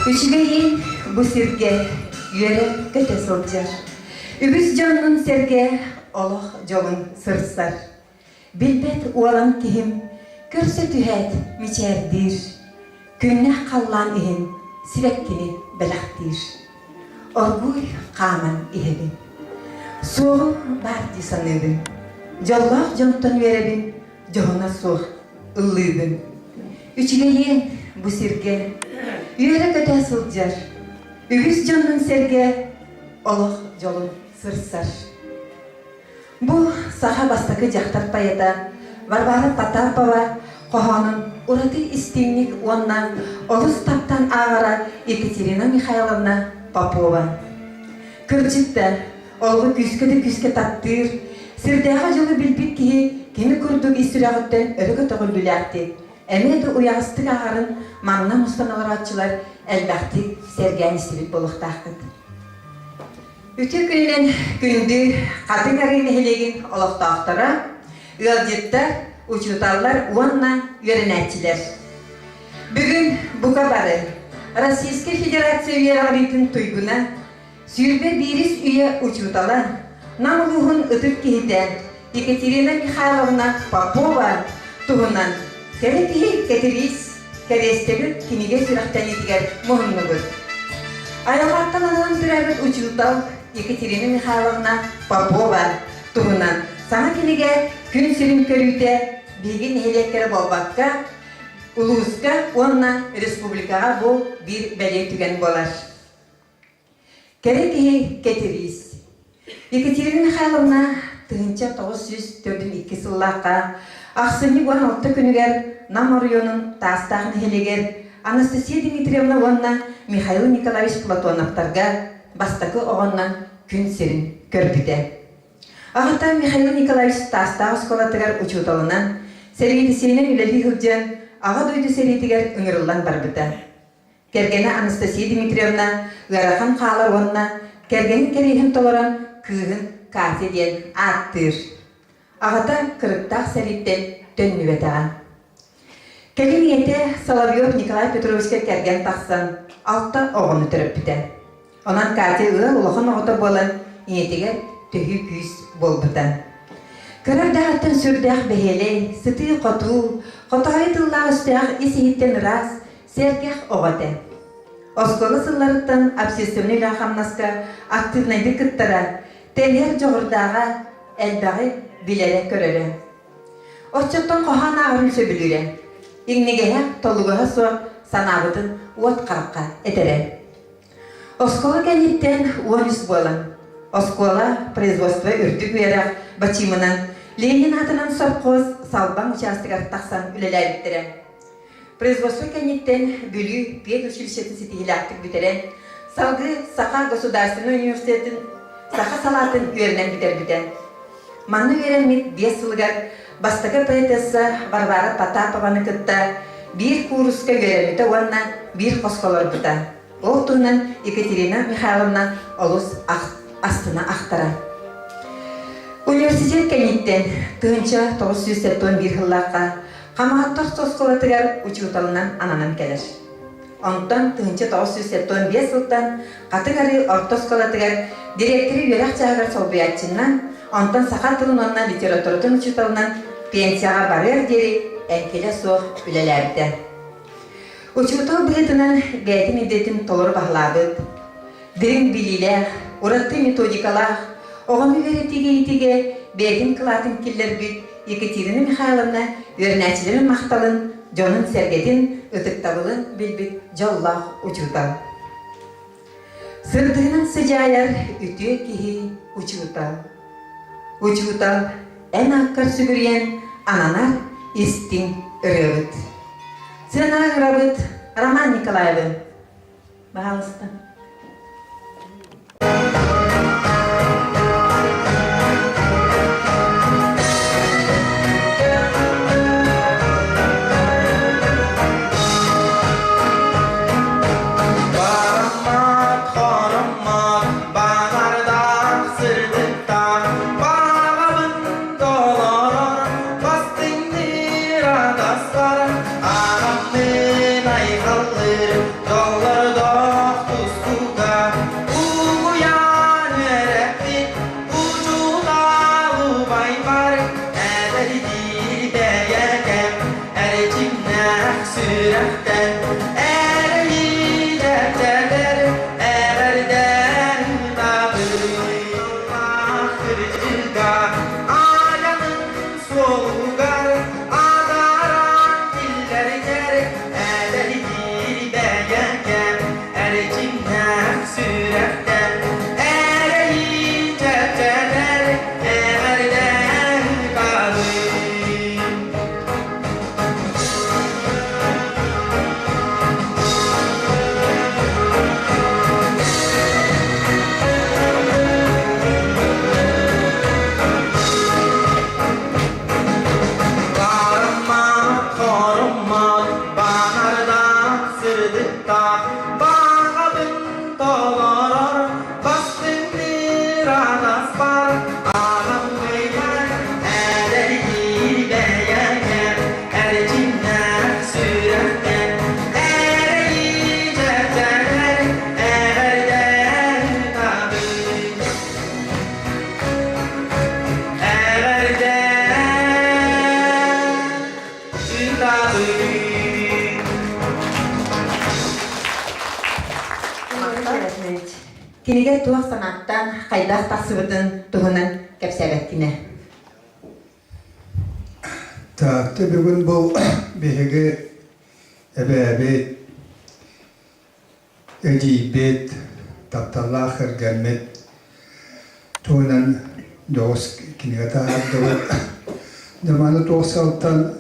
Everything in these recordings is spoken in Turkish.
Üçügeyin bu sirge yöre köte solcar. Übüz canının serge Allah jolun sırsar. Bilbet ualan kihim körse tühet miçerdir. Künne kallan ihin sirekkini belaktir. Orguy kaman ihebin. Soğu bardi sanıbın. Jallah jontan verebin. Johuna soğ ıllыбın. Üçügeyin bu sirge yöre köte solcar. Übüz canının serge Allah jolun sırsar. Bu saha bastaki jaktar payata Varvara Patapova Kohanın uradı istimlik ondan olus taptan ağara Ekaterina Mikhailovna Popova. Kırcıkta olgu küske tattır. Sirdağa jolu bilbit ki kimi kurduk istirahatten örgü toğullulakti. Emede uyağıstık ağarın manna mustanalar elbaktik sergen istirip boluqtaqtı. Ütü günün gündü kadın arayını helegin olaqtaqtara, ıalcıttar, uçutallar uanna yörenetçiler. Bugün bu kabarı Российский Федерация Üyeleri'nin tuyguna sürbe biris üye uçutala namluğun ıtıp kihiden Ekaterina Mikhailovna Popova tuğunan Kerekihi keteris kerestegi kinige sürahtan etiger muhimnugur. Ayağattan anan türabet uçutal Ekaterina Mikhailovna Popova tuğunan sana kinige gün sürüm körüte bilgin helekkere bolbakka Uluska onna respublikaga bu bir belge tügen bolar. Kerekihi keteris Ekaterina Mikhailovna tığınca 942 sıllıqqa Ақсыны уан отты күнігер Наморионын тастағын хелегер Анастасия Дмитриевна онна Михаил Николаевич Платоновтарға бастакы оғаннан күн серін көрбіде. Ағыта Михаил Николаевич тастағы сколатығар учуталынан сәргетісейінен үлелі ғылжан аға дойды сәретігер үңірілан барбыда. Кергені Анастасия Дмитриевна ғарақан қалар онна кергені керейін толыран күйін касы ден аттыр. Ағата кырыктақ сәлиттен төннүветаған. Келинете Соловьев Николай Петровичке керген тақсан алты оғыны түріп біті. Онан кәте ұл ұлықын оғыты болын, инетеге түйі күйіс бол бұтан. Кырырдағыттын сүрдәқ бәхелей, сыты қоту, қотағай тыллақ үстәқ есейттен рас, сәргәқ оғыты. Осколы сылларыттан обсессивный рахамнаска активнайды кыттара, тәлер жоғырдағы әлбәғі билere körere. Oççotton qohan ağırın söbülüre. İğnegehe toluğuha soğuk sanabıdın uat qaraqqa etere. Oskola kenitten uanüs bolan. Oskola производство үрдік verak bachimынан Lenin atынан sorqoz salban участыгар taqsan ülelerittire. Производство kenitten bülü Педучилищеті сетихилактық bitere. Salgı Saqa Государственный университетін Saqa salatın üyerinden biter biten. Манны веремит 5 сылгар бастакы поэтесса Варвара Потапованы кытта bir курска веремите уанна bir қосколар бұта. Ол туынан Екатерина Михайловна олус астына ақтара. Университет кәнеттен тығынша 971 жыллаққа қамағаттар сосколатығар учуталынан ананан келер. Онтан тығынша 975 жылдан қатығары ортосколатығар директори верақ жағар солбиятчыннан Ondan sakat tılınandan literatürden uçutalından pensiyaga barır deri enkele soğuk ülelerdi. Uçutal bıhıtının gayet middetin tolur bağladık. Dirin bililer, uratı metodikalar, oğamı verettige beğetin kılatın killer büt Ekaterina Mikhailovna öğrençilerin mahtalın, jonun sergedin, ıtıktavılın bilbit jollah uçutal. Sırdığının sıcayar ütüye kihi uçutal. Uçutal en akkar sügüryen ananar istin ırıvıt. Sena ırıvıt Roman Nikolaev'ın. Bağlısın. bağabın dolar bastın bir anas var anam beyler ereyi beğenken ercinler sürerken ereyi cevceler erden tabi Киниге туақ санаттан қайдақ тақсыбытын туғынан кәпсәбәттіне. Taakta bugün bu bihege ebebet, ecibet, taptallah ergelmet, tuğunan doğus kiniga taakta zamanı doğusaltan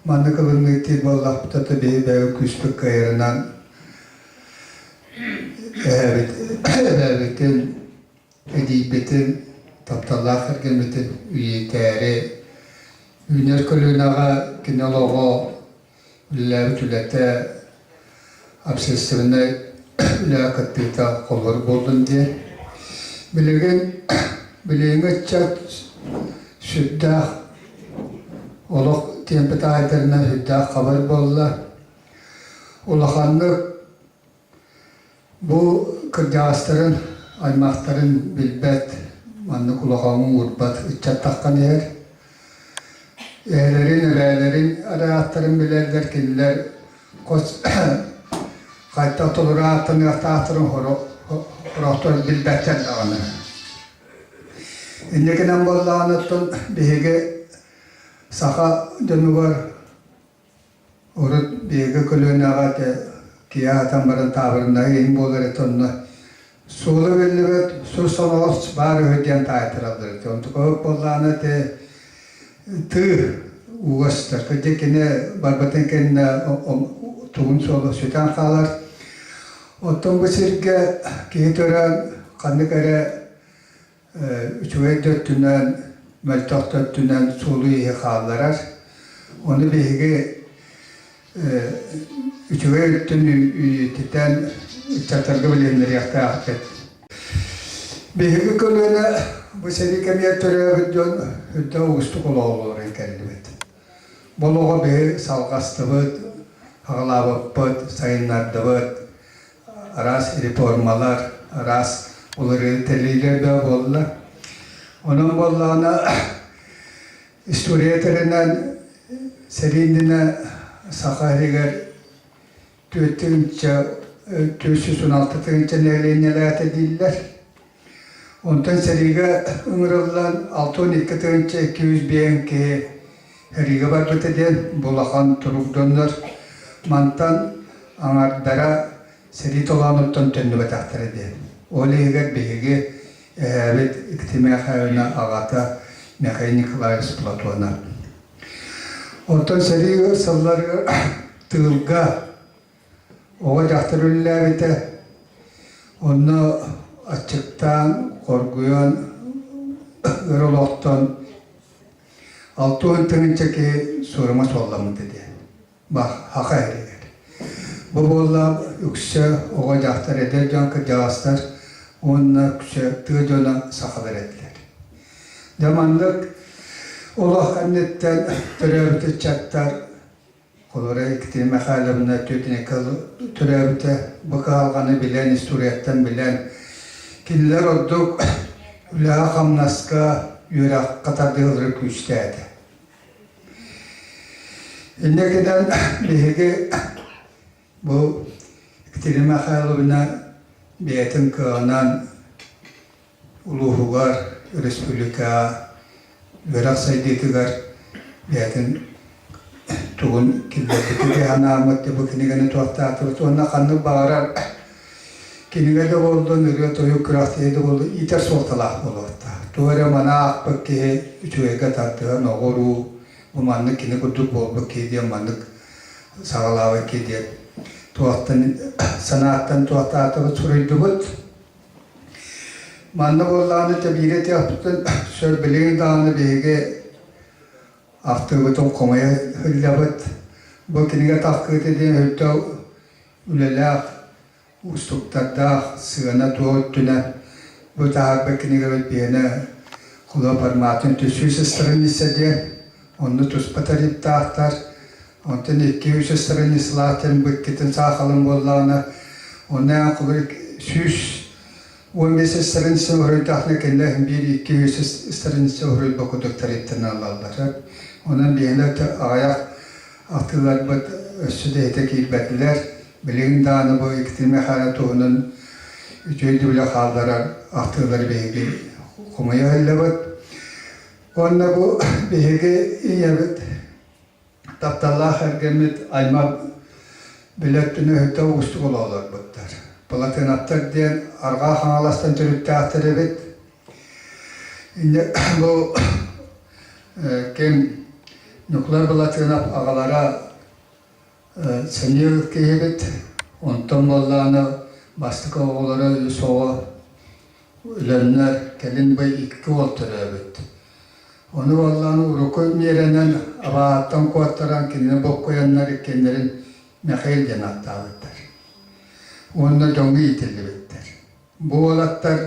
manna kılınlıkti ballah putata bihebe küspük kayırınan ebebetin, ecibetin, taptallah ergelmetin üyeteri, Üner kölünağa kinoloğa üller tülete absestivine üller katbita kolları boldun diye. Bileğine çat süddah oluk tiyempeta aydarına hüddah kabar bolla. Ulağanlık bu kırcağızların, aymakların bilbet, manlık ulağanın urbat içat takkan yer. Eğlerin, arayatların bilerler kinler kayıtta otulur ağıtın yatahtırın horohtör bilbetten dağını. İndekinen bolla anıttın bihege sağa dönü var. Orut bihege kölüğüne ağatı kiya atan barın tabırında yiyin bolar etonuna. Sulu bilibet, su sonoğuz bari ödeyen taytır alır. Ontu koyup bolla anıtı tığ uğraştır. Kıcakine barbatın kendine tuğun solu sütan kalar. Oton bu sirke kihitören kanı kere üçüve dörtünden meltak dörtünden solu iyi kallarar. Onu bihige üçüve öttün titen çatırgı bilenleri yakta aktet. Bihige kölüne bu sirke miyet töre hüdde uğustu kolu olur enkellimet. Boluğa bir salgastıbıt, ağlabıpıt, sayınlardıbıt, aras reformalar, aras uları teliyle de bolla. Onun bollağına istoriyetlerinden serindine sakariger tüytünce, tüysüsün altıtınca neyleynelert ediller. Ondan seriga ımırılan 6-12 tınca 200 BNK heriga barbet eden bulakan turukdonlar mantan anar dara seri tolanıptan tönübe tahtar eden. Oleyger behege evet iktimai hayına ağata mekaniklar splatona. Ondan seri salları tığılga oğa cahtırırlar bite onu açıktan korkuyan ıroloktan altı tınınca ki soruma sollamu dedi. Bak haka eriyor. Bu bolla yüksek oğa cahtar eder cankı cağızlar onunla yüksek tığcına sakalar ettiler. Zamanlık Allah annetten türevite çattar kolora iktirme halimine tütüne kalı türevite baka alganı bilen isturiyetten bilen kinler olduk ulağa kamnaska yürek katar dığılırıp güçteydi. İnnekiden bihege bu iktirme halimine biyetin kağınan uluğugar Respublika verak saydıklar biyetin tuğun killerdi ki hana amatte bu kinigene tuhafta atıldı ona kanı bağırar kinigede oldu nırıyor toyu kırahtiyede oldu iter sortalah oldu tuğra mana akbak ki üçüye katartığa noğuru bu manlık kini kuduk oldu ki diye manlık sağlağı ki diye tuhaftan sanattan tuhafta atıldı suruydu bud manlık olanı tebireti yaptın sörbeleğin dağını bihege Afterbuton komaya hıllabat bu kiniga tahkit edin hütta ülelâh устуктарда сыгана туоттуна бу таарбеккиниге бепиэне кула форматын түсүүс страницаден онну туспатариптаахтар онтен 200 страницалаатын беккитин саахалын боллаана онна кулы сүүс 15 страница өрөйтахна кенде бир 200 страница өрөйт бокудуктариптен алалар онан биенет аяк атылар бат өссүдейте кийбетлер билин дааны бу иктиме харатуунун үчөйдү биле халдарар атылар беги кумая элебет онна бу беги иябет тапталлах эргемит айма билеттүнө хөтө устугололор буттар Палатынаптар ден арга хаңаластан түрүттәқтір ebet. Бұл кем нүклар палатынап ағалара сәнер кейбет. Онтан болланы бастық оғылары соға үләнлер кәлін бай 2 олтыр ebet. Оны болланы ұрықы меренен абаттан қуаттаран кеніне боқ қоянлар екендерін мәхейл ден аттағыттар. Онна жоңғы ителебеттер. Бұл олаттар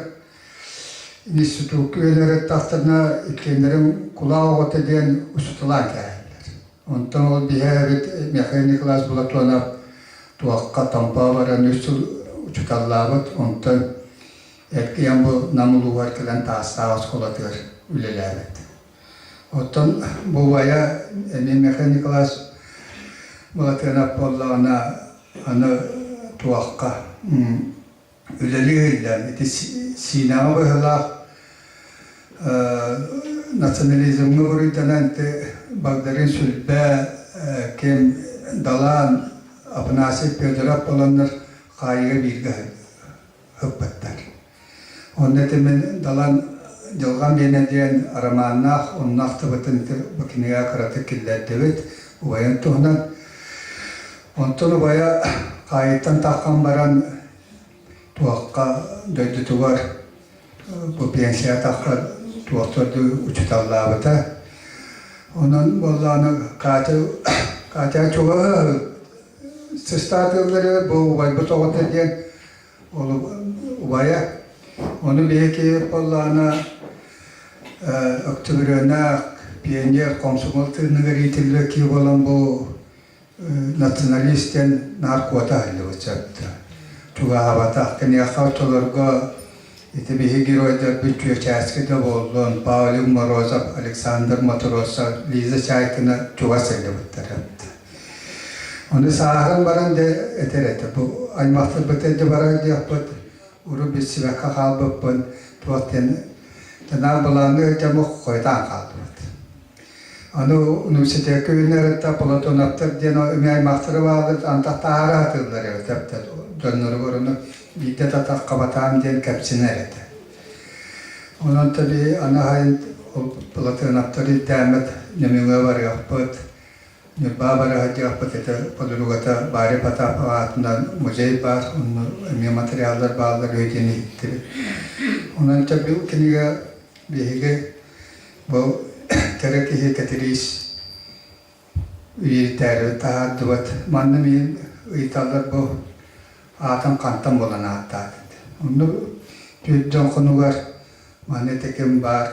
институт өнереттақтарына еткендерін құлағы ғоты ден ұсытылан кәйілер. Онтан ол бейәбет механикалас бұлатуанап туаққа тампа баран үсіл ұчыталлабыт. Онтан әткіян бұл намылу бар кілін тастағыз қолатыр үлеләбет. Онтан бұл бая механикалас бұлатуанап боллағына аны туаққа үлелігілден, синама бұғылақ национализмні бұрыйтанан бағдарын сүлбә кем далан апынасы пөдірап боландар қайығы біргі хүппаттар. Онда темен далан жылған бенеден араманнақ, оннақты бұтын бұкінеға қыраты келдерді бет, ұайын тұғынан. Онтын ұбая Қайыттан таққан баран туаққа дөйді туғар бұл пенсия таққа туақтарды ұчыталлабыта. Онын болланы қатя чуға сыстатылдары бұл ұбайбыт оғыты ден ұбая. Оны бейке болланы өктігіріна пионер комсомолтығынығыр етілі ки болан бұл националистен наркота хәлі өтсәпті. Туға хабатақ кәне қаутыларға етебеге геройдар бүтчі чәскеді болдың Павел Морозов, Александр Матросов, Лиза Чайкина туға сәлі өттіріпті. Оны сағын баран де әтер әті. Бұл аймақтыр бітеді баран де бұд, ұры бітсібәкқа қалбып бұн, туақтен тәнар бұланы өтемі қойдан қалды. Аны университетке өнерітті Платонаптар ден өме аймақтыры бағылыр, антақтары атылдар өтепті. Дөннөрі көріні бейді татақ қабатан ден кәпсінер еті. Онын таби аны хайын Платонаптар дәмет немеңе бар яқпыт, нүрба бар яқпыт еті Полуруғата бары патап ағатынан музей бар, өме материалдар бағылыр өйдені еттір. Онын таби кенеге бейге бұл Terek ihe katiris üyetleri tahaddüvat manna min uytallar bu atan kantam bolan atat. Onu tüydon konu var manna tekem var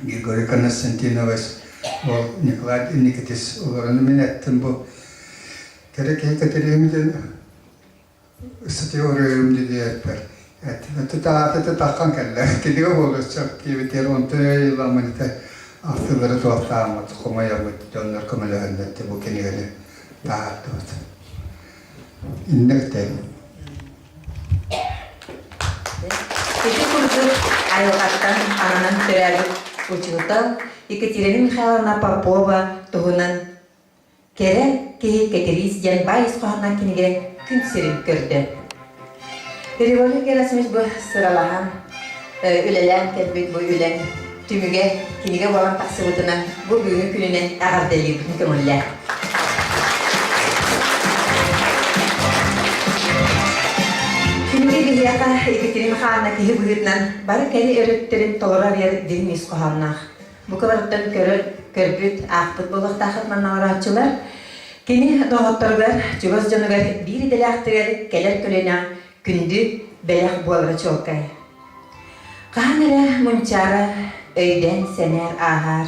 Grigori Konstantinovas o Nikolay Nikitis olanı min ettim bu terek ihe katirimden ısıtıyor dedi etper. Tätä takkan kelle. Kidiga bolacak gibi ter onta yılamanite aftıları tuhaftağımız kumayamıt dönler kumalahındette bu kenigeli tahattı. İnnek değil. Эти курсы айылғаттан ананан төрәлік учылтау Екатерина Михайловна Попова тұғынан кері кейі кәтеріз ден байыз қоғаннан кенеге күн сирин көрді. Революция керасымыз бұл сыралаған үлелән кәлбек бұл үлән түміге кенеге болан тақсы бұтына бұл бүгін күнінен ағардәлі бүтін көмілі. Күнге бейяқа Екатерина Михайловна кейі бұғытынан бары кәлі өріттерін толыра бер дилмес қоғаннақ. Бұл көварыттан көрбіт, ақпыт болық тақытман ауратшылар Kini doğutturgar, cüvaz canıgar bir delaktıgar keler kölena kündü belak bolara çolkay. Kanara munçara öyden sener ahar.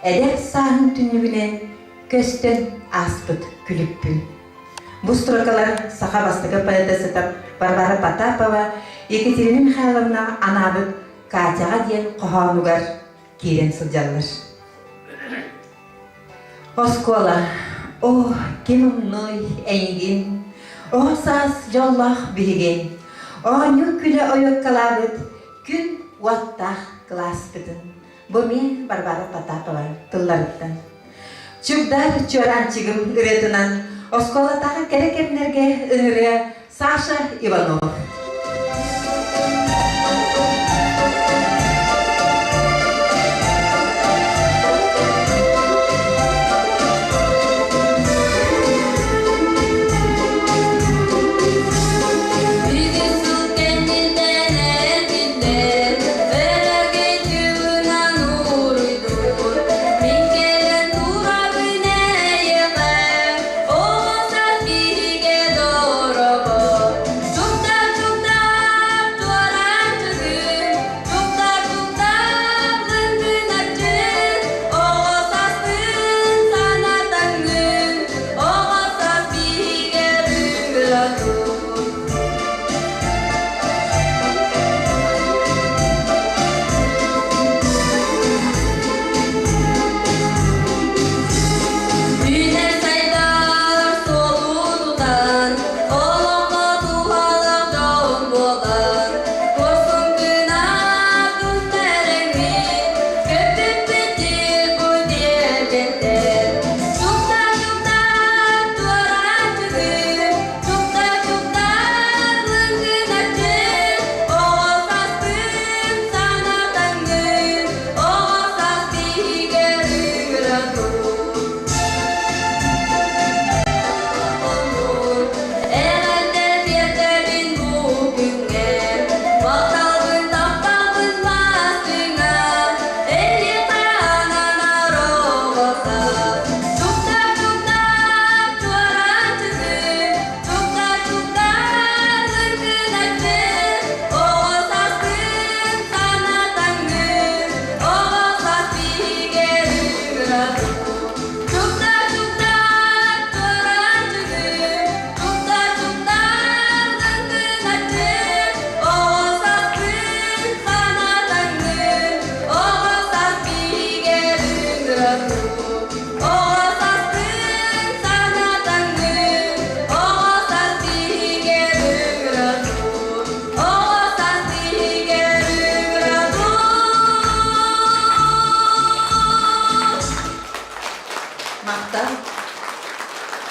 Eder sahın tünlübünen köstön aspıt külüppün. Bu strokalar saha bastığı poetası tap Barbara Patapova, Yekaterina Mikhailovna anabıt Katyaga diyen kohanugar kiren sıljallar. Oskola, oh kimim noy engin, oh sas jollah bihigen, oh nüküle oyok kalabıt, gün vattah klaspıdın. Bu men Barbara Patapova tıllarıttan. Çubdar çörançıgım üretinan, Oskola tağı kerekemlerge ınırı Sasha Ivanov.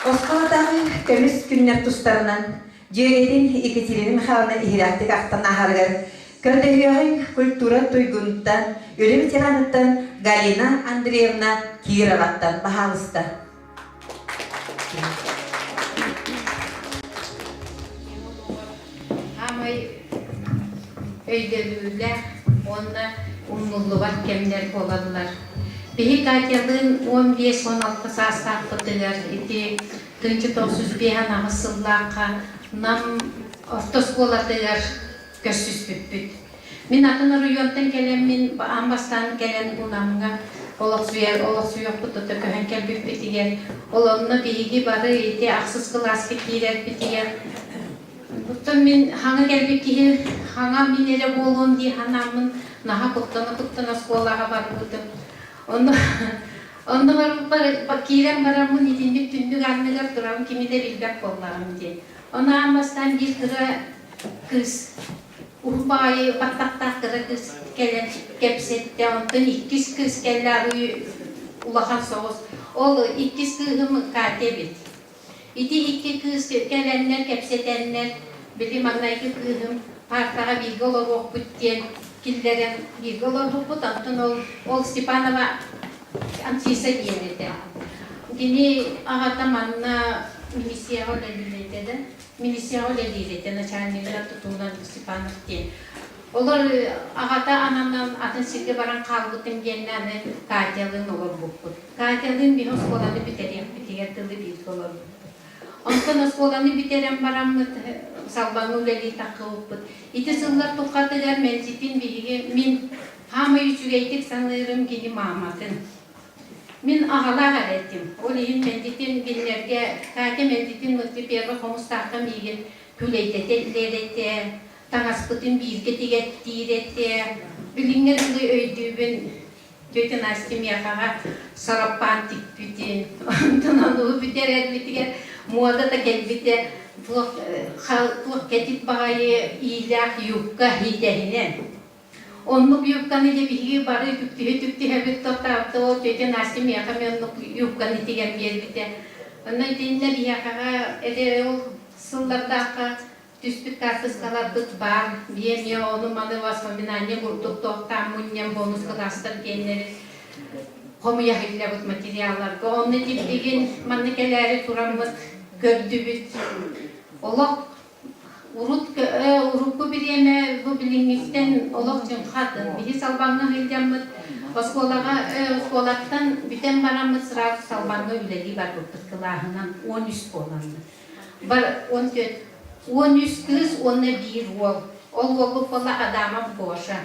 Oskola'дағы көміс күннер тұстарынан Жүйреден Екатерина Михайловна ihraktik ақтан ахаргар Көрдөгөйін культура туйгунтан, өлі ветераныттан Галина Андреевна Кироваттан бағалысты. Амай өйдөлүүлер, онна умнуллубат кемнер боладылар. Бихи Катялын 15-16 састақпытылар, ити 1905 намысыллаққа нам ортосколадылар көссүс бүппүт. Мен атын районтан келем, мен амбастан келен унамға олық бұтыты көһен кел бүппүтігер. Олонны бейгі бары ити ақсыз классы кейлер бітігер. Бұттын мен хаңа келбеккеге, хаңа менере болуын дей ханамын наға құттана сколаға бар бұтым. Онды кейлен барамын етіндік түндік арнығар тұрам кемеде білбәк болағым дей. Оны амбастан бір кірі кыз, ұхбайы баттақтақ кірі кыз келен кепсетте, онтын 200 кыз келлері улахан соғыз. Ол 200 кызым кәте бет. Ити 2 кыз келенler, кепсетенler, білі мағнайғы кызым партаға білгі олар оқ бүттен, кілдерін білгі олар оқ бұт, антын ол Степанова антиса деймеді. Дені ағата манна милисия олеліледі. Милисия олеліледі, начальниктер тұтуынан Степанов ден. Олар ағата анамнан атын сирге баран қалғытым геннаны Катялын олар бұқпыт. Катялын бейхос қолады бітерек итигер тылы бит болор. Онтон осколаны битерем бараммыт, салбаңы үлели таққыбыппыт. Ити сыллар тұққатыгар мен житин биге мен хамы үчүгейтик санырым кини маматын. Мен ағалағар еттім. Ол ең мен житин гинлерге, кәке мен житин мықты перві қомыстақым еген күлейтетелер етте, таңаспытын бирге тигеттир етте, біліңер ұлы өйдүүбін Төтен астемияқаға сараппан тикпүтін. Онтан ануы бүтер әрбітігер мода да келбіте туық кетіп бағайы ийлақ юбка хидерінен. Онлық юбканы де бігі бары түкті әбіт тоқтауды ол төтен астемияқа мен юбканы теген бербіте. Онна дейінлер яқаға әдері ол сыллардаққа түспіт картыскалардық бар. Бейме оны маны воспоминание бұрдық тоқтам мұннен бонус қыластыр кенлері. Қомы яғылябыт материалларды. Оны дептеген маннекелері тұрамыз көрді бүт. Олық урукку биреме бу билиңиттен олық жын қатын. Биhi салбаңға ғылдямыт. Осколаттан бүтен барамыз сразу салбаңға үлелі бар бұлтық қылағынан 13 боланды. Бар 14. 13 kız, ona bir ol. Ol olup ola adama boşa.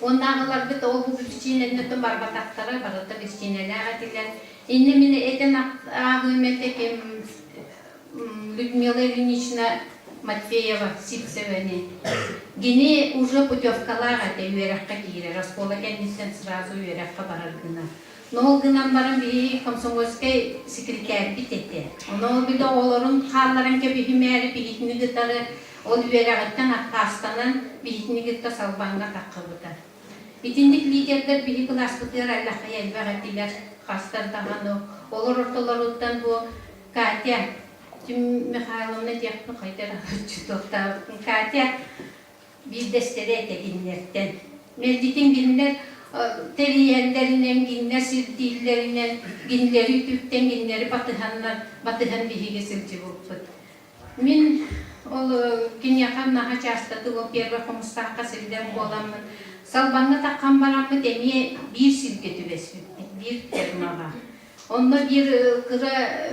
Onlarlar bit ol bu biçinelerden barbataklara barata biçineler atiler. İnne mine eten ağımete ki Людмила Ильинична Матвеева Сипцевани. Gene уже путевкалар ate üyerekka gire. Raskola kendisinden sırası üyerekka barargına. Nol gınan barın bir komsomolskay sekreter biteti. Nol bir de oğların karların ki bir hümeri bir hitini gıtarı ol üyerekten akkastanan bir hitini gıtta salbanga takkıbıda. İtindik liderler bir klaslıklar Allah'a yelveğettiler. Kastar dağını. Olur ortalarından bu Katya. Tüm Mikhailovna diyaklı kaydır çıtokta. Katya bir destere etekinlerden. Mevditin günler teriyellerinden, ginler sirtillerinden, ginleri tüpten, ginleri batıhan bihi gesilci bulput. Min ol ginyakam naha çastadı o perve komustahka silden bolamın. Salbanna takkan baramı demiye bir silge tübesbüttük, bir termağa. Onda bir kıra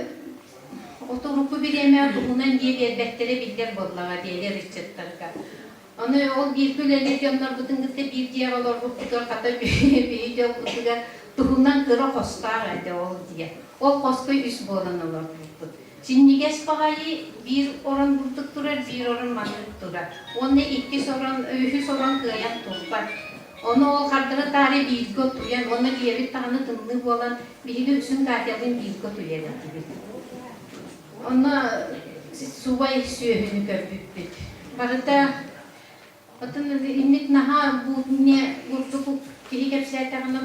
otorupu bir emeğe tuğunan diye elbettere bildir bollağa diyeler içettarga. Onu ol bir küleli onlar bütün gitti bir diye olur bu kadar kata bir de tuğundan kıra kostağa ede ol diye. O koskoy üst bolan olur bu. Şimdi geç bağayı bir oran bulduk durar, bir oran manlık durar. Onu iki oran, ühüs oran kıyayak tuğlar. Onu ol kardıra tari bilgi otuyan, onu diye bir tane tımlı bolan bir de üstün katyalın bilgi otuyan gibi. Onu subay süyühünü köpüktük. Barıda Atın innik naha bu ne vurduk ki hepsiyatlarına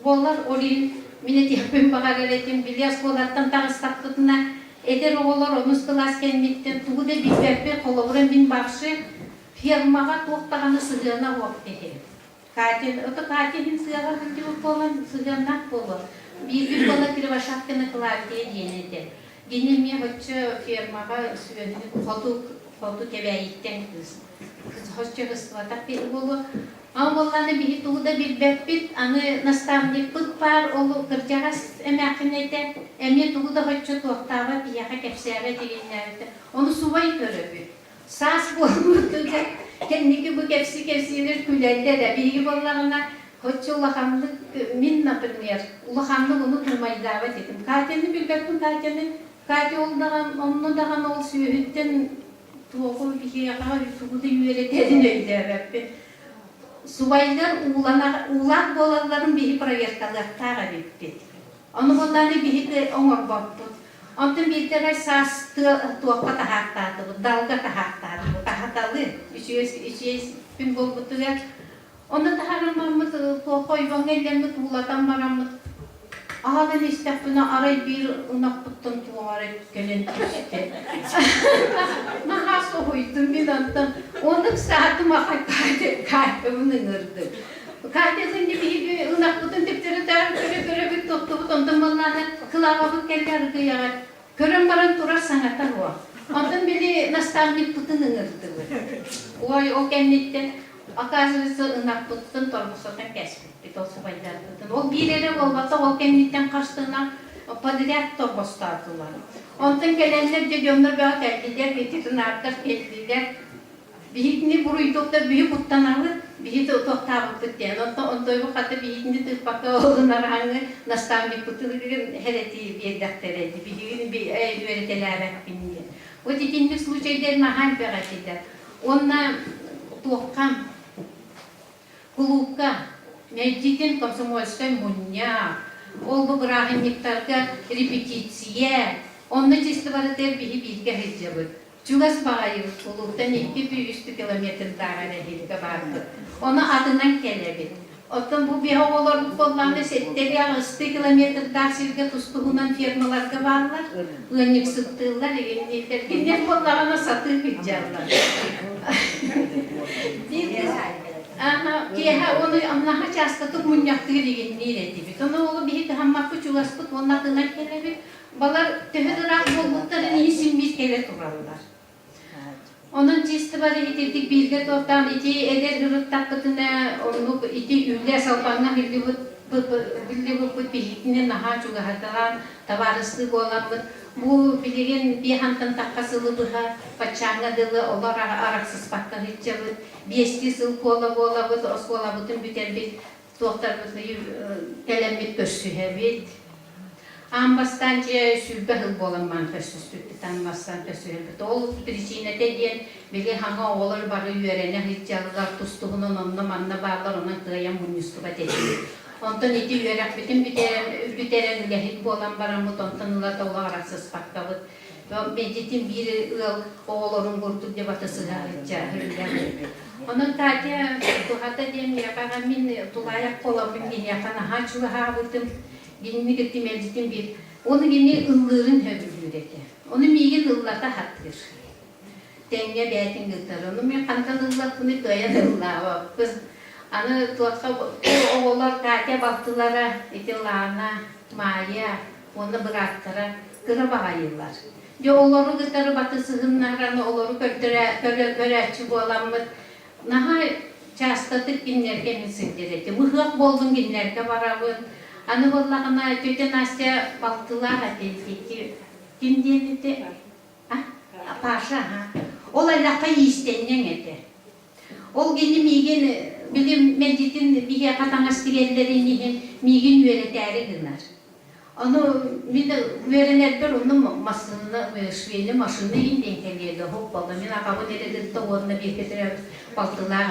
bollar orin millet yapın bağıraletim bilyas kolattan tağıstaklıtına eder oğullar onuz kılasken mitten tuğu da bir verpe kolavuran bin bakşı firmağa tohtağını sığığına vakti. Oto katilin sığığa hündü olan sığığınak bolu. Bir bola kiri başakkını kılar diye yenedi. Genelmeye hoşça firmağa süveni kodu tebeyitten kız. Kız hoşça kısıvatak bir bolu. Ama onlarla bir tuğda bir bekbit, anı nastavnik pıt var, olu kırcağız emekinete, emye tuğda hoşça tohtava bir yaka kepsiyara diyenlerde. Onu suvay körübü. Sas bolmurdu da, kendiki bu kepsiler küleller de, bilgi bollarına hoşça ulahamlık, minna bilmeyer, ulahamlık onu durmayı davet ettim. Katilini bilbektim, katil onu dağın ol sühütten tuğu bir yaka tuğda yüreterin öyle Rabbi. Subaylar uğlak bolarların bihi proyektalıqtağa bitti. Onu bollarını bihi oңor boptu. Ondan bir tane sas tuğqa tahaqtadı, dalga tahaqtadı. Tahaqtalı, içiyiz bin bolbutular. Onda taharamamız tuğqa oyban ellerimi tuğlatan baramız. Ağadan isteptuna aray bir unak tuttum tuğara gelen düştü. Nahas ohuydum bir ondan. Onluk saatım ağa kaydımını ngırdım. Kaydımın gibi unak tutun teptere göre bir tuttu. Ondan onlarla kılavabı keller kıyağa. Körün baran turar sanata o. Ondan biri nastavnik tutun ngırdım. O kennetten Оказывается, ынакпыттын торбусатын кәспетті, ол субайдардын. Ол бирері болбата, ол кемниттен қаштığına подряд торбустатылар. Ondan gelenler de gönler bir geldiler, getirin artık geldiler. Bihitini buruydukta büyük uttan alır, bihiti otoqtabı bitten. Ondan bu katı bihitini tıkpakta olduğunlar hangi nastan bir kutulugun hereti bir dakteredi. Bihitini bir öğretelerek bindi. O dediğimiz случайlar nahal beğatiler. Onunla tuğkan, kulukka, mevcidin komsomolskoy munya, ol bu bırakınlıklarga repetisiye, onunla çeşitli varıdır bihi bilge hıcabı. Çugas bağıyı kuluktan 200 kilometre daha hilge vardı. Ona adından gelebilir. Otan bu bir havalar bu kollarında setteri 6 kilometre daha silge tustuğundan firmalarda varlar. Önlük sıktırlar, elinlikler. Günler kollarına satır hıcablar. Bir de ama kiha onu amlaha çastatıp munyaktığı digenliği redibit. Onu oğlu bir de hammakı çugaspıt onun adından gelebilir. Balar tühüdürak bollukların iyisin bir kere turarlar. Onun cistibarı itirdik bilge toptan iti eder hırık takıtına onu iti ülle salpanına bildi bu bilginin naha çugahatılan tavarıslık olan bu bilgin bir hantan takkasılı bıha paçanga dılı olar araksız pakta hitçabı beşti sıl kola bıdı os kola bıdın büter bir doktor bıdı telembit pössühebit. Ambastanca sülbe hıl bolan manifestüstü tanmastan pössühebit. Ol pricine dediyen bili hanga olur barı yörene hitçalılar tustuğunun onunla manna bağlar ona kıyan munyustuğa dediği. Ondan iti yörek bütün büteren lehit bolan baramut ondan ıla da ola araksız pakkabıt. Mecitin biri oğulların kurdu debatı sığarıca hırlar. Onun tadı tuhata diyem yakan min tulayak kolabın min yakan ha çuha vurdum. Gini gittim mecitin bir. Onu gini ıllırın höbürlüreki. Onu migin ıllata hattır. Denge beytin gıtır. Onu min kankan ıllat bunu doyan ılla. Anı tuatka oğullar tadı baktılara iti lana, maya, onu bıraktıra kıra bağayırlar. Oğulları gıtarı batı sığınlarını oğulları köreçi bolanmır. Naha çastatık günlerge misildireti. Mıhık boldun günlerge varabın. Anı bollağına töten asya baktılar adelgeti. Gün diyemedi. Paşa ha. Ola laka yistenyen edi. Ol geni migin bilim mecitin bir katan astigellerini migin yöreteri gınar. Onu bir de öğrenirler onun maşını inden geliyordu. Hoppala, ben akabı neredir de onunla bir kere baktılar,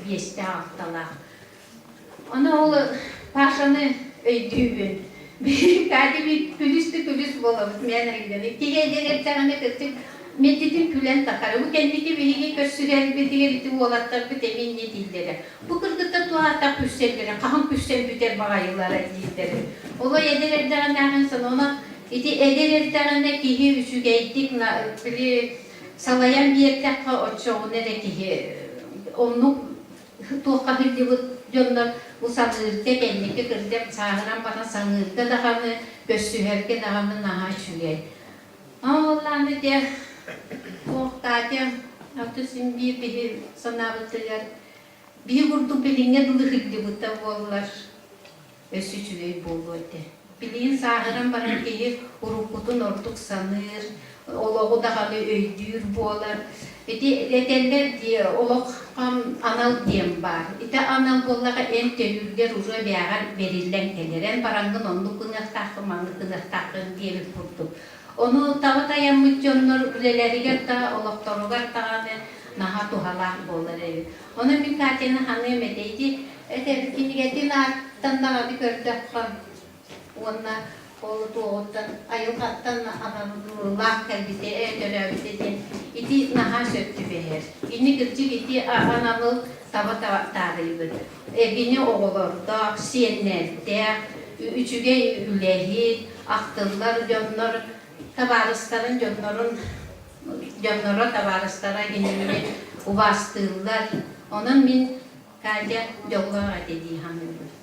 bir işte alttalar. Ona o paşanı öydüğün, bir kadi bir külüs bulamış, meğer gidelim. Diğerleri hepsine kısık, medidin külen takar. Bu kendiki bilgi gösterir, bir diğer iti olatlar bir temin nedilleri. Bu kırgıtta tuğata küsselleri, kahın küssel büter bağayılara değilleri. Ola ederlerden sonra ona iti ederlerden kihi üçüge ettik biri salayan bir yerde o nere kihi onu tuğka hildi bu dönler bu sanırda kendiki kırdım sağıran bana sanırda daha mı göstüherke daha mı naha çüge. Allah'ını diye tuğka diye haftasın bir sanavıtılar bir vurdu bilinge dulu hildi bu tavuğlar. Ösücüğü bulurdu. Bilin sağıran bana ki urukutun ortuk sanır, oloğu da halı öydür bolar. Eteller diye oloğ anal diyem var. Ete anal bollağa en tölürger uğra verirlen gelir. En parangın onu kınır takım, anı kınır takım diye vurdum. Onu tava dayanmış onlar üleleri da oloğtorugar da naha tuhalak bolar. Onun bir katini hanım edeydi. Ete kini tandağa bir gördük kan. Ona kolu doğuttan, ayılgattan anamlılar kalbide, dönemde iti naha söktü beher. Yine kırcık iti anamlı tava tarıydı. Evini oğulurdu, siyenlerde, üçüge ülehi, aktırlar, dönler, tabarısların dönlere tabarıslara yine uvastırlar. Onun min kalca yollara dediği hanımdır.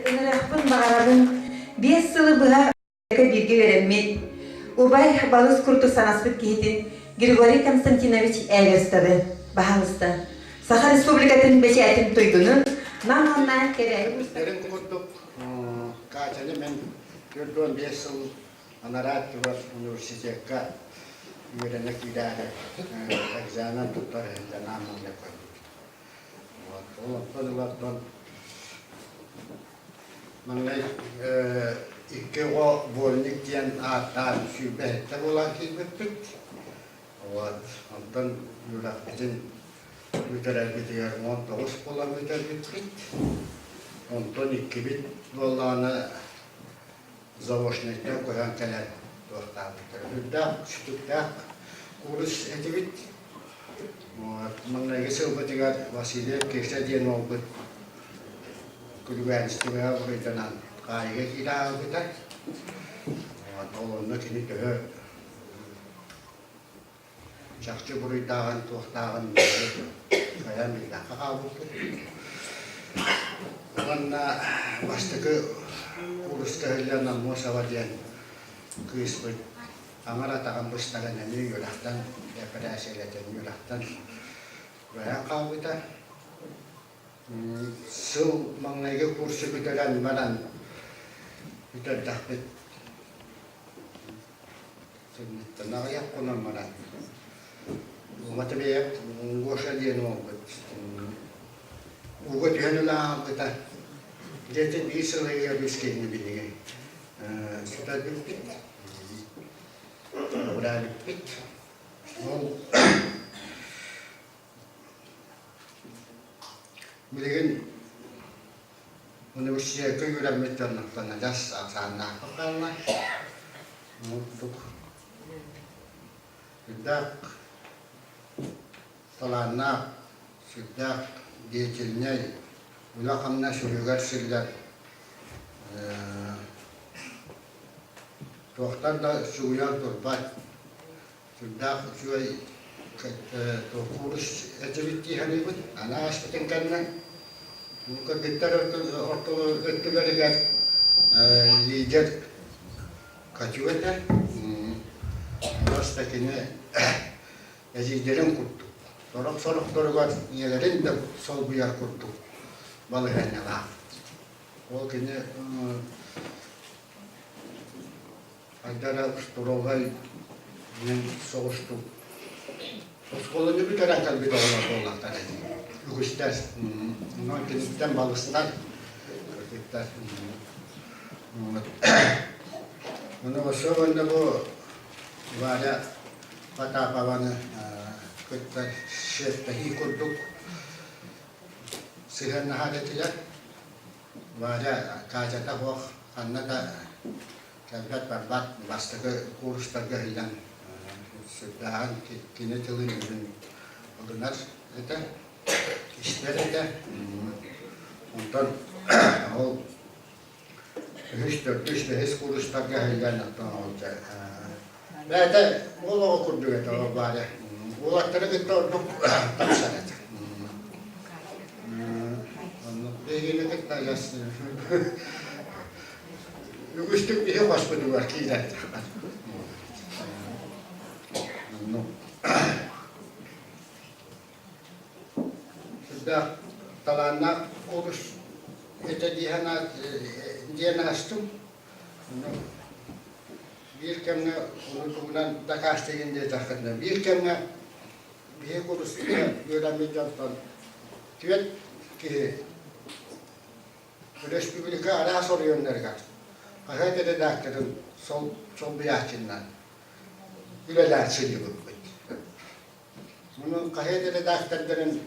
Önürahpın bağırabın 5 yılı bıha bilgi verenmeydi. Ubay balız kurtu sanaspıt kihitin Grigori Konstantinovich Elvestadı, bahalısты. Saha Respublika'nın beşeğitim duydunu. Namanlar kereği. Derin kutlup kaçanı men 4-5 yıl Anarat Üniversitesi'ne öğrenmek idare egzamen tutar hem namını yapar. Ondan manlay iki o bolnik diyen atan sübehte olan hizmettik. Ondan yürüyüşün müterebbit yer 19 olan müterebbit. Ondan 2000 dolarını zavoşnikten koyan keler dostlardır. Hüddak, şütükdak, kurus edibit. Manlay geçil bitigar Vasilyev kekse diyen oldu. Kulüben istimaya buydanan kayga kila biter. Olunlu kini töhü çakçı burayı dağın, tohtağın kayan bir dakika kalbuktu. Onunla baştaki kurusta hıllanan Mosava diyen kıyısbı Angara tağın bıstağın emi yolaktan, yapıda seyleten yolaktan veya kalbıda. Sıl manlayga kursu bitiren banan bitir dahbet tanağı yap konan banan umatı beyap goşa diyen olgut ugut yönü lağabıda Getir bir sıraya biz kendini bildiğin süper bir bit buraya bir bit Bilgin Üniversiteye öğrenmek tırnaklanacağız, aksanına bakarlar. Mutluluk. Süddak, talanna, süddak, geçilne, ulakamna sürüger sürüler. Tohtar da suyan turbat. Süddak, şuay, tohkurus etibitti hani bu, ana aşkıtın kendine. Mungkin kita ortu ötülerigen lider kaçıveter. Rostakini eziklerin kurttu. Soruk durugar yelerin de sol buyar kurttu. Balıhenela. O kini Aydara usturogay soğuştu. Oskolunu bir kere kalbi doğular tarafı. Yuguşlar, bunlar kendisinden balısınlar. Örgütler. Bunu o sonra bu var ya Fatah Baban'ı kırklar şeftehi kurduk. Siher nahadetiler var ya kacata hoş kanna da kevlet berbat bastığı kuruşlarda hilan südahan kine tılın bunlar ete işleri de ondan o 3-4 beş kuruşlarda hilan olacak. Ve de oğlu okurdu ete o bari. Oğlakları gitti orada tapşardı. Onu beygini gitti yazsın. Üstük bir şey başladı var ki ileride. Sudah talana urus itu dia nastum. Bir kemne unutulan da kasteyin diye takırdı. Bir kemne bir kurus öğrenmeyeceğim. Tüyet ki Respublika ara soruyorlar kat. Hayat ede daktarın sol bir yaşından. Üleler çeliyor bu. Bunun hayat ede daktarların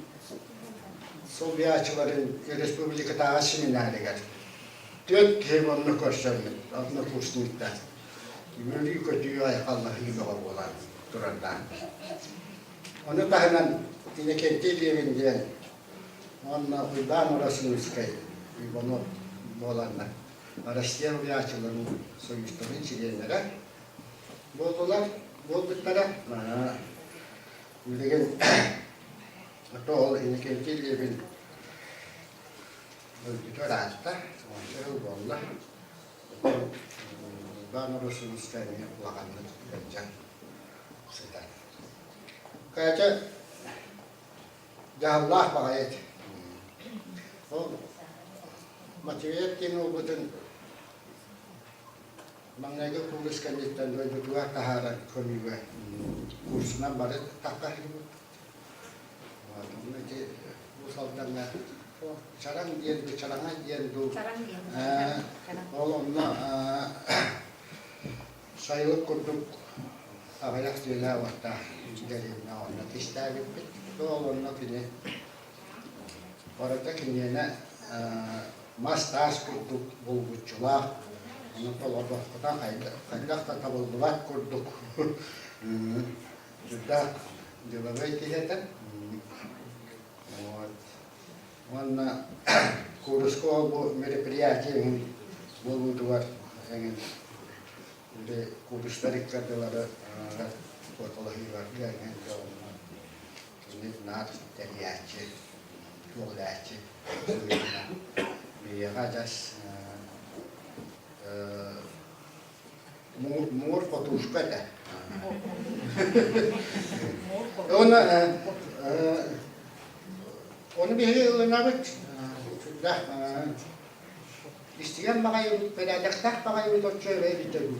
sol bir yaşların Respublika daha seminerde geldi. Tüyet ki onu koşturdu. Onu kursnukta. Böyle kötüyü Allah'ı gibi olan durumda. Onu da hemen yine kendi evinden onunla uydan orasını sıkayım. Bunu olanlar. Araştıran bir açıların soyuşturun çileyenlere buldular. Bulduklara bildiğin oğul yine kendi evin örgütü rahatta. Onları buldular. Ben orasını sıkayım kulağını yapacağım. Kaca Allah bakayet. O motivatin o bütün mangaga kurus kanditan dua dua taharan komiga kursna barat takah itu. Waktu nanti usaldan na carang dia tu carangan dia tu. Olomna saya kutub ayak sila waktu dari naon nanti style itu olomna kini. Orada kini na mas tas kutub bulguculah. Onu kalau kita kaidah kata bulgulat kutub. Sudah jelabai kita. Mana kurus ko mereperiati yang bolu dua yang de kurus tarik kata ada kalau hilang dia yang kau ini nat teriaci kuolaci biar ajas mur fotuska dah onu bir nabet sudah istiyan makay pedadaktak makay utot çöre bitebu.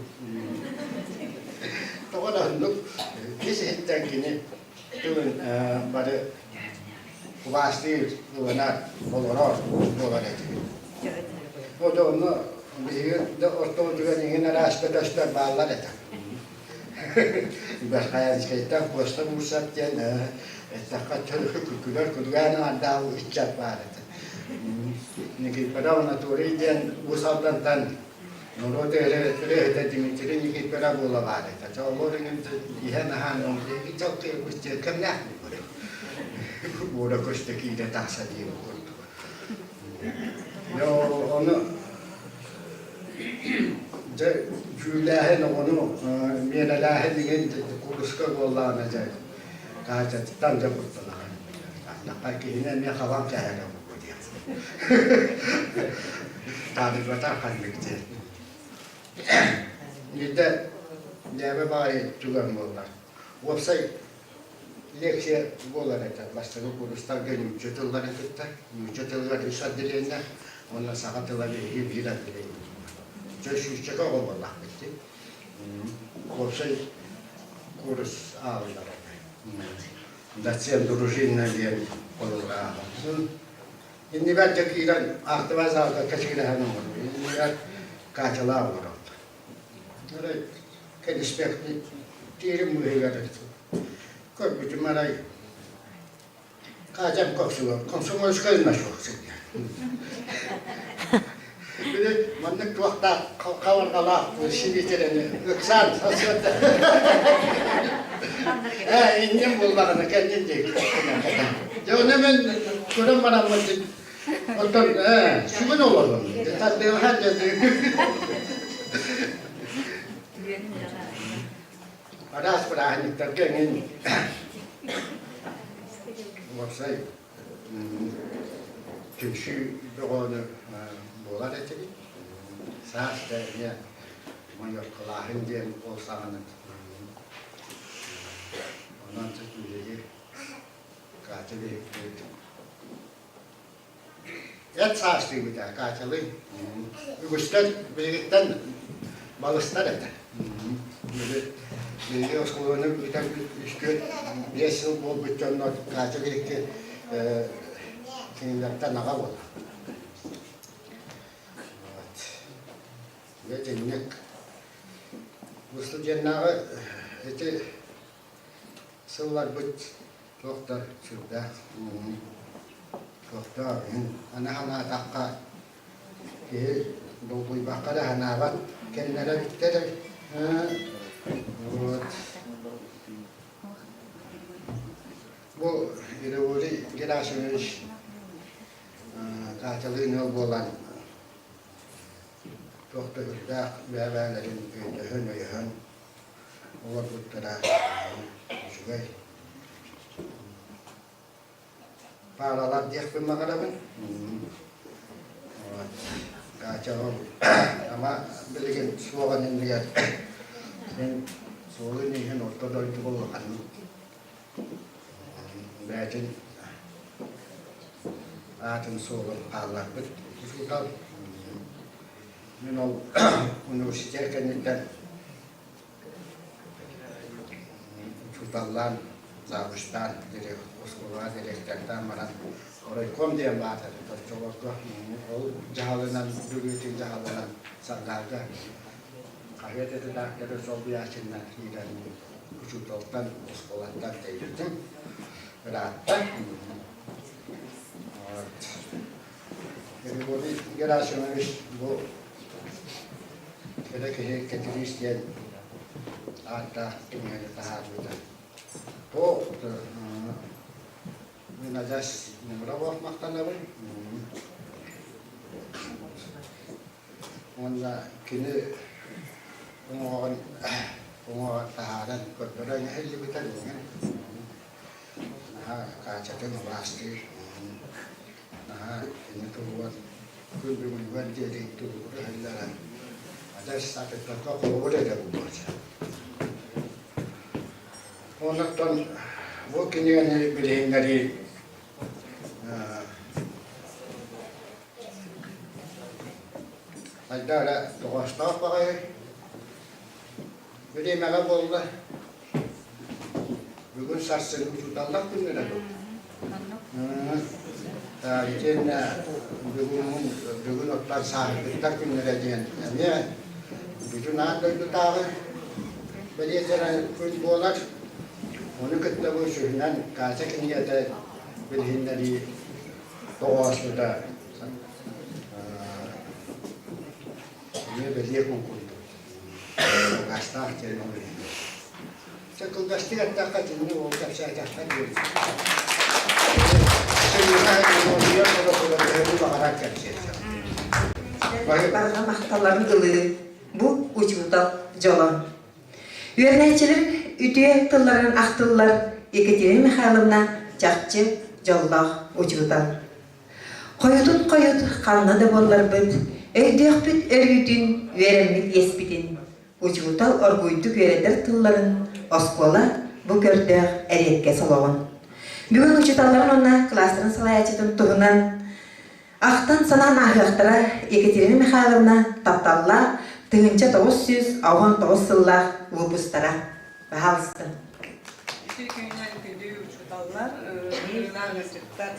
Tokoda nuk kesinlikle gini tuğun pada kubasti tuğunar boloror boloreti. O da onu bir de orta tuğun ingin araştırmışlar bağlar eter. Başka yazıkta posta musat diye takkat kültürler kullanı ada ucap var. Niki pada ona turi diye usaldan tan nurut ele dimitri niki pada bola var. Taca orang ihan han niki çok kucak kemlah. Bola kostaki de tahsa diye kurdu. Yo onu Julahen onu miralahen diye kuruska gollanacak. Kaca tanca kurtular. Nakal kihine ne kavam cahaya bu diye. Tabi batar kalbikti. Nide nebe bari tugan bollar. Website leksiya bollar eter. Başta kuruslar gönüm çötülgar eter. Çötülgar işat dileyinde onunla sakatlar bir hirat dileyinde. Çöşüş çeka olmalı bitti. Website kurus ağırlar. Dacian družina diye olurlar. Ini bacak İran aktivaz aldı kaçırahan olur. Ini bacak kaçalar olur. Öyle kedispekti tirim müheyler etti. Koy bütün maray kaçam koksular. Komşum çıkarın nasıl olsun ya. Bir de manlık tuakta kavar kalak şimdi tereni ıksan asfaltta. İndim bulmakını kendin değil. Ya ne ben kurum bana mıcın otur şumun olalım. Tatlı her dedi. Ada seperti terkengin. Maksay kimsi doğru bolar etti. Sahte ya mayor kelahin diye olsanın. Ondan sonra kaçalı et sahte bir daha kaçalı. Üstten birlikten balıstar eder. Bir okulunu bir tane üstü 5 yıl bol bütün not kaçalı ki kimlerden naga olur. Ve cennet Mustafa cennağı eti sıllar büt doktor şurada doktor ana takka ki dokuy bakara hana bak kendine bitti bu ileri girasınız kaçalığını bolan doktorda beraberlerin hön olur tuttura şurayı paralar diye bir makarabın kaçalım ama bilgin sloganın diye ben sloganın ortada itu bolan belki Atın soğuk ağlardı. Uçutal. Ben ol üniversite kendinden uçutallan, zavuştan, direk, oskova direklerden bana orayı kom diye bağırdı. Çok o cahalından, dürütün cahalından sanlardı. Kahve dedi dakikada sol bir yaşından hiden uçutaldan, oskovattan değildim. Rahatta. Bu bir generasyonumuz bu böyle getiriş diye hatta dünyada daha burada. O bu najas numara bakmaktan da var. Onda kini Penguatan tahanan kodoranya heli kita dengan kaca tu pasti ini keluar kunjungan jadi itu helaran ada satu tokoh boleh dah buat. Orang tu mungkin yang beli dari ada tokoh staff pakai beli mereka boleh bukan sahaja untuk talak pun ada tu. Jadi bukan otak sah kita pun ada jian. Ini bukan ada itu tahu. Beli cara pun boleh. Orang kita pun sudah kaca ini ada beli dari tokoh sudah. Ini beli kumpul. Gastar jadi nombor. Saya gasti ada kat ini, orang saya gastar jadi. Saya mau dia kalau itu bakaran kerja. Barga maqtalların kılığı bu uçutal jalan. Üyernetçilerin ütüye tılların aktıllar Ekaterina Mikhailovna çakçı jollah uçutal. Koyutun kanına da bollar bit. Öydüyak bit örüydün, verenlik yespitin. Uçutal orguyduk öğredir tılların oskola bu kördüğü eriyetke salağın. Bugün uçutalların ona klasların salayacıdın tuğunan Aqtan sanan ahıqtıra Ekaterina Mikhailovna taptalla tığınca 999 yıllar vupustara bahalısın. Türkiye'nin gündüğü uçutallar, yıllar mesutlar.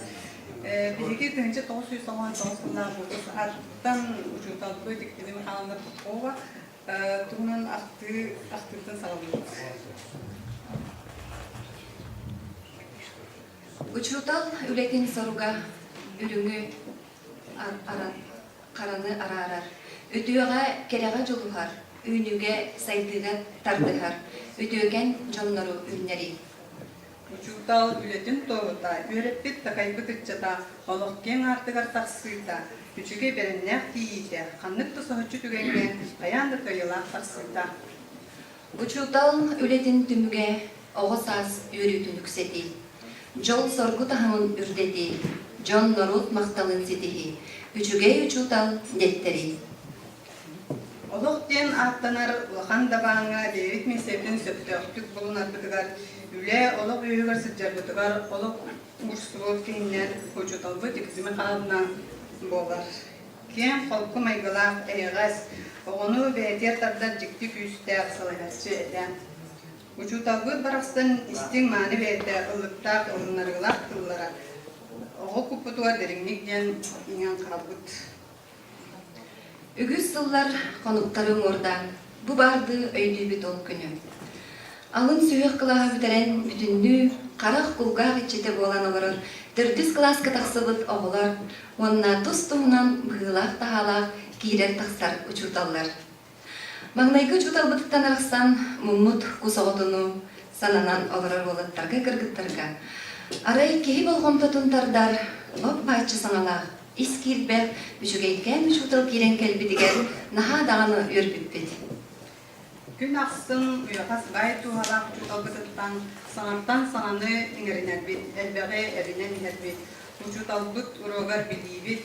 Bilgi tığınca 999 yıllar vupus arttan uçutal bu Ekaterina Mikhailovna Popova tuğunan aktıktan sağlıyoruz. Uçutal ületin soruga ürünü karanı ararar. Ötüğe kerege joluhar, ünüge saydıga tardıhar. Ötüğen jonları ünleri. Uçutal ületin toğuta, öğretbit takaybı tıçata, olukken artıgar taksıyta, üçüge berennek diyide, kanlıkta soğucu tügenge, ayandı kayılak taksıyta. Uçutal ületin tümüge oğusaz yürütün yükseti. Jol sorgu tahamın ürdeti, John Norut maktalın sitihi, üçüge uçutal detteri. Olukken arttanar, ulakan dabağına devit mesefin söptüktük bulunar bıtıgar, üle oluk üyügar sıccar bıtıgar, oluk uçsulup keyinler uçutalbı dikizimi kanalına bolar. Ken kolku maygılaq eğaz, oğunu beter tarda ciktik üstü aksalayasçı eden. Uçutalbı barastan istin mani vete ılıkta ılınargılaq kıllara. Oğu kuputuğa derinlikten inen kalbıt. Ügüz yıllar konuktarım orada, bu bardı öydü bir ol günü. Alın süyük kılağa büteren bütünlüğü, karak kulgağı içete bolan olurur, dürdüz kılas kıtaksıbıt oğular, onunla tustuğunan bığılaq tahalaq, kirer taksar uçutallar. Mağnaygı uçutalbıtıktan arıqsan, mummut kusoğutunu sananan olurur olattarga kırgıttarga. Arayı kehi bolğom tutuntardar, lop bayçı sanalaq, iskilber, üçügeytken uçutal kiren kelbitiger, naha dağını örbüppet. Gün aksın, uyaqas gayet tuğalaq uçutalbıtıktan, sanattan sananı inerinerbit, elbeğe erinen inerbit. Uçutalbıt urogar bilibit,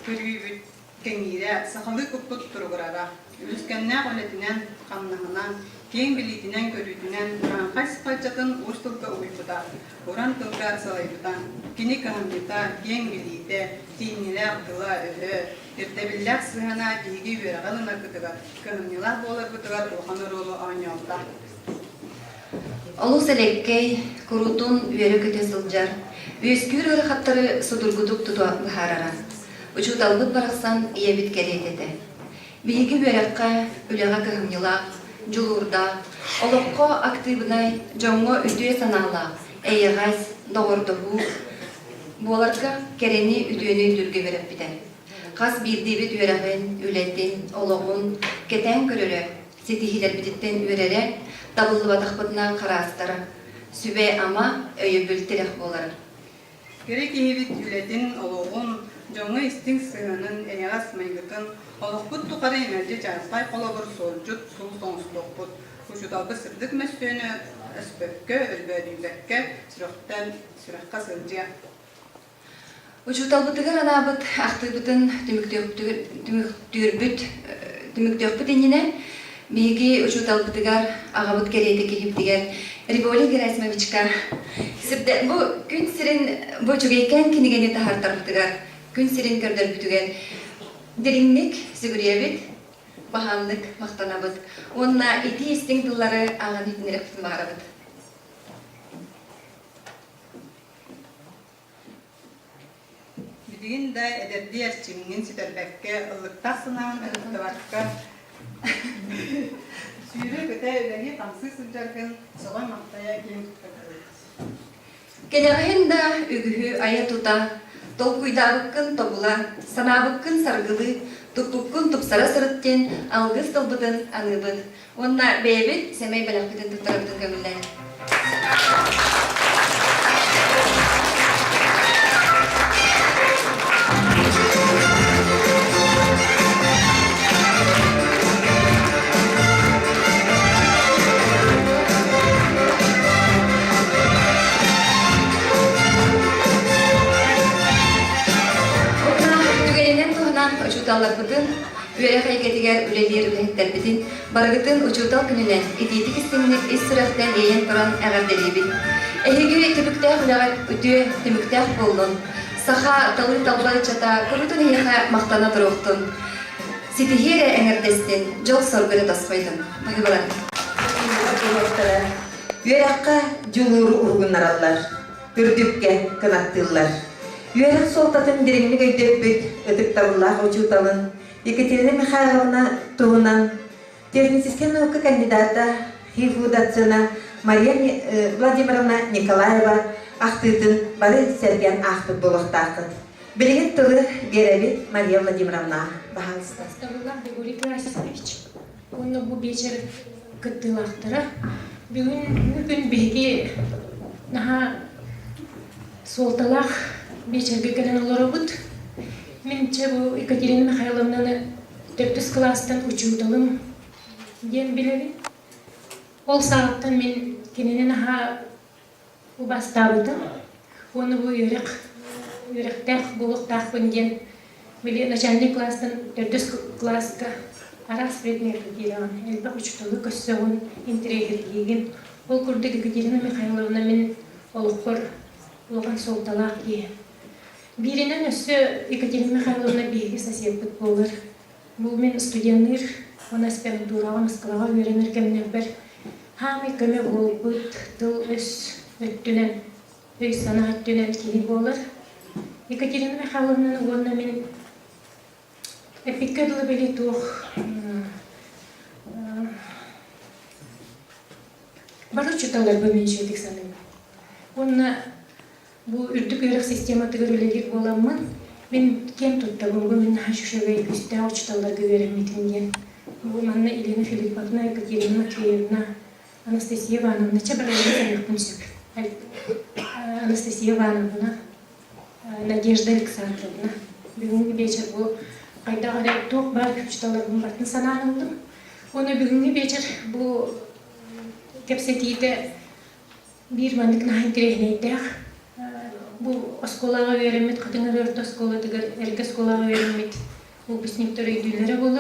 körübüt, kengire, sahalı kuput turgurara. Üskenne qoletinen qamnahınan Кең билитинен көрүтүнен кайсы кайчатын устулка уйпута, уран тылга салайбыта, кини кахамбита, кең билите, тииниле актыла өһө, иртебиллак сыгана биги үерагалына кытыга, кахамнила болар бытыгар уханыролу аñалта. Олус элеккей, курутун үері көте сылжар, үйескүр ырыхаттары судургудук тутуа бахарара. Учут албыт барақсан иебит керететі. Биги үераққа үлеға кахамнила, жулурда, олыққа активнай жоңго үдүе санала, эйегайс, доғырдығу, боларга керени үдүені дүрге беріп біді. Қас бирдибит үерағын, үлетін, олығын, кетен көрірі, сетихилер бітіттен үерере, табылы батақпытына қарастары, сүбе ама өйі бүлтірек болар. Керек ебит үлетін, олығын, жоңго истин сыгынын, эйегас майгытын, олықпыт туқары емерде жарыспай қолабыр солжут, сул соңсулықпыт. Ушуталбы сырдык мәстөні өспөккө, өрбөрүбөккө, сүрөкка сылжия. Учуталбытыгар анабыт ақтыбытын түміктөкпүт еніне, биги учуталбытыгар ағабыт керейді кейіптігер Риболи Герасимовичка. Бұ күн сирин бұ жүгейкен кенегені тахартарбытыгар, күн сирин көрдөр бүтігер деринник сүгүребит, бахамдык мақтанабыт. Онна ити истин тыллары аған итінерек бағарабыт. Бидигин да эдерди эрчимин ситербекке, ылыктасынан ылыктабарка. Сүйрі көтә үләге тамсы сылжаргын, соға мақтая кем тұттырды. Кенегахин да үгүхү ая тута, толкуйдабыккын тобула, санабыккын саргылы, туппуккын тупсара сырыттен, алгыз толбытын аныбыт. Онна бейбит семей балақпытын туттарабытын көмілден. Учуталларбытын, үерек айгетигер үлелер үлехеттербитин, баргытын учутал күнінен, ититик истемінік ис сүрәқтен дейін тұран әғарделебін. Әйгі түбіктәқ үләғат үтіе түміктәқ болдun. Саха талыр талбар чата, күрітін ейіға мақтана тұрықтын. Ситихере әңірдестен, жол соргыры тасқойдын. Мағы балар. Үерекқа жулуру ургунаралар, үрдүкке кынаттылар. Үерек солтатын дереңнік өйдөппіт, өтіктарулақ учуталын, Екатерина Михайловна туғынан, технический наука кандидата, хифудатсына Мария Владимировна Николаева ақтытын бары серген ақтыт болықтақын. Білген тұлы беребет Мария Владимировна бағалысты. Ставрулах Григорий Красович. Оны бұл вечер күттілақтыра. Бүгін беге наға солталақ вечерге кәлін олары бұд. Мен бұл Екатерина Михайловнаны 4 класстан учудалым ден біледі. Ол сағаттан мен кененен аға бастабыдым. Оны бұл үйректәқ болықтақ бінген. Біле начальник класстан 4 класска арас предметі дейін. Әлбі учудалы көссеуін интригер дейін. Ол күрді Екатерина Михайловна мен олыққыр олған солталақ дейін. Биринен өссө Екатерина Михайловна бейгі сосед болыр. Бұл мен студенттер, он аспирантураға Москваға үйренер кемнен бір. Хамы көме бол бұд, тыл өс өттінен, өй сана өттінен кені болыр. Екатерина Михайловнаның орнына мен эпиккерлі білі туқ. Бары чуталар бөмен жедік саным. Онына бұл үрдік өрік система түгірілегер боламын. Мен кем тұттабым, бұл мен шүшөге үсті аучталарға веремейтінген. Бұл манна Елена Филипповна, Екатерина Матвеевна, Анастасия Ивановна, чабарайын сәйіқпін сөк. Анастасия Ивановна, Надежда Александровна. Бүгінгі вечер бұл қайдағыдай тоқ бар күпчталардың бартын санан алдым. Оны бүгінгі вечер бұл кепсетейді bir mandık nahin kirehneydək. Bu oskolağa verilmedi, qatınlar örtü oskoladıgar, erke oskolağa verilmedi. Bu bisniktor öydüllere bolu.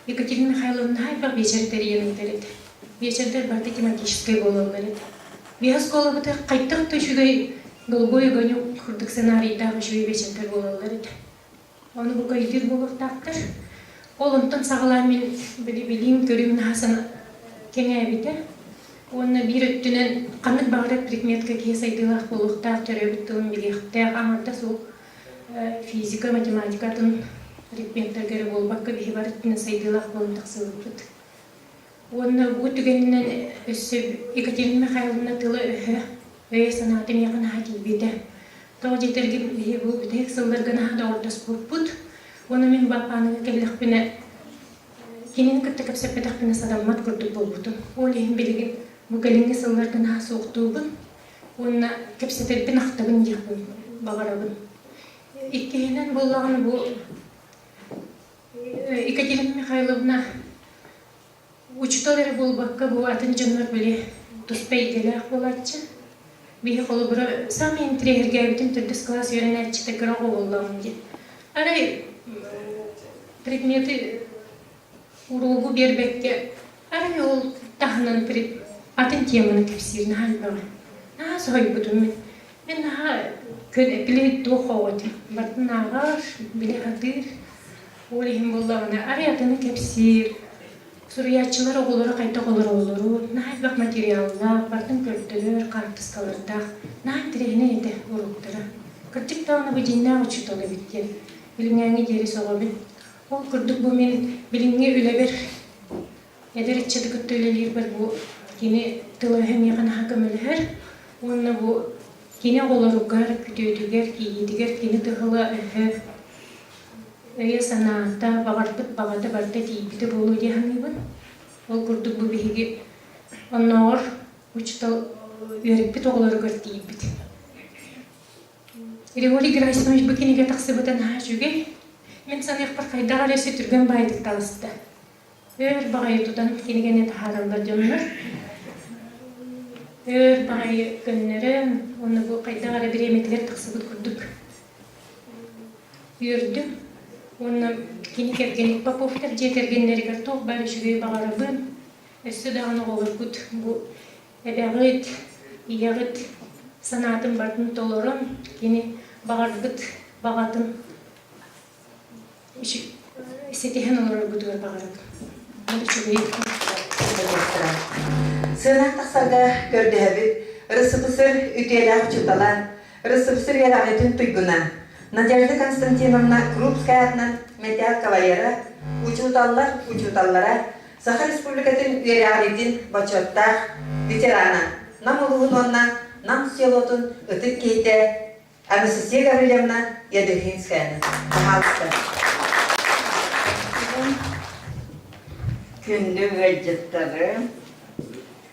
Екатерина Михайловна hayfaq beçeri teriyenin teredi. вечердер барда тематический бололар эти. Бияс колобыта кайттык төшүгөй голубой огонек курдук сценарийдагы шуй вечердер бололар эти. Оны бу кайдыр болуктактыр. Олонтон сагалар мен билим көрүмүн хасан кеңебите. Оны бир өттүнөн канык багырып предметке кесайдылак болуктак төрөбүттүн билихте амарда сул физика, математикатын предметтерге болбакка бихи барыттын сайдылак болуктак сылбыт. Оны бу түгеннен өссө Екатерина Михайловна тылы өйө санаты мегана хатибите. Тоғы жетерген бихи бу бүтек сылдыргана да ордас болбут. Оны мен бапаныга келлекпине кинин кытты кепсеппетакпине садаммат көрдүк болбутун. Ол эһин билигин бу келинге сылдыргана соктуубун. Оны кепсепеппин актабын жакпын багарабын. Иккиһинен боллагын бу Екатерина Михайловна учтолары болбакка бу атын жоннор биле туспай делек болатчы. Бихи колубура сами интригерге бүтүн түрдүс класс үйрөнөрчү текерого боллагын ди. Арай предмети уругу бербекке арай ол тахынан атын теманы тепсирин халбага. На сойбудум мен на көд биле тоховатым. Бартын агар биле хатыр. Олихим боллагына арай атыны тепсир. Сурьячылар оголары кайта колор олору, найбак материаллар, бартын көртөлөр, картыскаларда, най тирегине эте уруктара. Кырчык тауна бу жинна учутолы биттен. Билиңеңи жери соғабын. Ол күрдік бұл мен біліңе үлебер. Эдер итчеді күттөлелер бір бұл кені тылығы меған хакым үлігер. Оны бұл кені оларығар, күтөдігер, кейдігер, кені тығылы үлгі. Өйе санаата бағарпыт бағаты барда дейбіті болу дейханыбын. Ол күрдік бұл бейге оннағыр учтал өріппіт оғыларығар дейбіт. Григорий Герасимович бекенеге тақсыбытан жүге. Мен санық бір қайдаға рәсі түрген байдық талысты. Өр бағайы тудан кенегене тахаралдар жонлар. Өр бағайы көннері, оны бұл қайдаға рә біреметілер тақсыбыт күрдік. Үрдім. Оны кенекергенік Поповтар жетергенлерігер тоқ бәрі жүге бағарабын. Өсі дағаны олар күт. Бұл әбәғыт, иягыт, санатын бартын толырын, кені бағаргыт, бағатын сетихен олар күтігер бағарады. Бұл жүге Сынақ тақсарда көрді әбіт, рысыбысыр үтелі чуталан, рысыбысыр елағетін тұйгына. Надежда Константиновна Крупская атынан метеал кавалера, учуталлара, Саха Республикатын вериалитин бачоттар, ветерана, нам улуғын онна, нам селотын үтік кейте, Анастасия Гаврилевна Ядыхинская. Пожалуйста. Күнді ғайжеттары,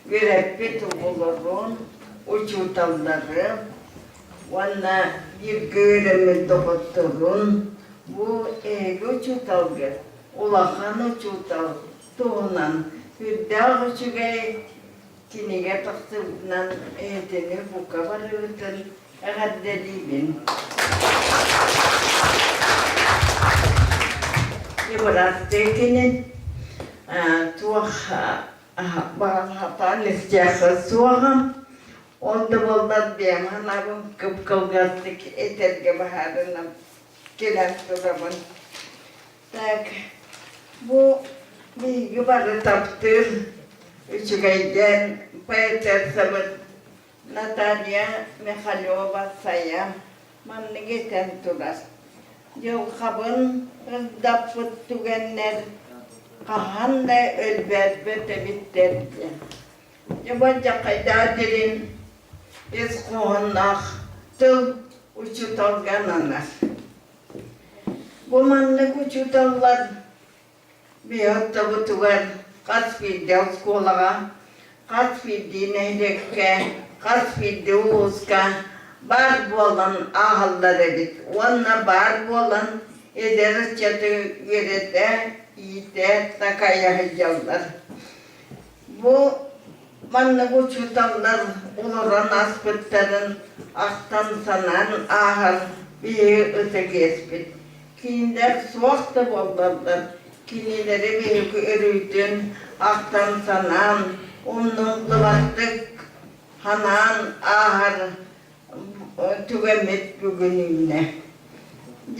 вереппет ұғылырын, учуталлары, Ванна bir göremi doktorun bu ego çutalgı, ulakanı çutal, tuğunan, hüddağı çügey, kinige taktığından eğitini bu kabarıgıtın eğaddelibin. Yıbırattekinin tuğaha, bağlı istiyakı suağım, Onda boldan diyem, hanabım kıpkılgatlık eterge baharınam, gelen durabın. Tak, bu bilgi barı taptır, üçügeyden, Peter Sabit, Natalya Mikhailova saya, manlı geten turar. Yol kabın, ızdapıt tügenler, kahan da ölberbete bitterdi. Yabancı kaydadirin, Eskuhanlar, tıl uçutalganalar. Bu manlık uçutallar bir hatta bu tuvar kaç fidde skolaga, kaç fidde nehrekke, kaç fidde uğuzka, bar bolan ağalları bit. Ona bar bolan ederiz çatı verete, iyite, takaya hıcallar. Bu manlık uçutallar uluran aspetlerin aktan sanan ağır bir öte geçbit. Kinder soğukta bollarlar. Kinileri büyük örüydün aktan sanan Onun lıvattık hanan ahar tügemet bugününe.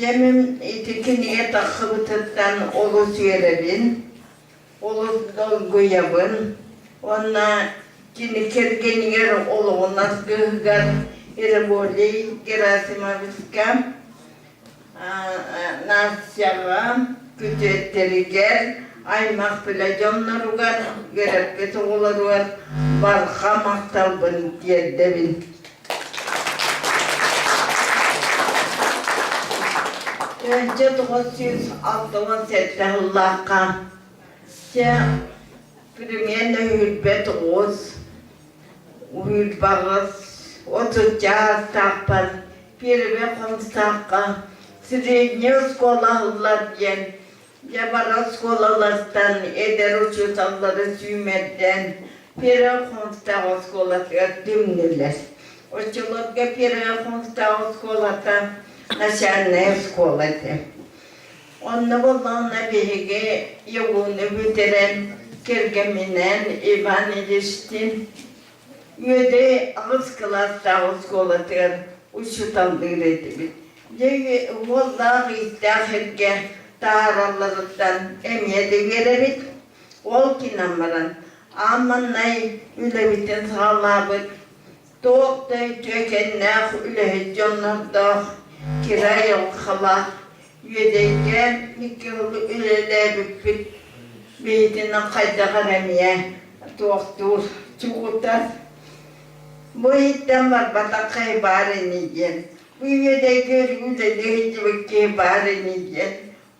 Cemim itikiniye takıbıtıttan olus yerebin, olus dolguyabın, ona kini kergeniyer oluğunas gıhgar İriboli, Gerasimaviskam, Nasyagam, Küçetteriger, Aymak Pilajonnarugar, Gerepkesi olarugar, Barha Maktalbın Tiyeddebin. Önce 967 Allah'a, Premier Hülbet Oğuz, Hülbağız, 30 takpan, pirve konstaka, srednja skolalar diyen, Jabara skolalardan eder uçutalları süymeden, pirve konstaka skolalar dümnüler. Uçulatga pirve konstaka skolata, naşanne skolata. Onu bulduğuna birge, yolunu bitiren, kirgeminen, iman iliştin, Yüde ağız klasta ağız kolatır, uçutandır edibit. Cevi vallahi istahirge taharallarından emyede verebit, ol kinamaran. Amannay ülebitin sağlabıt, doğuktay tökennah üleheconnardah, kirayal khala, yüdeyke nikahlı ülelebipit, beytine kayda garamiye, doğuktur, çuğutar. Bu hitten var batakay bari niyen. Bu yede görgüde lehicibiki bari niyen.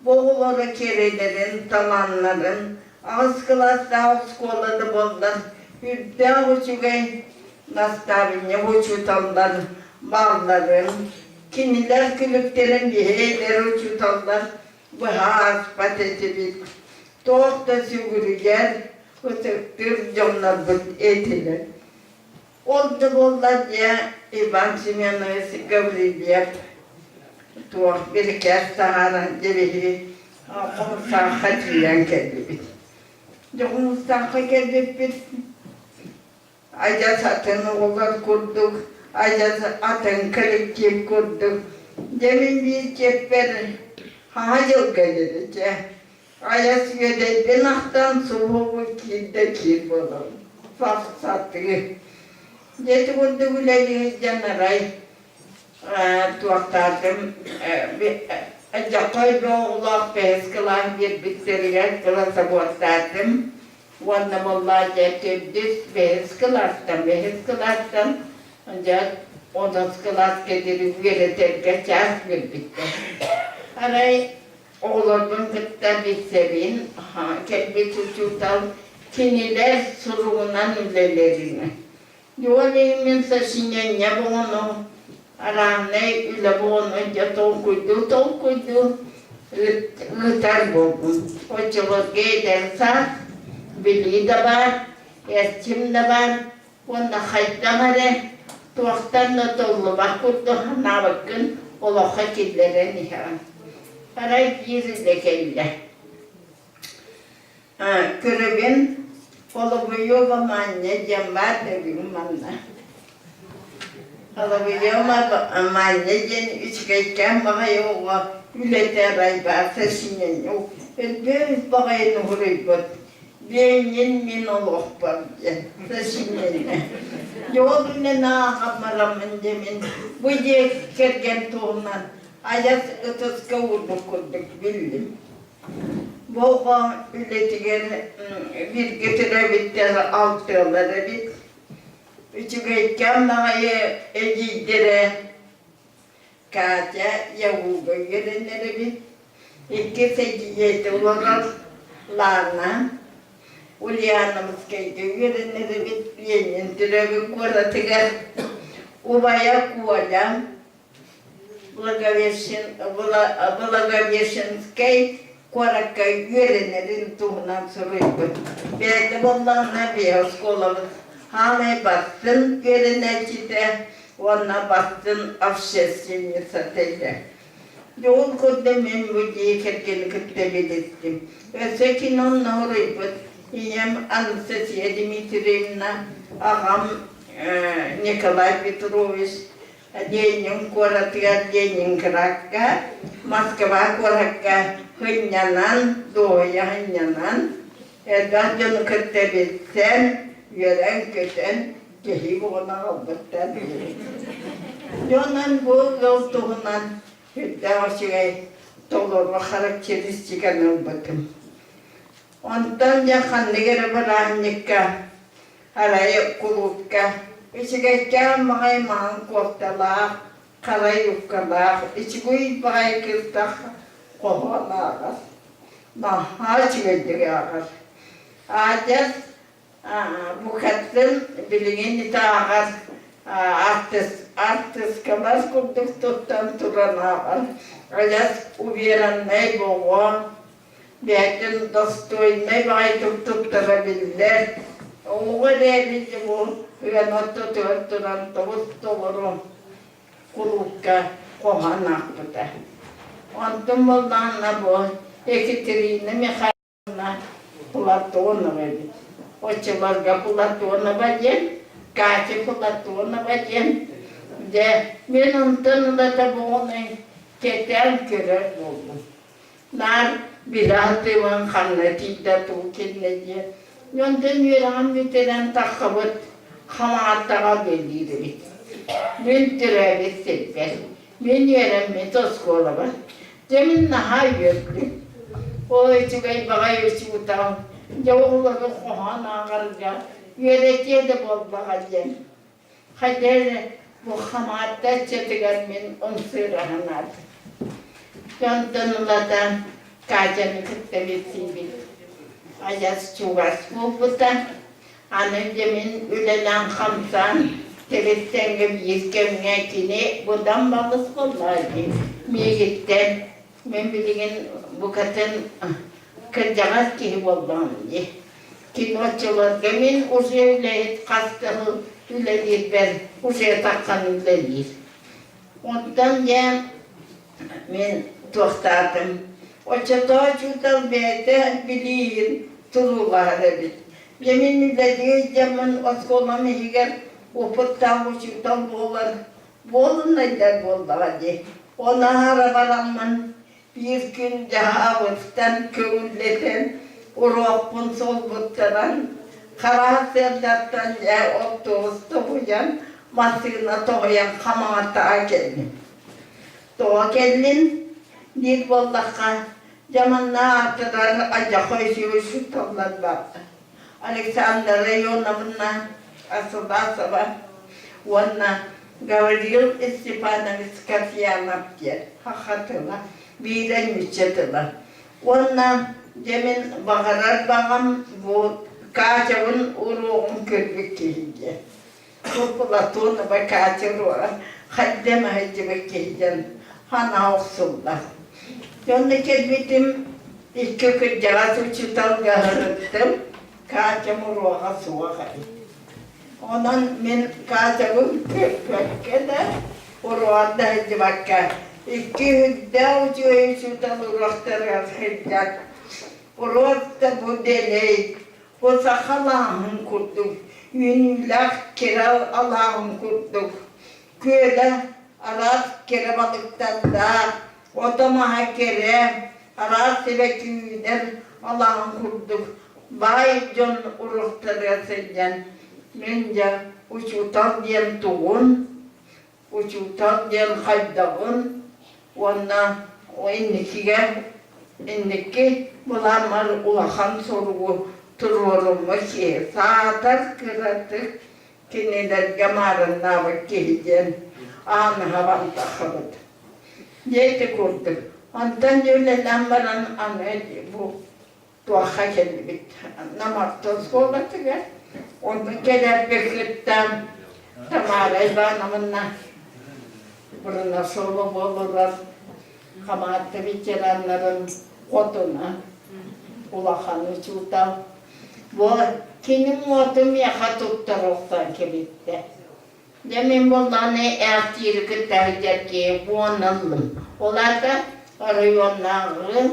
Boğuları kerelerin, talanların, ağız klasta ağız koladı bollar. Hüdde uçugay nastavine uçutanlar, bağların. Kiniler külüklerin biheyler uçutanlar. Bu haas pateti bit. Doğukta sügürüger, uçuktır camlar bit etiler. Oldu bollar ya, İvan Simenov'u Gavriliyep, tuğ bir kez saharan cebehi, Kumsak'a tüyen geldi bit. Kumsak'a geldi bit. Aca satın oğlan kurduk, aca atın kılık kurduk. Demin bir cepper, hacıl gelirce. Aca süyede binaktan soğuğu kilde kil bolam. Fak sattı. Jadi untuk wilayah Janarai, tuaktadım, Jakoy Allah peheskelah bir bitiriler kelasa buatadım, wanna molla jetibdis peheskelahtan, ancak ondan kelas kediri vereterge ças bir bitti. Aray oğlanın kıtta bir sevin, kelbi tututal, kiniler suruğunan ülelerini. Yuvalaimin sa sinyanya bono, aranay ula bono jatong kuidu, lutar bobun. O çolot geydersa, bili da var, erçim da var, onda haydamare, tuaktan da tollu bakuttu hana bakın, oloha killere nihan. Aray biri de kelle. Kırıbın, Olabuyo mamanya jambat dari mana? Olabuyo mamanya jen iskaikan makayo wa ületeray bahasa sinyo. Ben bakay nuhuribot. Benin min Allah pamjen sasinyo. Jawab ne na kamaram menjemin. Buje kergen tuhan. Ayat utus kawudukuduk bilim. Boğa ületigen bir getirebilir altıları bit. Üçügeyken nağayı ecidere kaca yavuga gelenleri bit. İki seciyeti olarak lana. Ulyanımız kaydı gelenleri bit. Yenin türevi kuaratıgar. Ubaya kualam. Благовещен скай. Kuaraka yörenlerin tuğunan soruyor. Belki bundan ne bir skolamız. Hale bastın yörenecide, ona bastın afşesini satıyla. Yol kodemin bu diye kerkeni kıttebilirdim. Ösekin onunla orayıp, iyem Anastasiya Dimitrievna, ağam Nikolay Petrovich, Lenin Koratga, Leningradga, Moskva Koratga, hınyanan, doğuya hınyanan, Erdoğan'ın kırtebitten, yören köten, kehi ona aldıktan biri. Yonan bu yoltuğundan, hüdda şey, dolurma karakteristikanın bakım. Ondan yakanlı geri bıraknikka, araya kulukka, içigayken mağay mağın kortalaq, karayukkalaq, içiguy bağay kırtaq, kovalağız. Naha çiğdiri ağır. Adet bu kadın bilgin ağır. Artist kurduk tuttan turan ağır. Adet uverenmey boğu. Belki dostoyunmey bağay tutturabilirler. Oğul edici bu. Ve notu turan tavus doğru. Kulukka kohanak buda. Ondan boldanla bu. Ekaterina Mikhailovna Platonova. Oçalarga Platonova diyen, Katya Platonova diyen. De ben ondan da bunu keten köre buldum. Nar biratı kanatida tukinne diye. Yondan yüreğim biteren takabıt hamaatağa belirdi. Ben türevi sefer. Ben yüreğimi toskola var. Demin naha yürüdü. O içigay bagay uçutam. Yavruları kohan ağırca. Yöretiye de bol bagayım. Hader bu hamatta çetigen min unsurahanat. Yontanılatan kacanı kıttavisibil. Ayas çuvas bu butan. Anönce min ülelen hamsan. Telestenge bir kine bundan bağlısı olmadı. Miyitten. Ben bilgin bu kadın kırcağız ki oldum diye. Kinoçalar demin uzayla kastahı üledir ben uzaya takkan üledir. Ondan ya ben toxtadım. O çatağı çutal beyde bilir turuları bit. Yemin üledir zaman oskolamı higer oputtan bu çutal boğlar. Boğulun neyden boğlar diye. Ona arabalanman bir gün daha avıftan kövülleten, uğrapın sol bıttaran, kara serdattan ya otobüste buyan, masığına toğayan kamata gelin. Toğa gelin, bir vallaha, zamanla artırar acakhoşu şu tavlar baktı. Aleksandr Rayonavna asılda sabah, ona Gavril Stepanovich Kasyanov diye, hakikatıla. Bilen müçetıla. Ondan demin bağırar bağım bu kaçavun uğruğun körbük keyince. Bu Platon'a bak kaçavun haddeme hacıbı keyince hana oksullar. Yonda kelmetim ilk kırcağız uçutal gağırıttım. Kaçavun uğruğa suğa kayı. Ondan ben kaçavun körbük de uğruğa da hacıbı kayı. İki hüdda uçuyor şuradan uğraştırıyor hüddat. Uğraştı bu deley. Bu sakalağın kurduk. Yünlak kira Allah'ın kurduk. Köyde aras kere balıktan da otamaha kere aras sebeki yüden Allah'ın kurduk. Bay can uğraştırıyor senden. Bence uçutan diyen tuğun. Uçutan diyen haydağın. Ona o inniki bulamar ulahan sorugu tururum ki saatar kıratık kineler gamarına vakilden anı havan takabıd. Yeti kurduk. Ondan öyle lambaran anı bu tuaha geldi bit. Namartoz kolatı gel. Onu gelir bekletten tamarayla namına. Buruna solum olurlar. Kamahatta bitirenlerin otuna ulakanı çutal. Bu kimin otum yaka tutturuktan kilitte. Demin bundan ne ertiri kıtayacak ki bu onalım. Olar da rayonları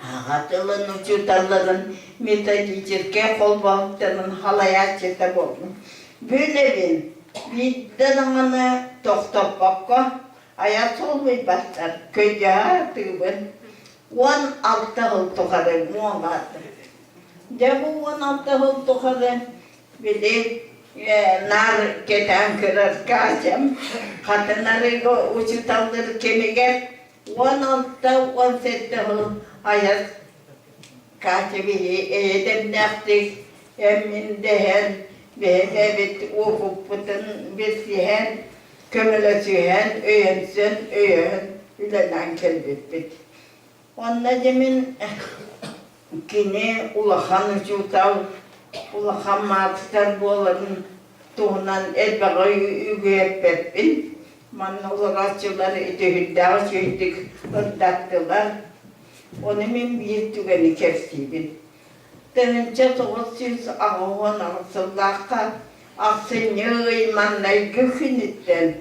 Ağatılın uçutarların metodicirke kol bağıklarının halaya çete boldum. Böyle bir dananı toktop bakka ayat olmayı başlar. Köyce tığbın 16 yıl tokarı muğalardı. De bu 16 yıl tokarı bile nar keten kırar kaçam. Kadınları uçutarları kemiger 16-17 yıl ayat kaçabihi edem naktik emin dehen ve evet okup putun besihen kömülesihen öğrensin öğren ülelen kelbet. Onda demin kine ulahan uçutav ulahan makstar boların tuğunan elbağa ügüyep betbin. Manna ulaşçıları itihiddağı şeydik ırdattılar. Onu min bir tügeni kersibin. Dönünce 900 ağıvan ağısıllahka akseniyy mannay gükhünitten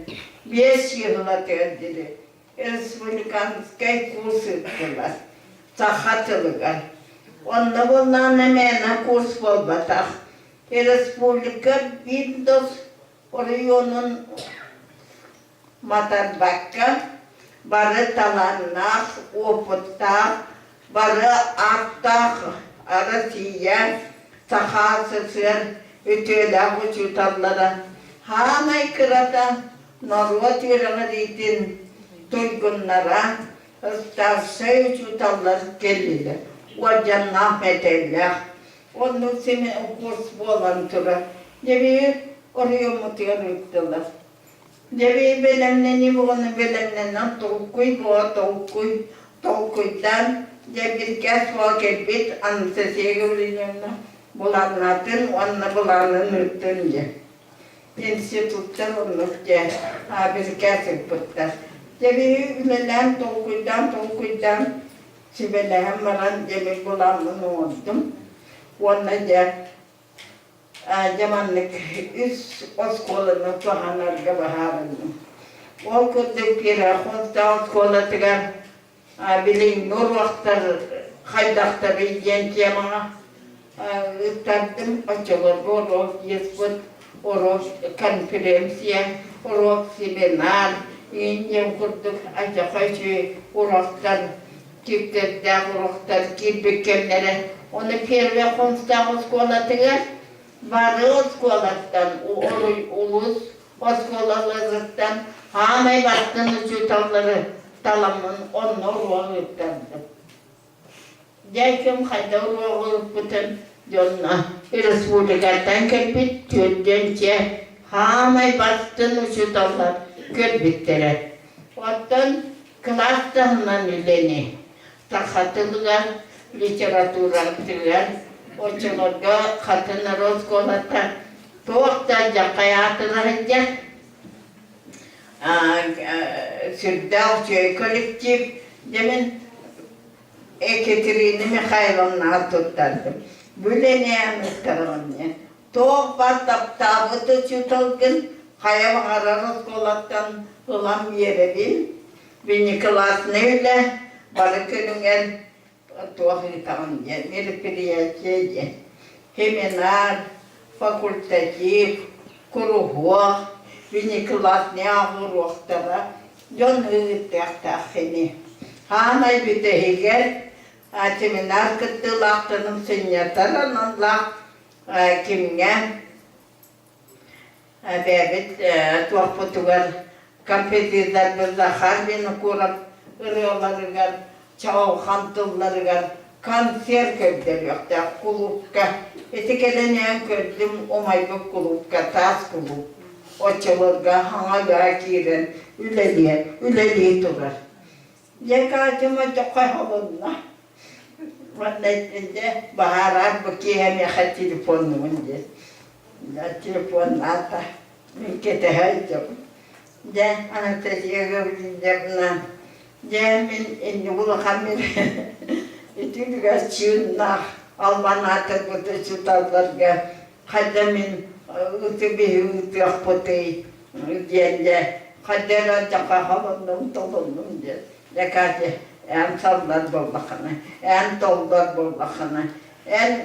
5 yıla döndürü. Respublikanskay kurs ettiler. Sahatılıgar. Onda bundan emena kurs bolbatak. Respublika Bindos Orion'un Matarbakka, barı talannak, oputtak, barı attak, arasıya, sahasısır, ütüyle uçutallara. Hamay kırada, norvat yürüme ditin tuygunlara, ıstavsa uçutallar geldiler. Vacan Ahmet Evlah, onun seni kurs bolan tura. Devi oraya mutlaka yıktılar. Devi belemleni bunu belemlenen tolkuydan bir kez vakit bit ansesiye görüyorlar. Bulanatın onunla bulanın üttünce. İnstitütler onlukça bir kez yapıtlar. Devi ülelen tolkuydan sibelem varan devi bulanın oldum. Onunla zamanlık üst oskolunu tuhanarga baharını. O kurduk bir ahunsta oskola tıgar bilin nur vaktar haydaktar yiyence bana ıttardım açılır oros yesput oros konferansiya oros seminar yiyem kurduk acakayşı orostar çiftler orostar kirbekenlere onu perve ahunsta oskola tıgar barı oskolattan, ulus oskolalarından hamay baktığını çutalları talamın onu ruğuluktandı. Yaykem hayda ruğulup bütün yoluna Respublika'dan kelbit tüyüdünce hamay baktığını çutallar kelbittere. Ondan klastahından üleni takatılıgar, literatura tüyler, Oçulurga katını rozkolata toğukta jakayatına hıcak sürdağ çöy kolektif demin Ekaterin'i Mikhailovna tuttardım. Böyle ne anıtlarım ne? Toğuk batap tabıtı çutalgın hayvan ara rozkolattan ulan yere bin. Beni klas neyle balık önünger Tuahlitan ya, meriperiyace, seminar, fakultatif, kuruhua, bini kelas ne ahur vaktara, jon hıgıttaktakini. Hanay bitehiger, seminar kıttılaktanım senyatarananlak kimge, bebet tuahputugar, kampetizler bir zahar beni kurap, ırıyorlarıgar, Çağ hantılları kanser köydür yokta kulupka. Etikeleneyen köydüm omaylı kulupka, tas kulup. Oçılırga, hanaga kiren, üleliye durar. Yakacıma çokay halınla. Vannetince baharar bakiyem yaha telefonumun diye. Telefon ata, minkete haycım. De anastasiya görünce buna. Cemin indi bulu hamir, itu juga ciunah almanata kutu cutallarga, kadamin utu bihu utu akputei, jende kadera cakahalonum tolonum je, dekade en sallar bollakını, en dollar bollakını, en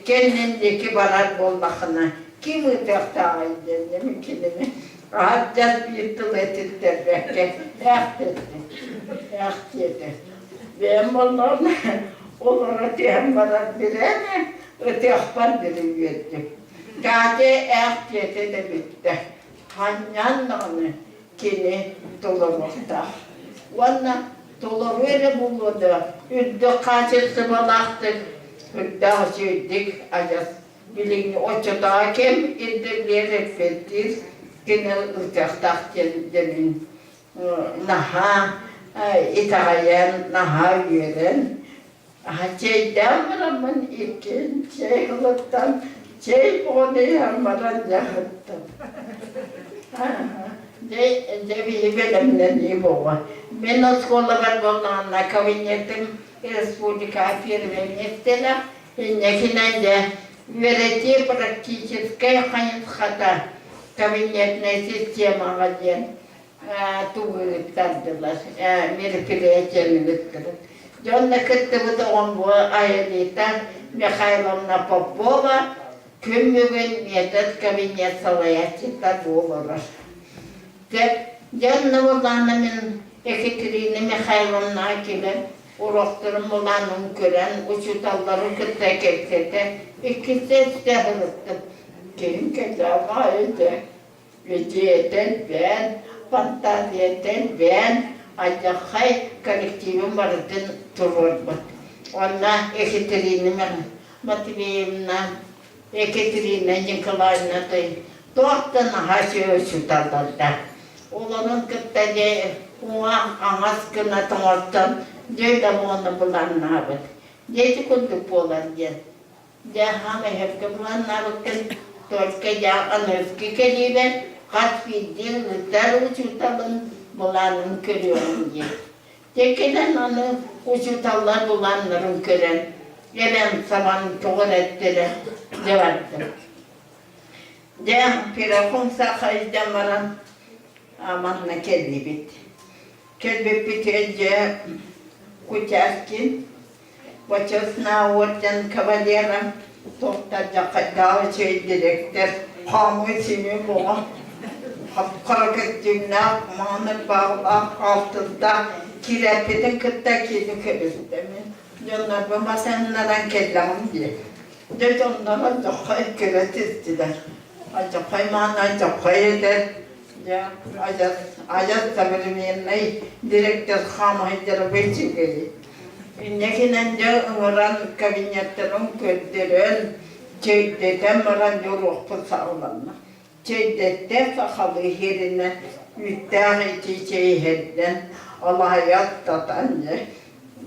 kendindeki barar bollakını, kim ıtıkta aydı, mümkününü. Hatta bir tıl etildir belki, dedi. Ben onlarla, onlara diyem barar birine, ıtıkpan biri verdim. Kade dedi de bitti. Hanyanlığını kini dolamazda. Ona dolavere bulurdu. Üddü kaçısı balaktık. Üddü şeydik ayas. Bilin oçuda kem indirler etfettir. Kini ırtaktak demin. Naha itayen, naha yeren. Şeyden varamın ilkin şeyhlıktan onu yarmadan yakıttım. Cebi belimden iyi baba. Ben o skola bolağına kabinetim Respublika Firmeniyetler nekinen de vereti практической хата кабинетная система один тугылыктардылар, мероприятияны өткөрөт. Жонда кытты бу он бу Аэлита Михайловна Попова күммөгөн метод кабинет салаятчыктар болорор. Деп жанна боланы мен Екатерина Михайловна келіп, уроқтырым боланын көрен, учуталлары кытта келседе, ikisi istehirliktim. Kim kecava öldü. Veciyeten ben, fantaziyeten ben, acakay kolektivim vardı dururdu. Ona Ekaterina Matveyevna, Ekaterina Nikolaevna da doğaktan haşıyor şu dallarda. Onların kıttacı ağaskına tanırsam, Ceyda onu bulanlar. Ceyda kunduk bolar diye. Jahame hep bulanlar bakın, Torka ya anıski keliben, kaç bildiğin lütler uçutalım bulanın körüyorum diye. Tekelen onu uçutallar bulanların kören. Gelen zaman çoğun ettiler, devattım. De pirakun sakaydan varan amanla kelli bit. Kelbi bitince Kucharkin, Vachasna Orjan Cavaliera, Doktor Jakadav direktör, Hamu Simi Boğa, Karakat Cümle, Manır Bağlar altında kirepidin kıtta kedi kırızdemi. Onlar bu masanlardan kellam diye. Dedi onlara Jakay kırıtizdiler. Jakay mana Jakay eder. Ya ayat tabirimine direktör Hamaydır Beçikeli. Nekinen de oran kabinetlerin kötülerin çeydetten oran yoruq sağlanma. Çeydette sakalı yerine müttahiti çeyheden Allah'a yattatan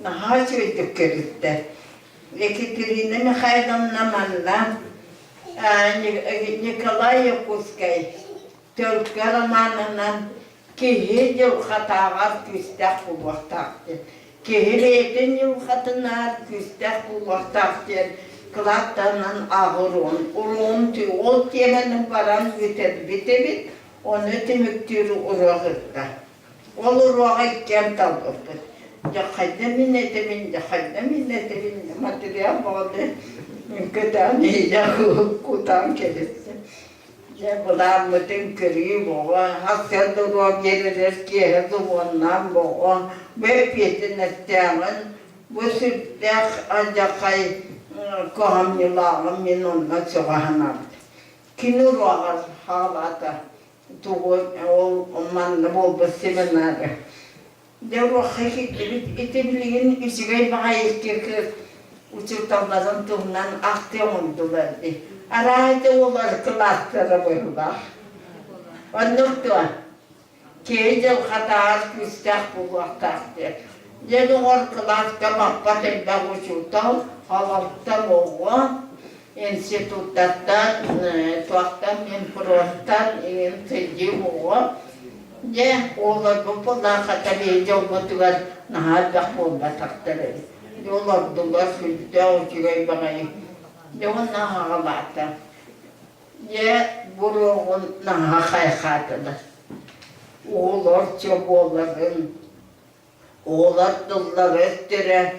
naha söyledik körütte. Ekaterina Mikhailovna Manla Nikolay Yakuskay Türk romanından kehe yıl hatalar küstah bulvaktaqtı. Keheleyden yıl hatınar küstah bulvaktaqtı. Kılattanın ağırın, ulun tüy, ol temenin varan bitebit, onu temüktürü urağırda. Ol urağı ikken talbıktı. Yakayda minnetemin, materyal bağlı. Mümküden iyice kutan kelisi. Bunlar bütün körüyü boğa, hakkında ruh gelirler ki hızıvondan boğa, ve piyetin esteğin, bu sütten ancak koham yılağım min onunla çoğahanardı. Kini ruhlar halata, onlarla bol bir seminarı. De ruhı itebiliğin işgay bağa ilkirkir, uçurtavların tuğundan akte oldulardı. Arayda olar klaslara boyunlar. Onlukta, keycel hatar küstah bulvaktaqtı. Yedi or klaska bakpat emda uçurtav, havaltta boğu, instituttattan, tuaktan, improttan, tecci boğu. Je, olar bu polar hatabiyece olmadılar, nahadak bulvaktaqtı. Yolar dular sütte uçugay bağayı. Yon nahalata, ye buruğun nahakaykatıdır. Oğlar çoğuların Oğlar dıllar östere,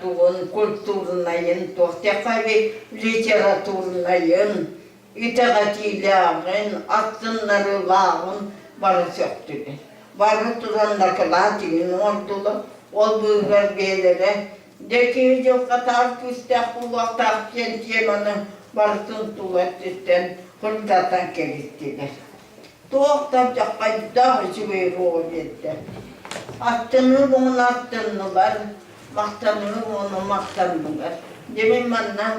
tuğun kulturnayın, tohtekavi literaturnayın, itagatiylağın, attınları lağın barı söktüler. Barı turanlarkıla tigin ordulu, ol buygar beylere, deki yok katar küstek kulaktak kentiyemanı barıtın tuvattisten hırtatan kelittiler. Toğuktap jakka dağı çıvayır oğul etti. Attını onu attınılar, maktanını onu maktanılar. Demin bana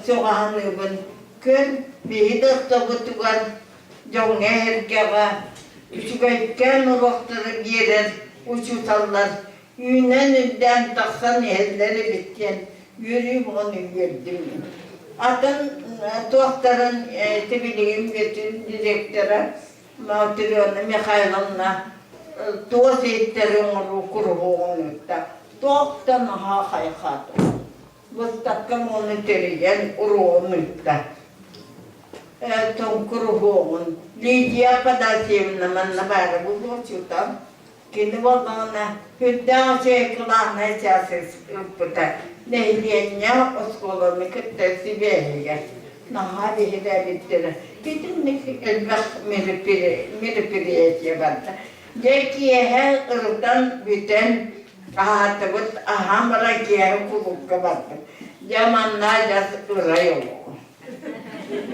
soğanlıbın köl bir dağıtı tugar, joğun erkeğe, üçügayken uğraktırıp yerer, uçutallar. Yünen ünden taksan elleri bitten, yürüyüp onu verdim. Atın doktorun tebiliğim bütün direktöre, Mautriona Mikhailovna, doz ettirin kuruğunu da. Doktan ha hayatı. Bu takım onu teriyen uruğunu da. Tom kuruğun. Lidia Padasevna manna bari bu boşutam. Kendi babana hüdden kılağına esası ıpıda. Nehliyenya oskolamı kıttası behiye. Naha behide bittirir. Bitinlik elbak miripiriyetiye vardı. Dekiye her ırdan biten ahatıbıt ahamara kiye kulukka vardı. Zamanlar yaz ıra yolu.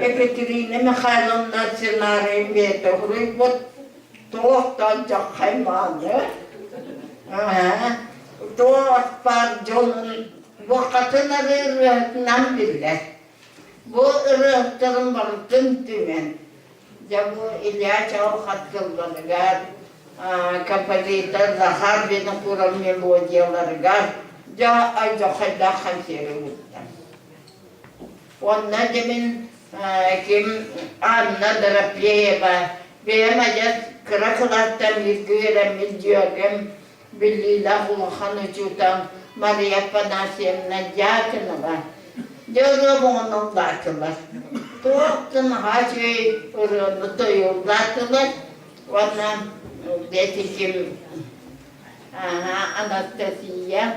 Ekaterina Mikhailovna scenariyi betoğruy bot. Toğdan cakhaymanı. Toğat par jonun vakatları rıhtınan biller. Bu rıhtırın barıtın tümen. Ya bu ilaç avukatlıları gar, kapalita zahar beni kuran melodiyaları gar, ya aycakayda kanseri vurdu. Onunla demin kim anna darapyeye ba, beğenmeyeceğiz, kırakılattan bir güveren milyogem, billilah ulahan uçutan, Maria Panasiyem'le yakını var. Diyorum onun dağıtılar. Tuğaktın hacı ürünü doyurlattılar. Ona dedi ki Anastasiya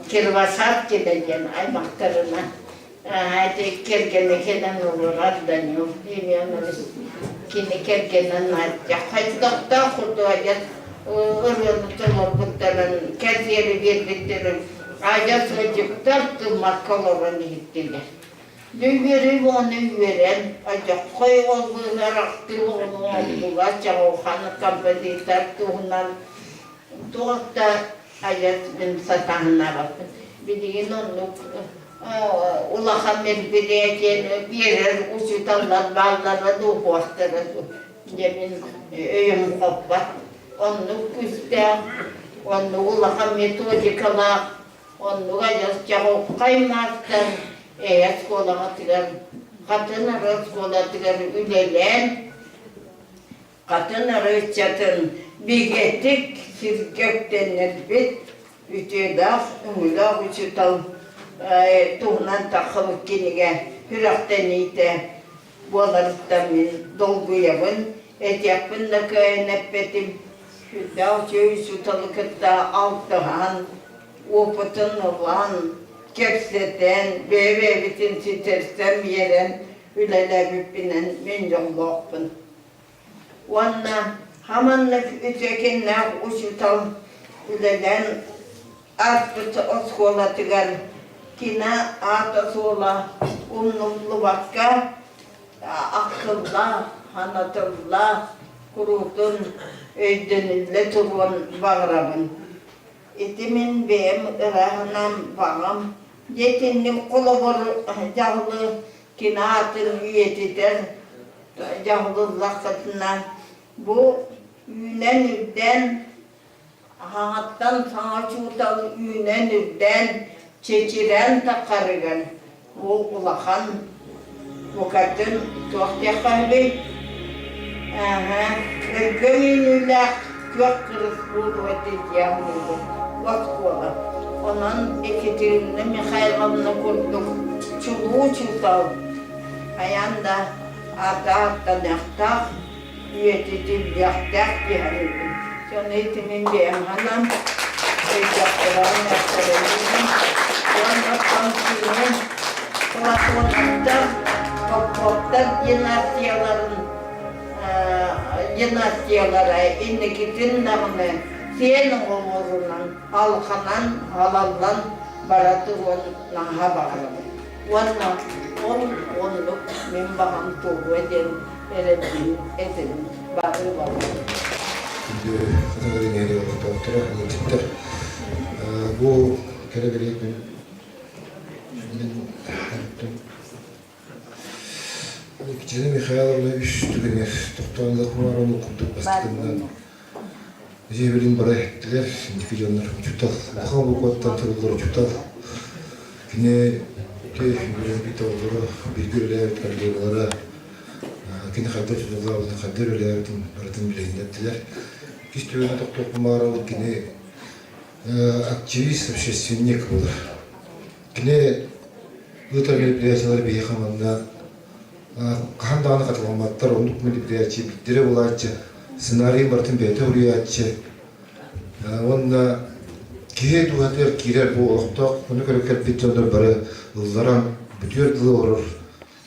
Kirvasat gideceğim ay baktarına. Hadi kergene keden olur ardan yok. Bilmiyoruz. Kini kergenen ya haydakta kurduğacak. Ürünü doyurlattılar. Kezleri verdikleri. Aca sözcükler tırmakkalarını gittiler. Düğürü onu veren, aca koy olduğuna raktı onu oldular. Çağuhanı kampediter tuğunan. Tuğda ayetinin satağına bakın. Bildiğin onu ulahan birbiriyetini verir, uçutallar, bağlara doğu aktarır. Demin öyüm kopar. Onu küste, onu ulahan metodikalar, onu gayas kaymaktan eskola tigar katın eskola tigar ülelen katın çatın bigetik sirkekten netbet ütedaf umula uçutal tuğnan takılıp kinige hürakten ite bolarıktan min dolgu yavın et yapın da köye neppetim hüdav çöy sutalıkıtta altıhan opatın olan kepseten, bebe bitin sitersem yeren, ülele büppinen min yolluqpın. Wanna hamanlık ütekinle uçutal ülelen arpıtı oskola tıgar kina atasola umnumlu vakka akılla, hanatılla, kurutun öydünülle turvan bağırabın. İtimin benim ırahanam bağım, yetinlim kulubur cahlı kinatın üyetidir, cahlı zakatına. Bu yünenirden, hahattan sana çutal yünenirden, çeçiren takarıgan. Bu ulakan, bu kadın tohte kahve. Gömünüler kök kırık buldu eteceğim buldu. Vakkola. Onun Ekaterina Mikhailovna kurduk. Çuluğu çutal. Ayanda ata nehtak, üyetitil yahtak diyelim. Son eğitimin bir hanım. Yaptıran yaptıran. Sonra kampiyonun kulaklarında toprakta dinartiyalara indikizin namını senin umurundan halkanan halallan baratı onunla haberler. Onluk min bağım tuğu eden edin bağı var. Şimdi kategori neydi o doktora anlattılar. Bu kere bir yakın Kicinin Mikhailovna üstü güne doktorlar var onu kurduk bastıkından. Cebilin bara ettiler. Şimdi milyonlar uçutal. Bakan bu kuattan tırılır uçutal. Yine bir tavırları bir görüle etkilerleri Kini kadar çocuklar kadar öyle öğretim bile ettiler. İşte öyle doktor kumarı kini aktivist общественник был. Kini bu tür merkezler bir yakınında kandan katılmadılar. Onu merkezler bitire bulaştı. Senaryo Martin Bey'de uğraştı. Onda kiye duvarlar kirer bu ortak onu kadar bitiriyor böyle yılların bitiyor olur.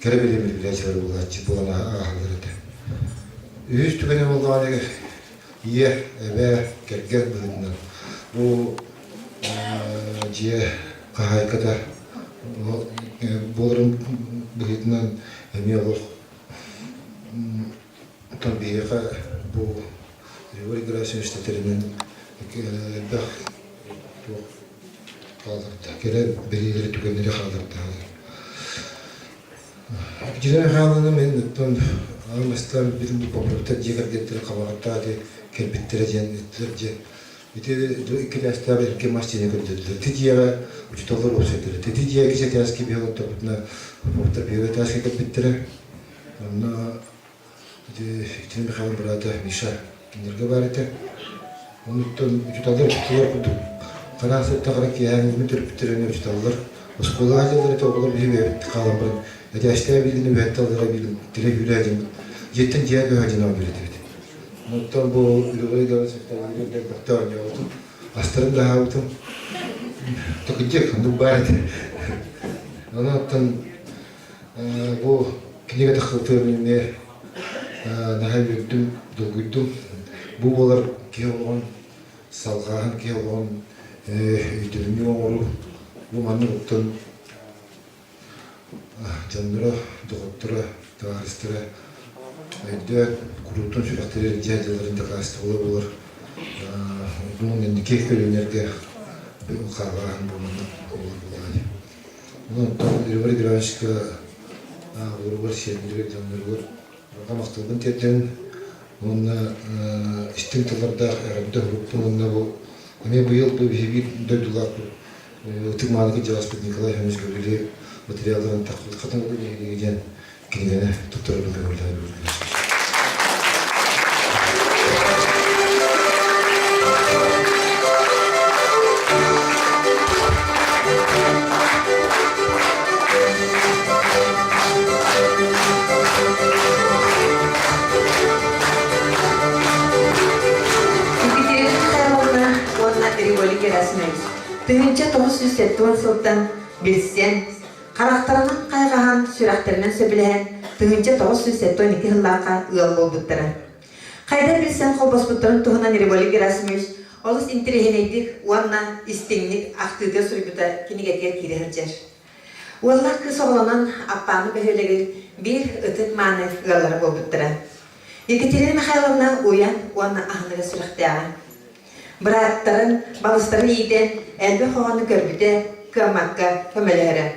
Kerebelim merkezler bulaştı. Buna ahırdı. Üst benim olduğum ye ve gerger bölümden bu diye kahaya kadar boların bölümden emiyor tabii bu Rivergrasyon işletlerinin bah kaldırdı. Kere belirli tükenleri kaldırdı. Cidden halının en netton mesela bizim bu popüler ciğer getirdi kamarata de kelbittireceğin ettirce. Bir iki dersler bir maççıya götürdü. Ticiye uçtolar olsaydı. Ticiye geçen ders gibi oldu topuna popüler bir ders kelbittire. Ona işte bir haber burada Mişa nerede vardı? Ondan uçtolar kurdu. Kanası takrak yani mütürptürene uçtolar. Oskola hacıları toplar bir kalan bir yaşta bildiğini ve hattalara bildiğini direkt yürüyeceğim. Yetten ciğer bir hacına bildirdi. Nokta bu ülkeyi gerçekten bir doktor oldu. Hastalarım daha oldu. Takıcık, bu bayat. Ondan bu klinika takıldığım ne daha yürüdüm, dokuydum. Bu olar ki olan salgın ki olan ödülünü olur. Bu mantıktan canlıra, doktora, tarihçilere, ayda kurultun süreçleri cihazlarında kastı olur. Bunun endişe kölünlerge bir kalan bulundu olur. Bunun tabii bir grafiska olur şeyleri canlılar. Rakamaktan teten onun istintalarda arada gruplarında bu. Ama bu yıl bir dördüler. Tıkmalık cevap Nikolay Hemez Gölü'yle materyallerin taklit katına geleceğin kendine tutturulur görüldüğü. Tühünce 970 sıldan bilsen, karakterinin kaygahan sürekterinin söbülehen tühünce 972 hıllaqa ıal bolbuttıran. Kayda bilsen kolbos butturun tuhunan Ribolik Gerasimovich, olus intireheneydik, uanna istinlik aktığıda sürübüda kinigetger kirehilcer. Uallah kız oğlanan appanı behölegil bir ıtık mani ıalları bolbuttıran. Yekaterina Mikhailovna uyan, uanna ahlıga sürekteğen. Bıraktırın, balыстарын iyiden, elbe hoğanı körbüde, kömakka, kömelere.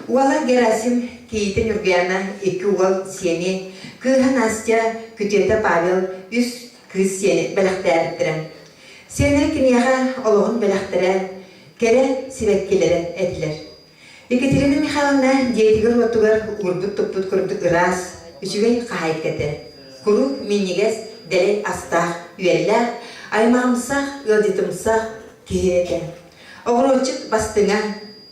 Uala Gerasim kiyiten ürgeyana iki ual seni, kıha Nastya, kütüyete Pavel, üst kız seni belakterdiren. Senleri kiniyaha oluğun belaktere, kere sivekkilere ediler. Yekaterina Mikhailovna diyetigir otugar urbut toput kurduk ıras, üçügey kahaykete. Kuru miniges, dele astah, üyeller, aymağımsa, ılditımsa kihireken. Oğruçuk bastığına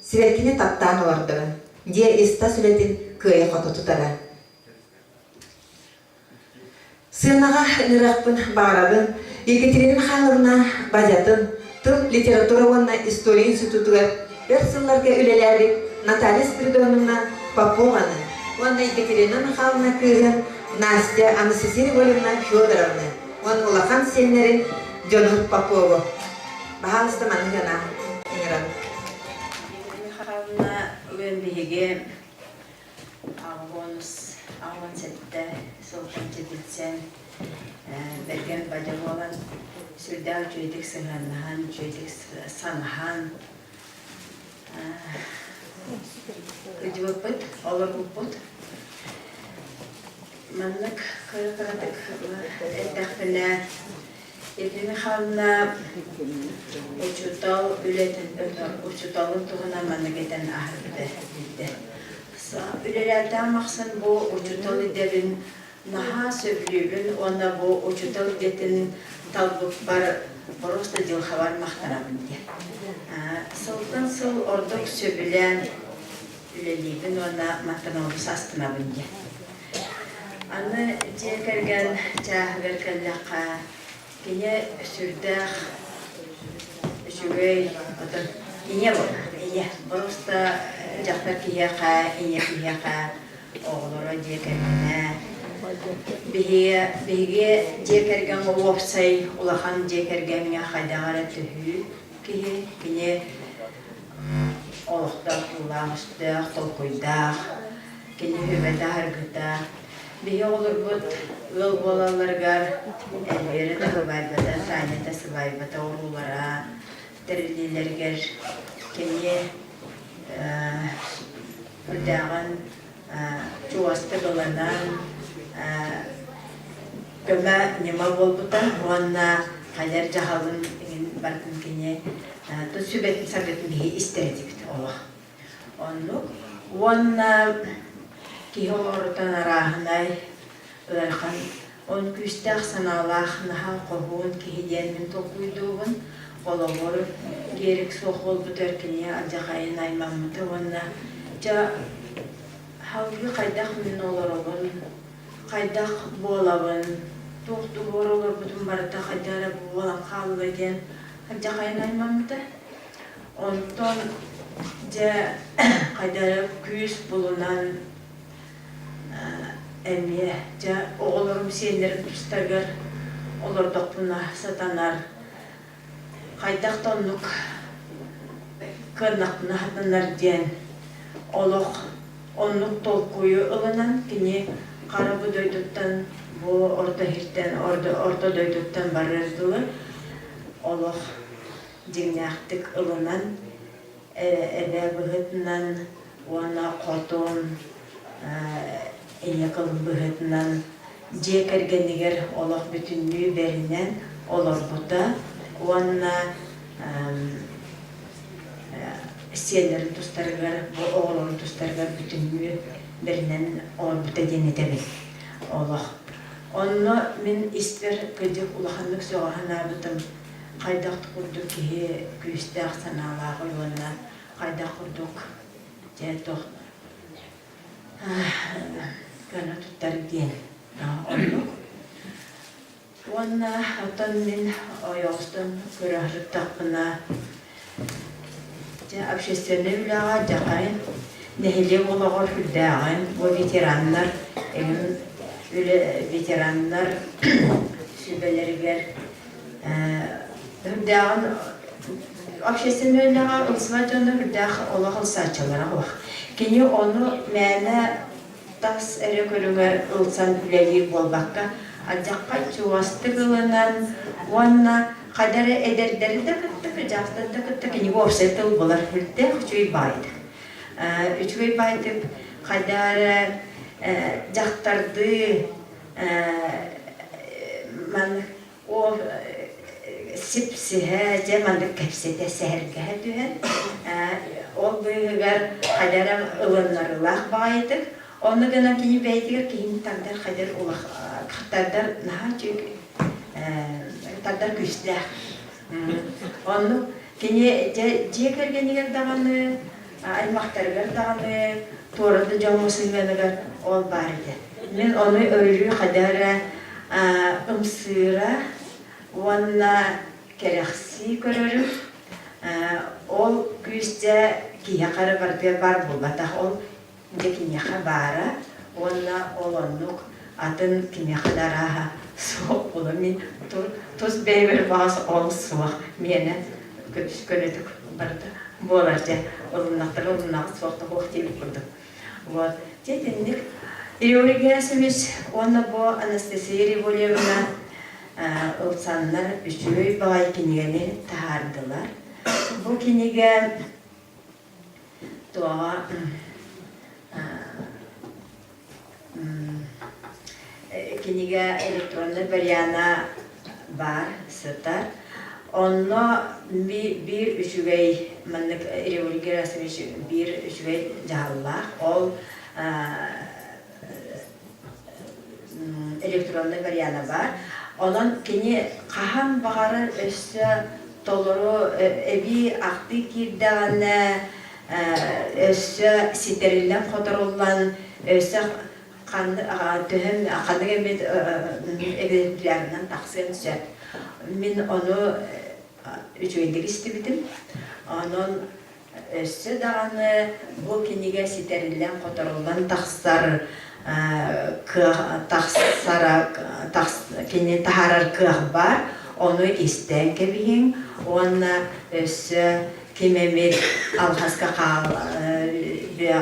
siverkini tattan orduğa. Diye ista süretin kıya kotu tutara. Сынаға нырақпын бағарабын, Екатерина Михайловна базатын, тыл литература онна история институтуға бір сылларға үлеләді Наталья Спиридоновна Попованы, онна Екатерина Михайловна күйін Настя Анастасия Григорьевна Федоровна, он улахан сенлерін Джонут Попову. Бағалысты маны жана еңіран. Михайловна Лөнбеге Ағын сәтті солтан жетілсен берген бәді болан сүрдәу жөйдік сыңғанлыған, жөйдік санған үді өпіт, олар өпіт. Маннық қыры-қырадық әттәқпіне Екатерина Михайловна учуталын тұғына маннығетен ағырды дейді. Үлелерден мақсын бұл учутал едерін наға сөбілігін, оны бұл учутал едетін талбық бар бұрысты дилхавар мақтанабын де. Сылтын сыл ордық сөбілен үлелігін, оны мақтанабыз астынабын де. Аны жекерген жағығыр кәліққа кене сүрдәқ жүгей отын ине болна. Бұрысты жақтар кияқа, ине кияқа оғылыры жекергені. Беге жекерген опсай, улахан жекергенге қайдағары түхі кейі, кене олықтақ, улағыстық, толқойдақ, кене хүбәді арғыдақ. Беге олыр бұд, өл болаларғар, әлбері тағыбайбада, тайнета сыбайбада орулара, тірілелергер, кене үрдәғын чуасты боланан, көмә нема болбудан, оғанна қайдар жағалын бартын кене тұн сөбетін сағытын бейі істердікті олақ. Оғанна кейі орытан арағынай өларқан, он күстәқ саналақ наға қоғуын кейден мен тоқуйдуғын, олағыры керік соқ ол бұтар кене алжақайын аймамыды, оғанна жа хауғы қайдақ мен олар оларын, қайдақ болабын, тоқты бор олар бұтын барыта қайдары болан қалығы ген алжақайын аймамыды. Онтон жа қайдары күз болынан әмие, жа оғылырым сенлерін тұстағыр, олар доқпына сатанар, қайдақ тоннық кырнақпына хатанар ден, олық оннық толқойы ұлынан, кене қарабы дөйдіктен, бұл орта хирттен, орта дөйдіктен барырдылы, олық жеңнәқтік ұлынан, әлі бұғытынан, оңа қотын, Eğikalın bıhıtından jekергенігер олық bütünlüğü берінен олар бұта, оңна сиелерін тұстарғар, оғыларын тұстарғар bütünlüğü берінен олар бұта денеті бел. Олық. Онны мен істер көдік ұлақанлық соғағына бұтым қайдақ құрдық кеге күйісті ақсаналағы оңна қайдақ құрдық жетіқ Kana tuttar dien. Oonna otan min ayağıstan körahlık takpına. Общественный үләға жақайын, нәхеле олағыр хүлдәғын, бұл ветерандар сүбелергер хүлдәғын общественный үләға ұлсыма жоны хүлдәғ олағыл сачылары оқ. Кені оны мәні тас әрі көріңер ұлсан үләлер болбаққа, Аджаққа чуасты ғылынан, онна қадары әдердері де күттікі, жақтырды күттікі, не опсетіл болар хүлді үшөй байды. Үшөй байды қадары жақтарды сипсігі, жеманды кәпсеті сәргі дүген. Ол бұйығар қадары ұлынларылақ байдық. Оны ғана кені бәйдігер кейін тағдар қадар олақ қақтардар наға жүк тағдар күштіғ. Оны кені жекергенігер дағаны, аймақтарғар дағаны, торады жамысыңғанығар ол бар еді. Мен оны өйлі қадары ымсыра, онна керекси көрөрүм. Ол күзде кияқары бар болбатақ ол декинеха бара, онна олоннук атын кимеқадараха суық болу. Мен тұз бейбір бағасы ол суық мені көнетік барды боларда олынақтары олынағы суақты хоқтеліп көрдік. Вот. Детенник Иоригесіміз, оны бұл Анастасия Револевна ұлсанлар үшөй бағай кенегені тағардылар. Бұл кенеге туаға кенеге электронны вариана бар, сытар. Онно bir üçügey, manlık Revolgerasımız bir üçügey cahallaq. Ol elektronlu varianı var. Olan kini kaham bağırı üstü toluru evi akti kirdağını üstü siterillen fotoğraflan üstü tühüm kandı emet evlerinden taksın süt. Min onu üçündeki istedim. Onun üstü dağını bu kinige siterillen fotoğraflan taksar kini taharar kıh var. Onu isten kebihin. Ona üstü kimemir alhaska kal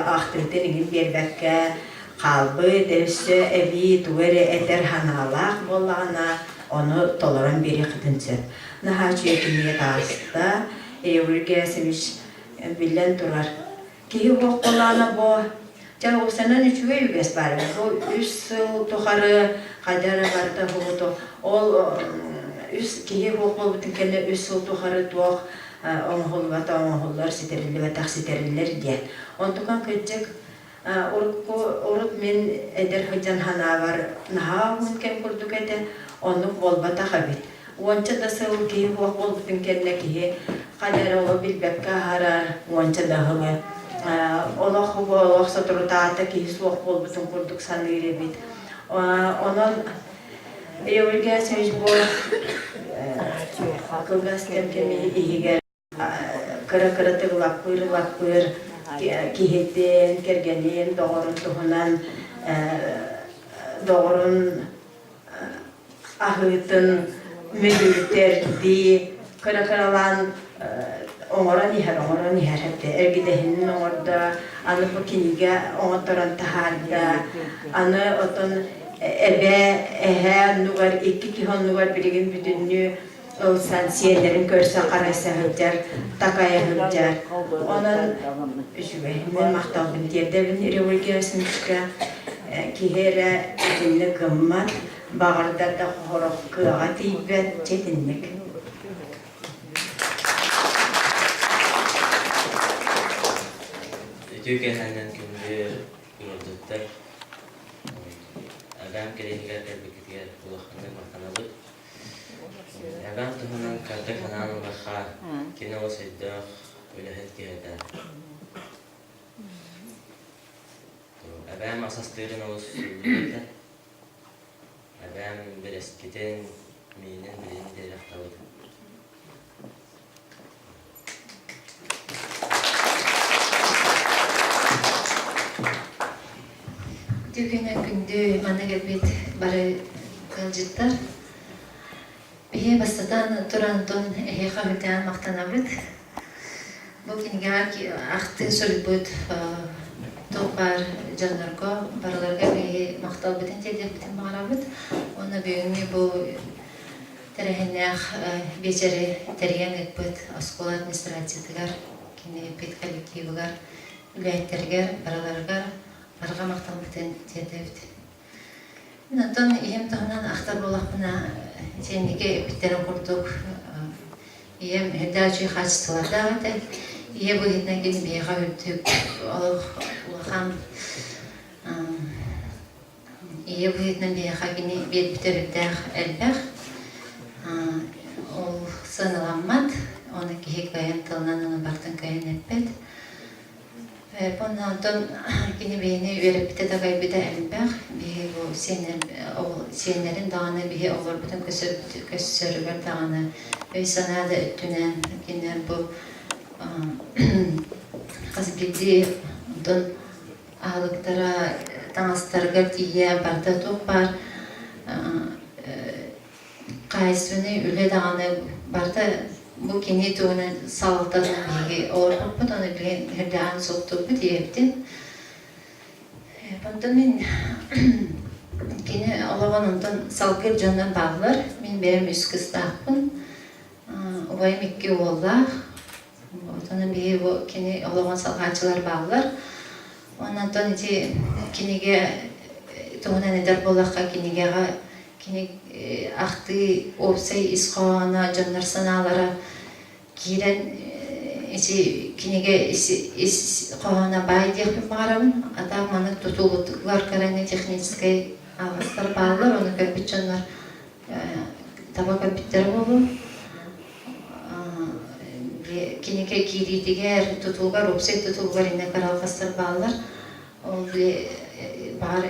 ahtırtırın bir bekke kalbı üstü evi tuveri eter hanalak bolağına onu toleran biri kıtıncı. Nahaçıya kimiye tağısında Revolgerasımız bilen durar. Kihi hoqolana bu Can olsanın üçüge yüges var. Bu üç tuharı kadar vardı hukutu. Ol üç kihi hoqol bütün kendi üç tuharı tuğ onhollar siterilli ve taksiteriller diye. Ontukan kıcık oruk min eder hıcan hana var. Naha mümkün kurduk ede onu bolbata habit. Onca da sığıl kihi hoqol bütün kendi kihi kadar olu bilbekka harar. Onca da hılı. Allah satırıtaata ki soğuk bol bütün kurduk sanıyla bit. Onun Revolgerasımız bu kılgastem kemi ihiger kara tıglapır kihitten kergenin doğrun tuhunan doğrun ahıtın müdürterdi karalan Oğran ihar hepte. Ergidehinin orada, anı bu kiniga oğran taharda, anı otun nugar iki kihon nugar birigin bütünlüğü olsan siyelerin körse karaysa hıcar, takaya hıcar. Onun şübehimin maktabın diyerde Revolgerasımızda kihere bütünlü gımmat, bağırda da horok kığa tibet çetinlik. Tükenenden kimdir yurduttar. Agam kerehgar terbikir ulahkanı makanalı. Agam tuhanan karda kanan ulakha kina o seddah ulahet kihada. Agam asasların o sürdürler. Agam bereskiten minin birinde raktalı. Tükenen gündü bana gelbet barı kılcıttar. Bihe basadan turantun ehe kavülden maktanabıt. Bugün ki ahtı sülbüt topar canlarga baralarga bihe maktal biten tedek biten mağarabıt. Ona büyüğünü bu terehennek beceri teriyen etbüt askola administratiyatıgar kine pet kolektivigar ülayetterger baralarga Barga maktan biten tedevdi. Minattan iyem tahınan aktar bolakmına çenike biteren kurduk. İyem hüdacı haçtılar da hadi. İye bu hitden gelin bir yağa öttük. Ulakam İye bu hitden bir yağa gelin bir biteridder elber. O sanılanmat. Onu ki hikayen tılınan onu baktan kayan etbet. Bundan kini beni verip de takay bir de elber bir bu senlerin dağını bihi olur bütün kösörüver dağını ve sana da öttünen yine bu hasbidi don ağlıklara danstarga diye barda top var kaysını üle dağını barda bu kini tuğuna sağlıktan bilgi olur bu da ne bilen her dağın soktu bu diyeptin. Bundan men kini alavanından salgır candan bağlar. Men benim üst kıstahpın. Ovayım iki oğullar. Ondan bir bu kini alavan salgıçılar bağlar. Ondan içi kinige tuğuna neder bolakka kini ahtı opsay isqana canlar sanalara giren içi kinige isqana bay diyip bağırım. Adam bana tutulutlar karayne tekniskay ağızlar bağlar. Onu köpüt canlar tabaka bitter olur. Kinige kiritiger tutulgar opsay tutulgar inne karalkaslar bağlar. O bağır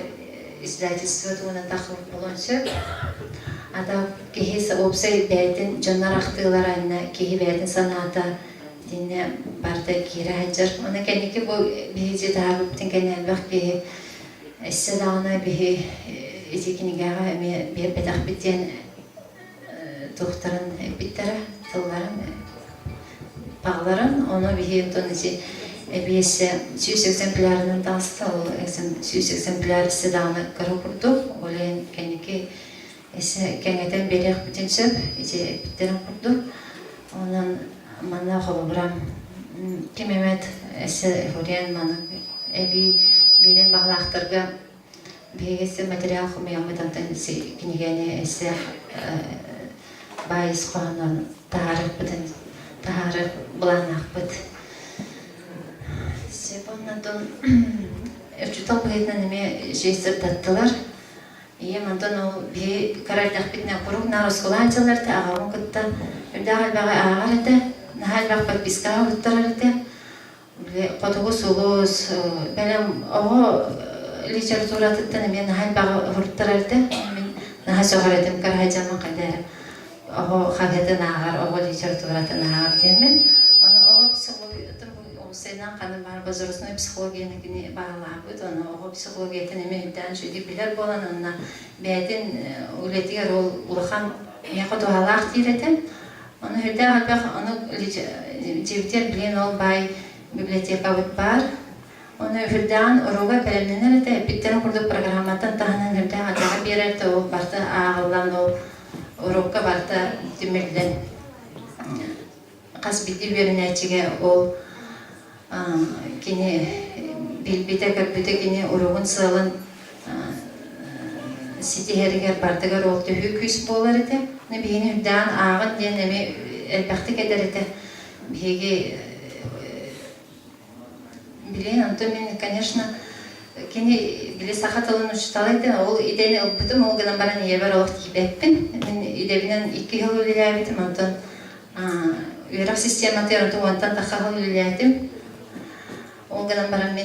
İsrail'si ona takılıp bulunsa, adam kihis opsay beytin canlar aktılar anne kihi beytin sanata dinle barda kirajar. Ona kendiki bu bihici daha bütün genel bak ki esselana bihi izikini gaha bir bedak biten doktorun bittara tılların bağların onu bihi donisi biz 100 exemplarının dansı o 100 exemplar sedana karıpurdu. Olen kendiki kendiden beri bütün söp bitterin kurdu. Onun mana xobram kimemet ese horiyan mana bilen bağlaqtırga beyesi material xumiyamadan tanesi kinigene ese bayis qonan tarih bulanak bit. Ondan ölçütol buyetna neme şeysir tattılar. Ondan o bir karardak bitne kuruk naroskolancılar da ağamı kıtta. Dağıl bağı ağar ete, nahal bağı bat biskağı kıttırar ete. Kotuğu suluz, benim o literatüra tıtta neme nahal bağı hırttırar ete. Nahal soğar etem karahacama kadarım. O xagete nağar, o literatüra nağar demin. Ona o psikoloji senin kanı var bazırısına psikolojinin bağlı onu o psikolojinin emeğinden şöyle bilir bolan onunla beytin ületiğe rol ulakan meyko doğalak diyetim onu herde halbak onu cevter bilen ol bay biblioteka var onu herden oroga berenler de bitten kurdu programdan tahanan herde halbak bir yerde o barda ağılan o oroga barda demirden kasbiti verenecige o kini bilbite kini urugun sığılın siti heriger bardagar oldu hüküs bolar ete ne bihini hüddan ağın diye nemi elbaktik eder ete bihigi bilen antomin конечно kini bile sahatalın uçtalaydı ol ideni ılbıdım ol gıdan bana niye var oğut gibeppin idevinen 2 yıl öyleylebitim ondan üyerak sistematı ondan daha öyleyledim o kadar bana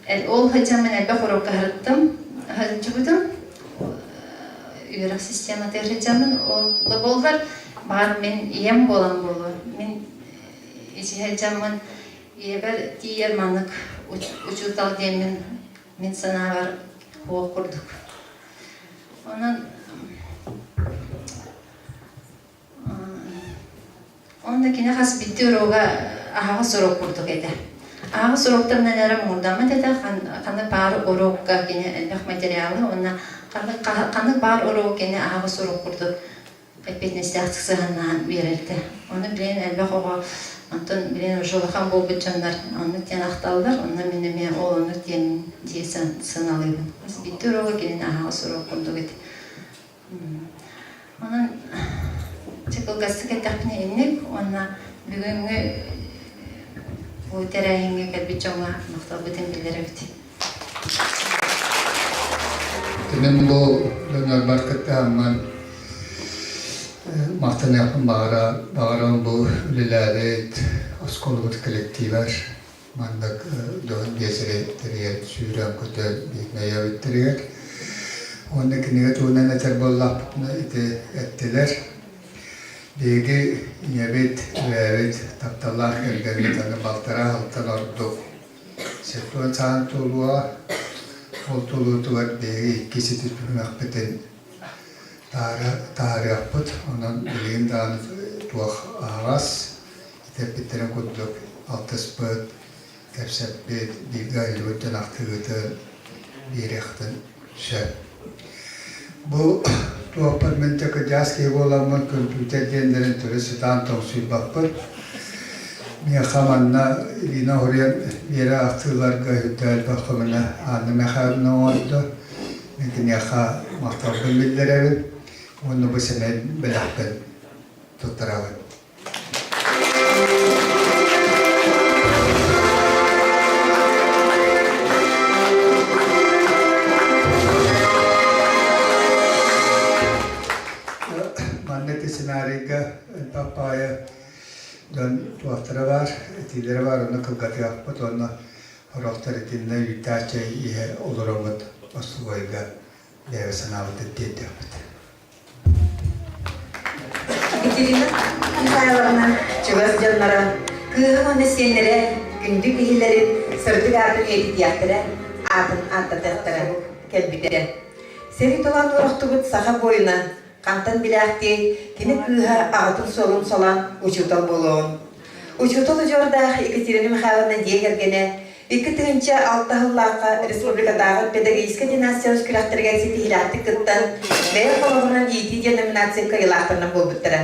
ben ol hacamın elbette korku harıttım hacıbıdım üyerak sistema tercihcamın o da bollar var men iyem bolan bolu men işi hacamın yeber diğer manık uçuldal diye men sana var okurduk onun ondakine has bitti roga aha soru okurduk eder. Ağa soroktan neler murdama dedi kanı bar orokka kine elbak materyali ona kanı bar orok kine ağa sorok kurdu epeyne istihtıksı hannan verildi onu bilen elbak oğa Anton bilen jolakan bol bütçanlar onu tiyan aktallar ona minime oğlanır diye sanalıydım bitti oroga kine ağa sorok kurdu dedi onun çekilgası ketapine innik ona bugünkü bu terahenge kalbi çoma maktabıdan bildirebildi. Benim bu döner markette hemen mahtan yapın bağıran bu üleleret askolumut kolektiver mandak dön gezere teriyer sürem kötü bir neye bittiriyek. Onu kiniye tuğuna neter bollap ettiler. Begi yebet ve taptallar ergenliklerini baltara haltan ordu. Sektör çağın tuluğa oltuluğu var begi ikisi tüpürmek beten tarih yapıt. Onun bilgin dağını tuğak ağaz. İtep bittiren kudluk altıs böt. Tepsep bir gayri ötten aktığıtı bir yaktan şey. Bu tuapar mentek jas ke bolamon komputer jenderin türü sitan tavsiye bakıp miya kamanna lina horiyan yere aktılar gayütel bakımına anne mehabna oldu. Mungkin ya mahtabın bildirelim. Onu bu sene belakben tutarawen. Manneti senariga papaya dan tuahtara var, etileri var, onu kılgatı yapıp onu rohtar etinle yutaçay ihe olurumat aslı boyga deve sanavat etti yapıp. Екатерина Михайловна чыгас жаннара кыһын сеннере күндүк иһиллерин сырдык атын этитияттыра атын аттататтыра келбитере. Сери толан урохтубут саха бойуна кантан билахти кини кыһа атын солун солан учутал болуун. Учутал жорда Екатерина Михайловна диегергене 2006 республикадагы педагогическая династия өскүлактырга сетихилаттык кыттан бэйэ колобунан ити деноминация кыйылактарынан болбуттара.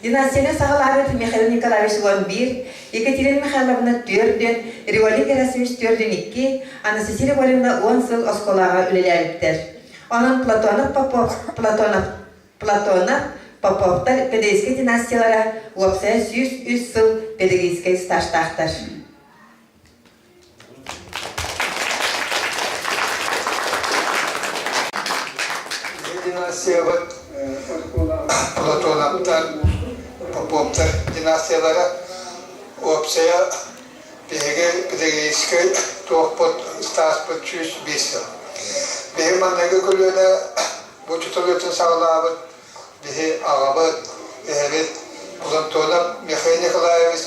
Династияны сагалары Михаил Николаевич 1, Екатерина Михайловна 4, Револик Герасимович 4, Анастасия Григорьевна 10 сыл осколага үлеләбиттер. Онун Платонов Поповтар педагогическая династиялара уапсая 100 сыл педагогическая стажтактар. Dinasiyalar, Platonovlar, Popovlar dinastiyaları opsaya pedagogический тоқпот стаспот 105. Беги маннеге көлөне бу чутулутун саглабыт, беги агабыт, беги Платонов Михаил Николаевич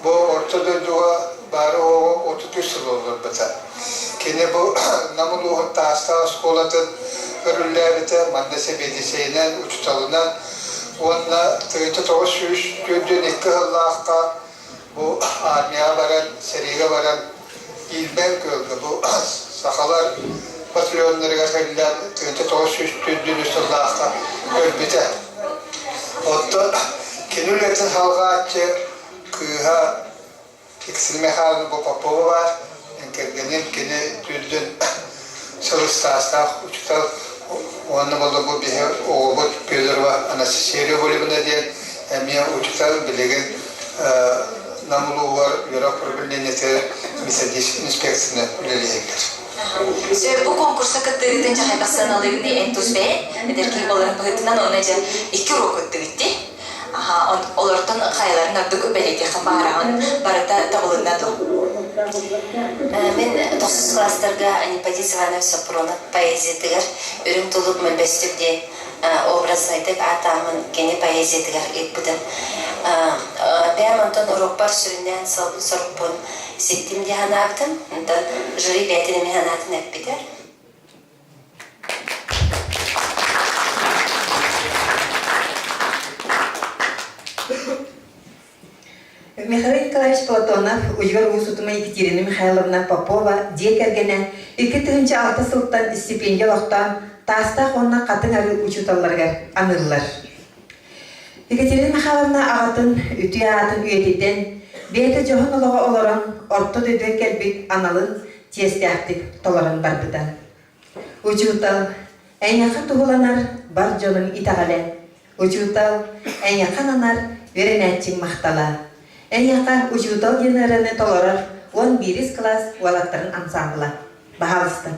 бу ортодойдуга бары 33 жыл болду бата. Кене бу намулугун таста школатын örüllerinde mandese bediseynen uçtalından onunla tığıntı toğuşuş gördüğün iki hıllahka bu armiya varan, seriye varan ilmen gördü. Bu sakalar patrilyonları gazeliler tığıntı toğuşuş gördüğün hıllahka ölbüde. Otta kenületin halga açı kıyha eksilme halini bu Popova var. Enkergenin kene gördüğün çalıştağızda uçtal Onu buldu bu bir oğul gözler var. Anası şehri bölümünde diye emiye uçtal bilgin namulu var. Yara problemleri misaliş inspeksiyonu üleleyekler. Bu konkursa katıldığınca hayatsan alırdı entuz bey. Derki olarak bahitinden onaca 2 rok gitti. Olordan hayallerin ardığı belediye kamarağın barata tabulundadı. Ben 9 klaslarga Анипатис Иванов Сапронов поэзиятыгар өрүң тулуп мөлбөстүкде образлайдык атамын кене поэзиятыгар экбудын. Ben ondan urokbar süründen sorupun sittim diye hanaktım. Ondan jüri betinimi hanatın hep biter. Михаил Николаевич Платонов, Ужгар Усутума Екатерина Михайловна Попова, декергене 2006 сылттан стипендия лоқтан таста қонна қатын әрі учуталларга аныллар. Екатерина Михайловна ағатын үтүе атын үйетеден бейті жоғын олығы оларан орто дөйден келбек аналын тиестіяқтик толарын барбыдан. Учутал, әйняқы туғыланар бар жолын итағале. Учутал, әйняқан анар веренәтчің мақтала. Әйяқа учутал генераны толорар 11 класс валаттарын ансамбла. Бағалысты.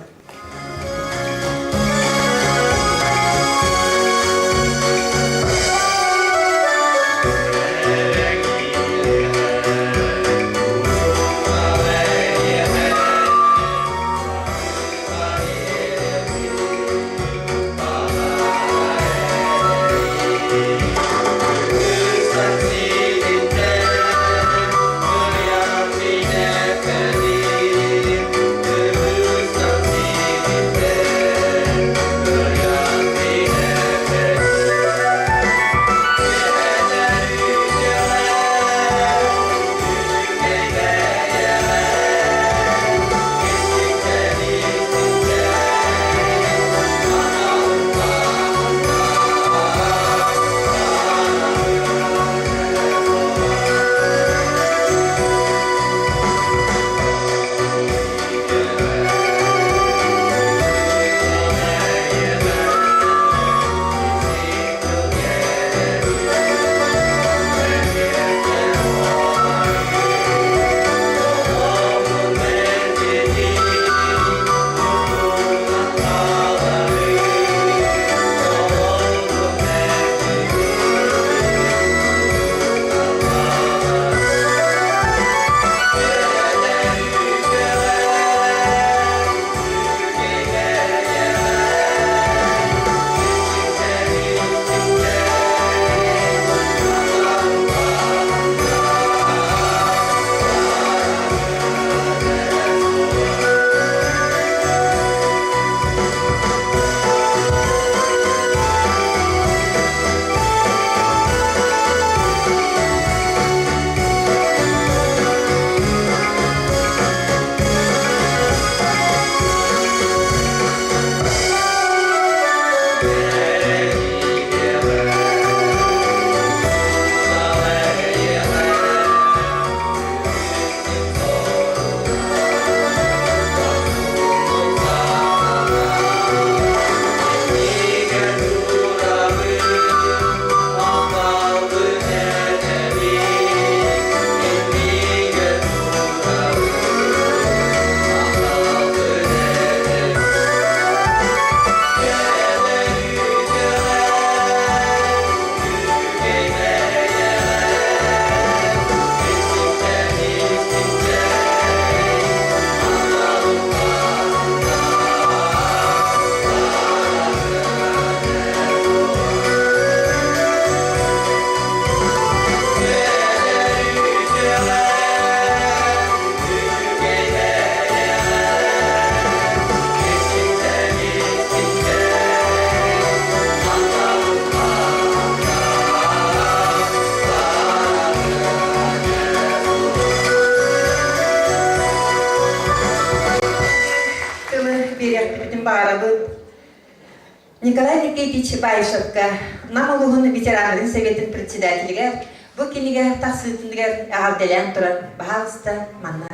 Николай Никитич Байшевка, намалуғын ветеранların советин председателігер, бұл кенеге тақсытындығар ағалделен тұран бағалысты манна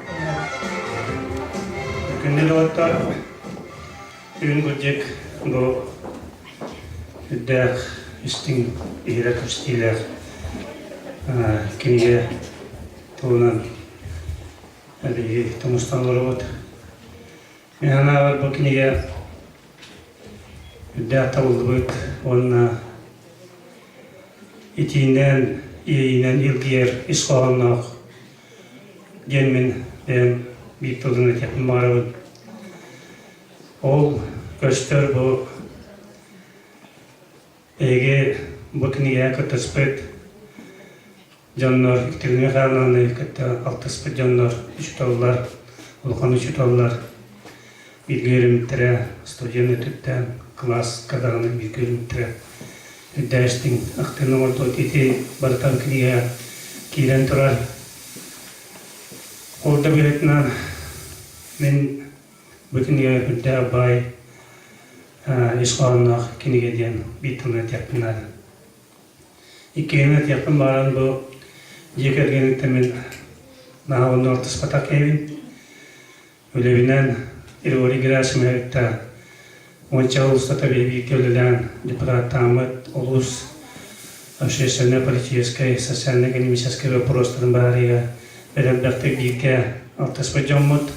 Күнде доғаттар, үйін күрдек бұл үддәқ үстің үйірі күрстейлер кенеге туынан әлігі тұмыстан ұры бұд. Мен ана бар бұл кенеге үддәқ табылды бұд, онына итейінен, ейінен илгер исқоғаннақ денмен бән бейт тұлдың әтепін бары бұд. Ол көстер бұл эге букниге кытыспыт жаннар иктирме халаны кытта алтыспыт жаннар үчталлар улхан үчталлар билгеримтре студент өтүттен класс кадаганы билгеримтре үдәштин актыны орто тити бартан книге кирен турар орда билетнан мен букниге үдә бай исқаннақ кенегеден битімі тәпінады. Иккені тәпін баран бұл жекергенікті мен нағауын ортыс патақ әйбін. Өлебінен Иргори Герасим әрікті онша ұлыстата бейбей көлілен депутаттамыд ұлыс общественный политический социально-экономический вопростарын барыға бәрәбдәқті бейке ортыс пәджамыд.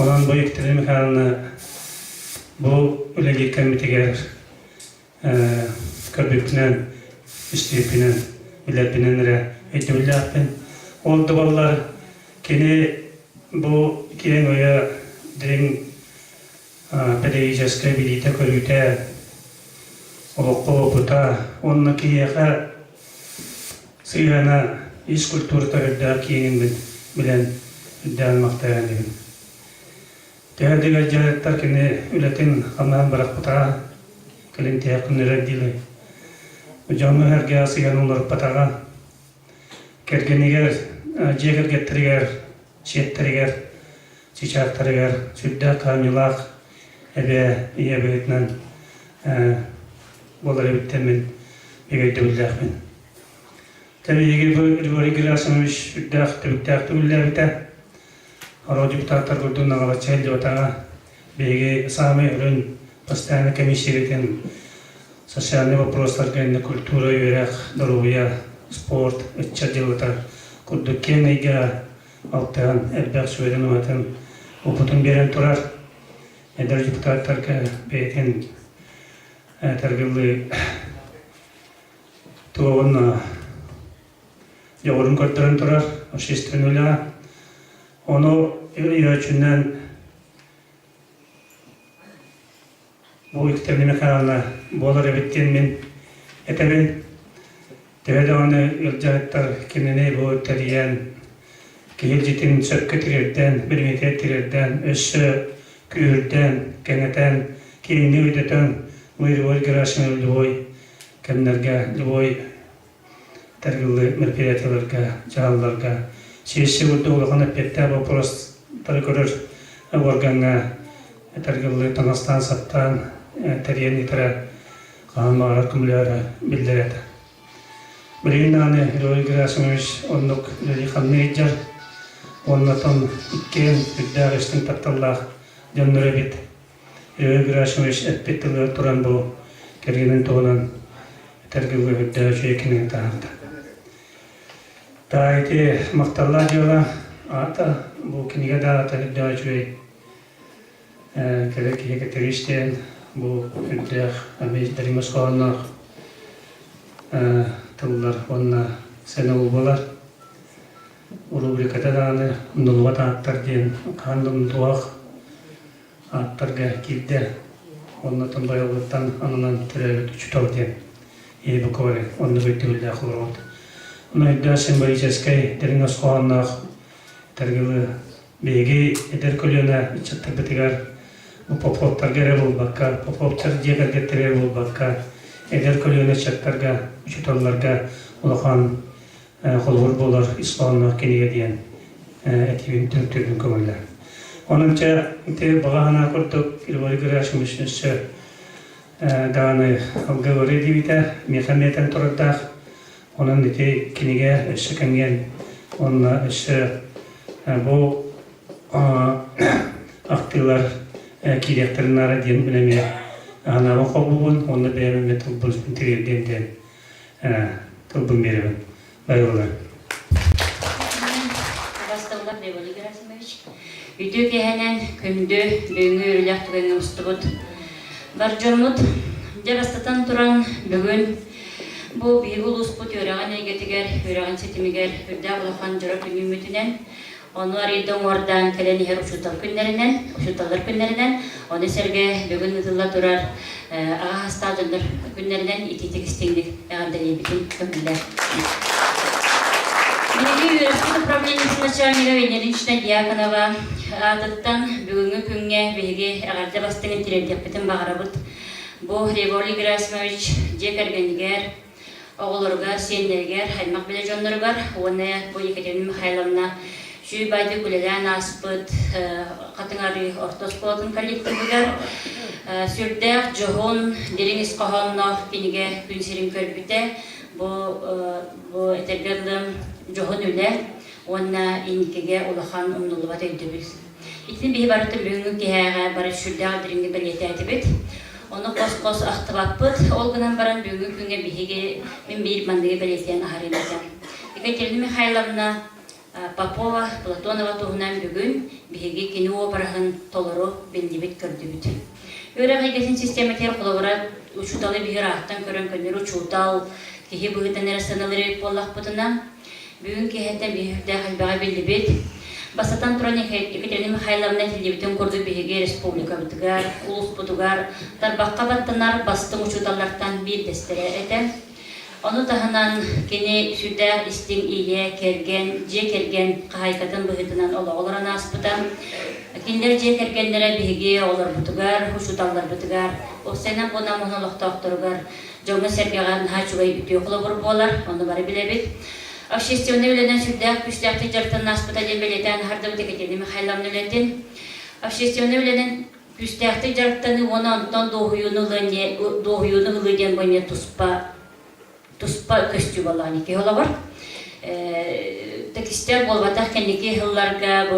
Онан бұл ектірі механы бұл үләге комитегер көрбепінен, үстепінен, үләпінен әрі өйті үләпін. Олды балалар кені бұл кейін өйі дірін педагогический билеті көргіте олыққы опыта. Онына кейеға сыйғана еш культурта үрді кейінін білен үрді алмақтаған деген. Тәдігер жареттар кені үләтін қамнан барақ бұтаға, кілін тәйқын үрәдділі. Жамы әрге асыған олар бұтаға, кәргенегер, жегергеттірігер, шеттірігер, чичақтырігер, сүдді қамилақ, әбе ебетінен болар өбіттенмен егейді үлдәқпен. Тәбі егер бұл Иргори Герасимович үддәқ түбіктәқті үлдәбіті, Aro депутаттар көрдігін ағала чәлді отаға бейге самый үрін постоянно комиссиялетен социальный вопрослар гәнді культура, үйрәқ, здоровья, спорт, өтчә делотар көрдік кен әйге алтыған әлбәқ сөйден оғатын опытын берен тұрар. Әдір депутаттар бейтен тәргілі туғын жоғырын көрдірін тұрар, обществен өліға. Onu üyöçünden bu iktidarlı kanalına bolar ebitten min etemin tevede onu yılcağıttar kendine bu teriyen kehilcitin sökketirirden, bilmeketirirden, össü, küürden, keneten, keyini ödeten, Irgori Gerasimov Lvoy, kendilerge Lvoy tergili merpiyatiyalarga, cağallarga Сессия өтті олығаны петті вопростары көрір органға тәргілі Таңастан саттан тәрген етірі қағанмағар күмілері білдіреді. Бірейін аны Иргори Герасимович онлық үлі қанны еджар, онлатон иккен үдді ағыштың татталлақ жонныры бет. Иргори Герасимович әтпеттілі тұран бұл кергенін тоғынан тәргілі үдді жүйекінің тағырды. Тайти мақталла диола ата бұл книге да тәліпді ажуй керек екатериштен бұл үддіғ әмездеріміз қоғаннақ тыллар онына сәні ол болар. Рубрикада дағаны ұндылуға аттар ден қандым дуақ аттарға келді. Онына тұнбай олғыттан анынан түрәбет үчітау ден ебі көре, онына көйті өлді ақылыр олды. Ұнайда символический дәріңіз қоғаннақ тәргілі бейге әдер көліні үтчаттар бітігер поповтар гәрі бұл баққа, поповтар жегергеттері бұл баққа, әдер көліні үтчаттарға, үчітолларға ұлыған қолғыр болар исланнақ кенеге дейін әтебін түрін көңілі. Онынша бағағына құрдық Иргори Герасимович даны алгавары дебита мехаметен тұрдақ. Onun ити кинеге іші кәнген, онна іші бұл ақтылар керектерін ара ден білеме анағы қобуын, оны бәйімі тұлбыл тірелден тұлбын беремін. Байылы. Бастаулар Деволы Герасимович. Үйді кәйінен күнді бөңі өріләк түгенге ұстығыд. Бар жормұд, жабастатан тұран бүгін бұл бейгі ұлыспұт өраған әйгетігер, өраған сетімігер, үрді ұлақан жыра күнгі үмітінен, оны арайдың ордан кәлені хер ұшыталар күнлерінен, оны сәрге бүгін ұтылла тұрар аға хасталдыныр күнлерінен итетік істеңдік әғамдар ебетін көмілдер. Менеге өріспіт управлениясы начальника Венеринчна Дьяконова атыттан бүгінгі күнге бейге әғарды бастыңын тирелдеп бітін бағарабыт. Бұл Григорий Герасимович жекергенігер, оғылырғар, сенлергер, хаймақ біле жонлырғар, оны бұл Екатерина Михайловна жүй байды күлелән аспыт, қатыңары ортос болатын коллективігер, сүрдәк жоғын деріңіз қоғанлар кенеге күн серін көрбіте, бұл әтергерлім жоғын үлі, оны енекеге олақан ұмнулыға тәйдібіз. Итін бейі барыты бүгінгі кеғаға бары сүрдәк деріңгі білеті әтібет, оны қос-қос ақтыбаппыт, олғынан баран бүгінгі күнге бейге мен бейір мандығы білетен ағарым етем. Екатерина Михайловна Попова, Платонова туғынан бүгін бейге кені обырағын толыру белдебет көрді бүт. Өрі ғайгесін систематер қолығыра ұшуталы бейір ақтан көрін көнер ұшутал, кеге бұғыдан әрсаналары болақ бұтынан, бүгін кехеттен бейірді қалбаға белдебет, Басатан туран Екатерина Михайловна телевиден көрді бейге республика бұтығар, ұлыс бұтығар, тарбаққа баттанар бастың ұшуталардан бір дәстері әті. Оны тағынан кені сүрді істің ие керген, же керген қағайқатын бұғытынан оларан аспыдан. Кендер же кергенлері бейге олар бұтығар, ұшуталар бұтығар. Осайнан бұна мұнылықты ақтырығар. Жоңы сәргеған хачуғай бүті оқылы бұрып олар, оны бары білебет. Общественный үлінен сүрдәк күштәқті жартын аспыта дембелетен хардым Екатерина Михайловна үлетін. Общественный үлінен күштәқті жартыны оны антон доғыюны ұлыден бойме тұспа көстю баланы ке ола бар. Тәкістер болбатақ кәнеке ғылларға,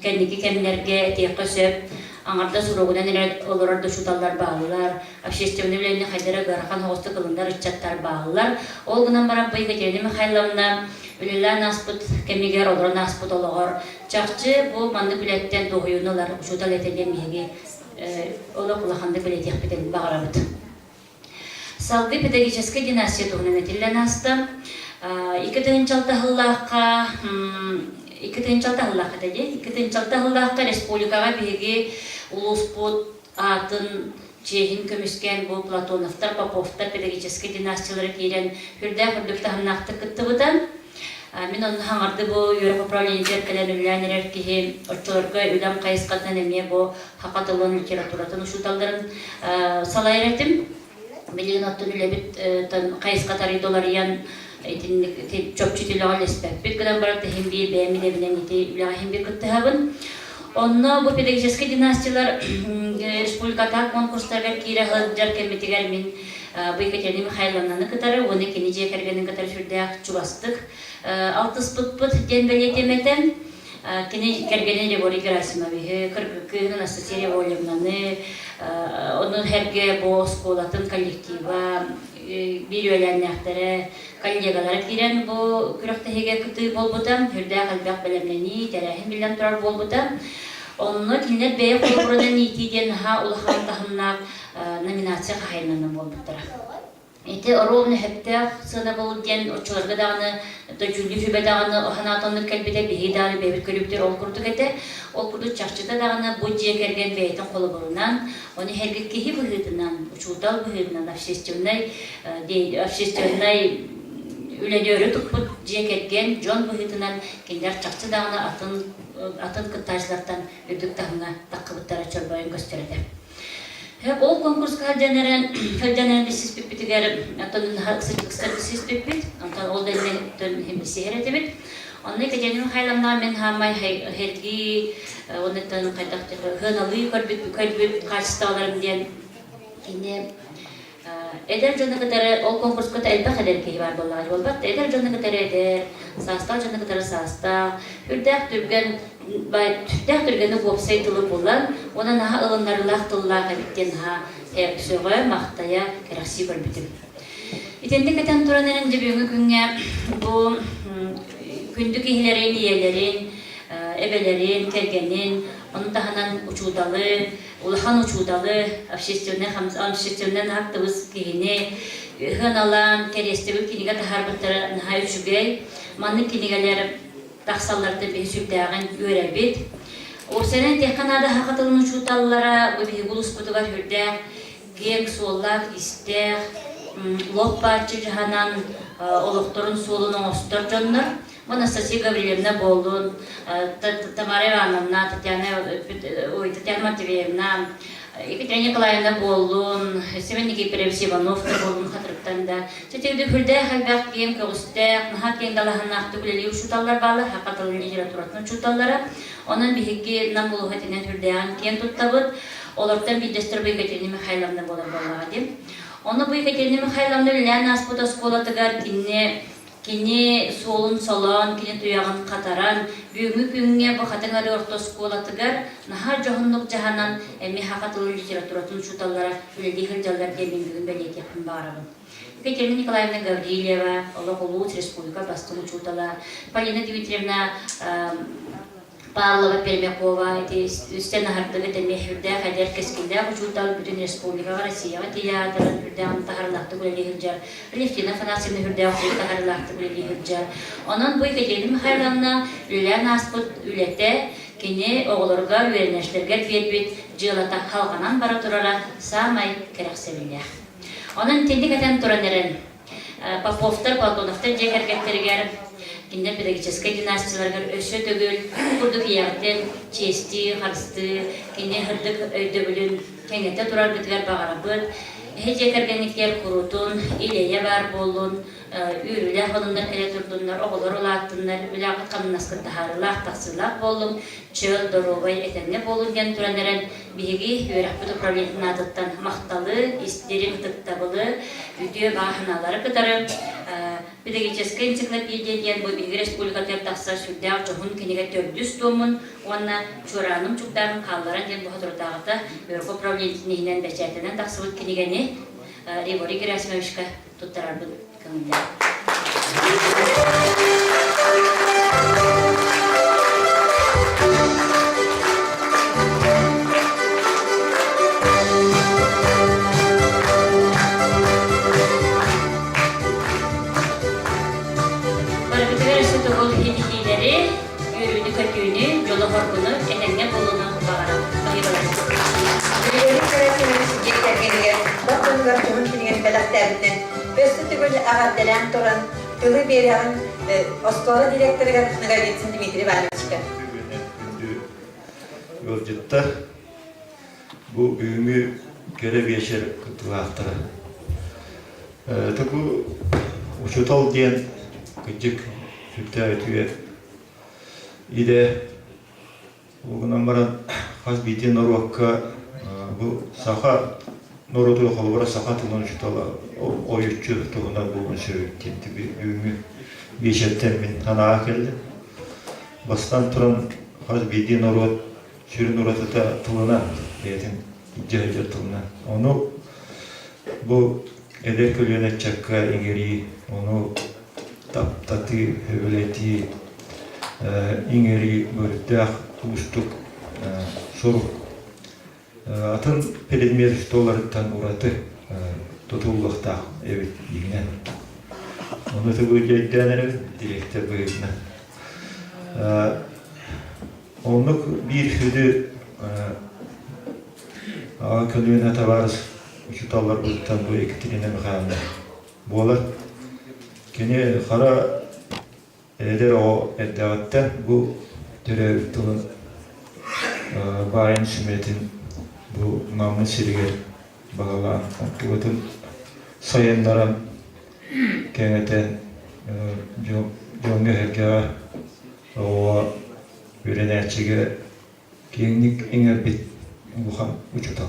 кәнеке кәмінерге әтеққа сөп, аңарда сұрағыдан оларарды шуталар бағылар, общественный үлені қайдары ғарқан хоғысты қылындар үтчаттар бағылар. Ол ғынан барап бұл Екатерина Михайловна үлілән аспыт, кәмегер оларын аспыт олығыр. Чақчы бұл манды күлеттен доғыюнылар шутал етелен меге олы құлақанды күлеттек бітен бағырабыд. Салды педагогическая династия туғынан әтелен асты. Икетенчалтахыллаққа республикаға беге улуспут атын чехин көміскен бұл Платоновтар, Поповтар педагогический династиялары кейрен хүрді хүрдіктағыннақты күтті бұдан. Мен оның хаңарды бұл Европа управлениедер кәлен үләнерер кейі отчыларға үләм қайысқатынан әме бұл хақатылын литературатын ұшуталдарын салайыр әтім. Білген оттын үләбіт қайысқатар идолариян чөпчі тілі ғалеспәп. Бүткідан баратты хембей бәйміне білен еті үләға хембей күтті хабын. Онны бұл педагогический династиялар республиката конкурстарғар кейрі ғылыджар кәмбетігер мен бұл Екатерина Михайловнаны кітары, оны кені же кәргенің кітары сүрдәк чубастық. Алтыс бұт ден бәлетеметен, кені кәргені Григорий Герасимові, кіргігі Анастасия Револьевнаны, оның әрге бұл сколатын коллектива, bir öğrenekleri, kollegaları giren bu kürektehege kıtı bol butam, hürde kalbak belemleni, terahim bilen turar bol butam. Onu kinler bey kolu nitiden ha ulağan tahımnak nominasya kahaylanan bol butara. İşte orovne hepte sana bol diyen uçlarga dağını, tecrübeli fübe dağını, ohanatanlık kalbide bir hidari bebek körüptür ol kurduk ete, ol kurduk çakçıda dağını bu diye kergen beytin kolu borunan, onu her bir kehi bıhıdından, uçuğdal bıhıdından, общественный ülelörü tukput diye kergen, John bıhıdından kinder çakçı dağını atın kıttajlardan ödük dağına takkıbıttara çorbayın gösterdi. Hep o konkurs kalcaneren siz pipitiger atanın sıçlıkları siz pipit, atan ol denetön hem siher etebit. Onun Екатерина Михайловна мен хамай hergi onun tan kaydak hınalı kalbit kayıstağlarım diyen yine Eder canı kadar o konkurska da elbette eder ki var vallahi olbat. Eder canı kadar eder, sasta canı kadar sasta. Hürdek türgeni website-lı bulan, ona naha ılınları laqtıllağa bitten ha tepsöge maqtaya kerasi görbitim. İtendi keten turanların dibüngü günge bu gündük ihlerin, iyelerin, ebelerin, kergenin, onun tahanan uçudalı, ulahan uçudalı, общественный haktımız kihini, hınalan, kerestebül kiniga taharbıttara naha üçügey, manlı kinigalar taqsallarda bir sübdağın görebit. O senen tehkanada haqatılın uçudalılara bu bir bulus budugar hürdağ, gek sollak, istağ, lopparçı cihanan oluktorun solunun ostor jonlar. Анастасия Гаврилевна Болдун, Тамара Ивановна, Татьяна Матвеевна, Екатерина Николаевна Болдун, Семен Никифорович Иванов Болдун хатırıktanda. Çetirdi hülde halbaq kiyim kağıstaq, naha kiyim dalahanaq tügleli uçutallar bağlı, haqatalı literaturatıны uçutallara. Onun bihigi namulu hatinen hüldeğen kiyim tuttabıd, olordan bildestir bu Екатерина Михайловна bolar bağladı. Onu bu Екатерина Михайловна Ляна Аспода skolatıgar Kini solun solan, kini tuyağın qataran, büyümü günge bu xatınları ortoskolatıgar, naha johunluk jahanan emi haqatılı literaturatın şutallara üledi hırcalar demin bugün belirti yapın bağırabın. Екатерина Николаевна Гаврилева, Ологолуц, Республика Бастун Чутала, Полина Дмитриевна Павлова Пермякова, Стена Хартыгы Тәме Хүрдә, Хәдер Кескилдә, Учутал бүтін Республикаға, Россияға театрын Хүрдә, Тахарлақты Гүләли Хүрджар, Левтина Фанасовна Хүрдә, Тахарлақты Гүләли Хүрджар. Онан bu Екатерина Михайловна Үлән Аспыт үләтә, кене оғылырға, үйернәшләргә вербет, жылата халғанан бара турара, самай кәрәк сәбілдә. Онан тендік әтен туранерін, Поповтар, Платоновтар, Жекергеттергер, Киндер педагогическая династияларга өсө төгүл, курдук иягтен, чести, харсты, кине хырдык өйдөбүлүн, кеңете турар битигер багарабыт, хеджекергенниктер курутун, илея бар болун, үйрүле хонундар келе турдундар, оголор улааттындар, үлагыт канынаскыттахарылах, тахсылах болун, чыл, доробай, этенне болун ген туранерен, биги үйрәкбүт управлениятын атыттан макталы, истерин тыттабылы, үйдө бахыналары кытары, педагогическая энциклопедия ден бу Биги Республика тактаса сүрдәк жохун кенеге 400 томун, онна чураным чуктарын калларын ден бу хатырдагыта Бюро управлениятинен бәчәтенен таксыбыт кенегени Григорий Герасимовичка туттарар бу көңүлдә. Horgunu, enenge bolunu bağıram. Bakınlar çoğun kinigen belakterden. Böstü tügülü ağaddelen turan, tügü beriyağın Oskola direktörü gatısına gitsin Dimitri Valevçika. Yolcutta bu büyümü görev yaşar kıtılağıtları. Tabi uçutal diyen küçük sütte ötüye İde bugünden baran haz bitin norokka bu saha norotu kolbara saha tılın şutala oyucu tılından bulun söyledi bir büyümü geçetten min hanağa geldi. Bastan turan haz bitin norot sürün norotata tılına dedim cahilce tılına. Onu bu eder kölüne çakka ingeri onu tatı hüveleti ingeri bölüktağ uçtuk soru. Atın pedemir stolarından uğratı tutulluqta evet yine. Onu da bu ceddenleri direkte bölümüne. Onluk bir hüdü kölüne tavarız uçutallar bölükten bu Екатерина Михайловна. Bu olar kene kara eder o eddavattan bu teröristlerin bayan sümetin bu namı sirger bağlan akıbatın sayınların keneten jonge herkese o öğrenerçige kendik enger bit bu ham uçutal.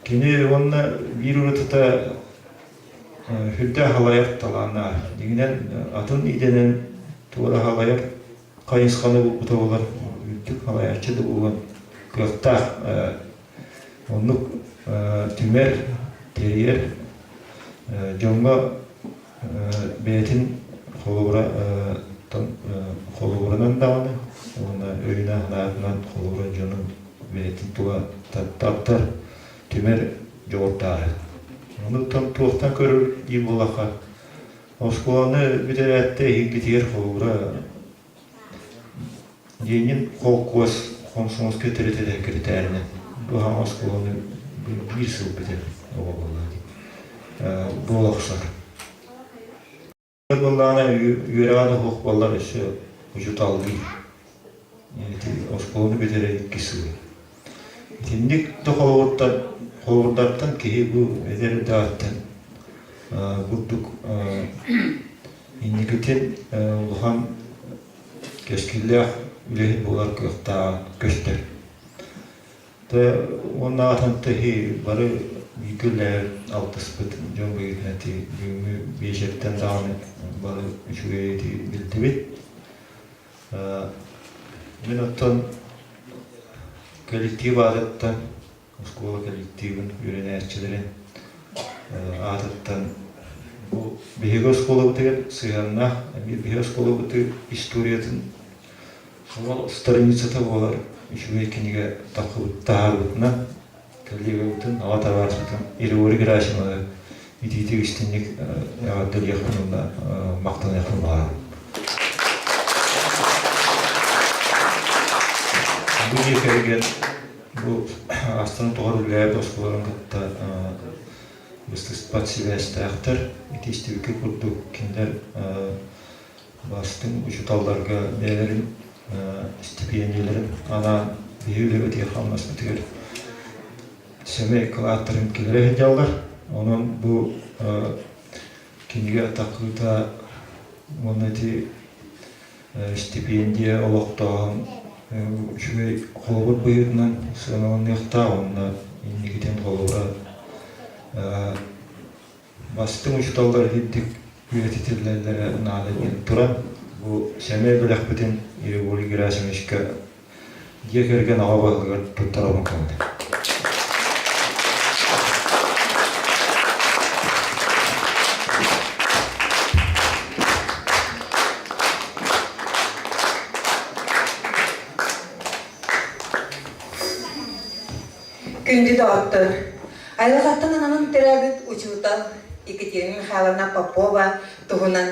Kini onna bir urututa hüdde halayar talana. Diginen atın idenen tuğra halayar kayıskanı bu tağlar hüddük halayarçı da ulan köfta onluk tümer teriyer jonga betin koluburanan dağını ona öğüne halayarından kolubura jonun betin tuğa tattar tümer joğurtağı. Onu tam tuğtan körür iyi bulaka. Oskulanı bir de ette higitiyer kolubura Yenin kolkos konsumos kötüretede kriterini. Bu ham oskulanı bir sıl biter oğulları. Bu oksar. Bunlarına yüreğine hukballar ise vücut algı. Oskulanı bitere ikisi. Tindik de kovurdartan ki bu ederi dağıttan bulduk. İndikitin uluhan keşkiller ülehi bular köfta köşter. Da onun atıntıhi barı yüküller altıspıt jomba yükneti yüngü beşetten dağını barı şurayeti bildi. Ben ottan kolektiv adattan Moskova kolektivin yönelerçilerin adattan bu Bihegos kolabutu sığanna bir Bihegos kolabutu historiyatın страницата болар ишуе киниге тахабытна коллегабытын аватарбатытын иревори грашимада итити истинник яваддыр яхынында мактан яхын бар. Бу жекерген бу астан тогар үлгәй досколарын кытта быстыспат сибәстәхтер итистивке курду киндер бастын учуталдарга бәлерин стипендияларын ана биюлеге тиямас битер семей клааттарын келе жалдар onun bu kinge takıta moneti stipendiya olaqtan şüy qolur buyurnan sanağın yaxta onda indikten qolura bastım uçtallar gittik üreticilerlere nade turan bu semey bilakbeten irevoli girasmışka yekergen ağabalıgar tutarama kaldı. Күнді дağıttı. Aylıqattan ananın teragıt uçuğutal Екатерина Михайловна Попова туğunan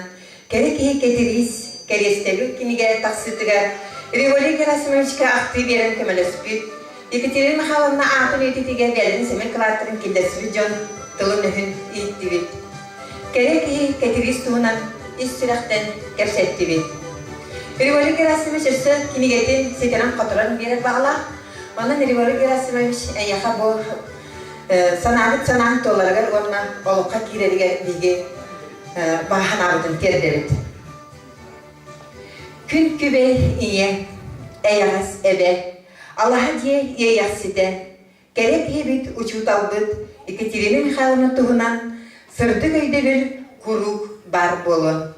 Кереки кетирис керестегі киниге тақсытыгар Револий Герасимовичка ақты берін көмелеспит. Екатерина Михайловна атын өтетіге бәлін семен кылаттырын келдесіпит жон тылын үхін иттібит. Кереки кетирис туğunan ис сүрәқтен керсеттібит. Револий Герасимович ұрсы кинигетін сетерін қатырын беріп бағала. Onun Rivoli Gerasimovich ayağa bu sanat olarak ona oluqa kirelige bilgi bahanabıdın terdevit. Gün kübe iye, ayağız ebe, Allah'a diye yeyaside, gerek hebit uçutalbıt, Екатерина Михайловна tuğunan sırdı köyde bir kuruk bar bolu.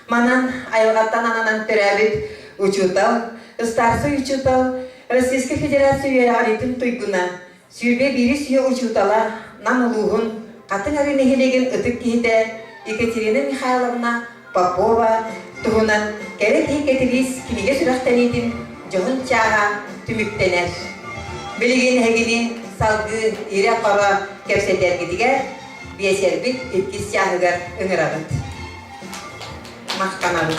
Manan ayılgattan ananan terabit uçutal, ıstarsı uçutal, Российская Федерация üyelerinin tuyguna, sürbe biri suya uçutala, namuluğun, katın arı nehilegen ıtık kihide, Екатерина Михайловна Попова, tuğunan, gerek heketiris kinige süraxtan edin, johun çağa tümüktener. Bilgin hegini salgı ire qara kepseder gidiger, biyeserbit etkis çağıgar öngıradıt. Mahkamalı.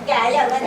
Gaya var.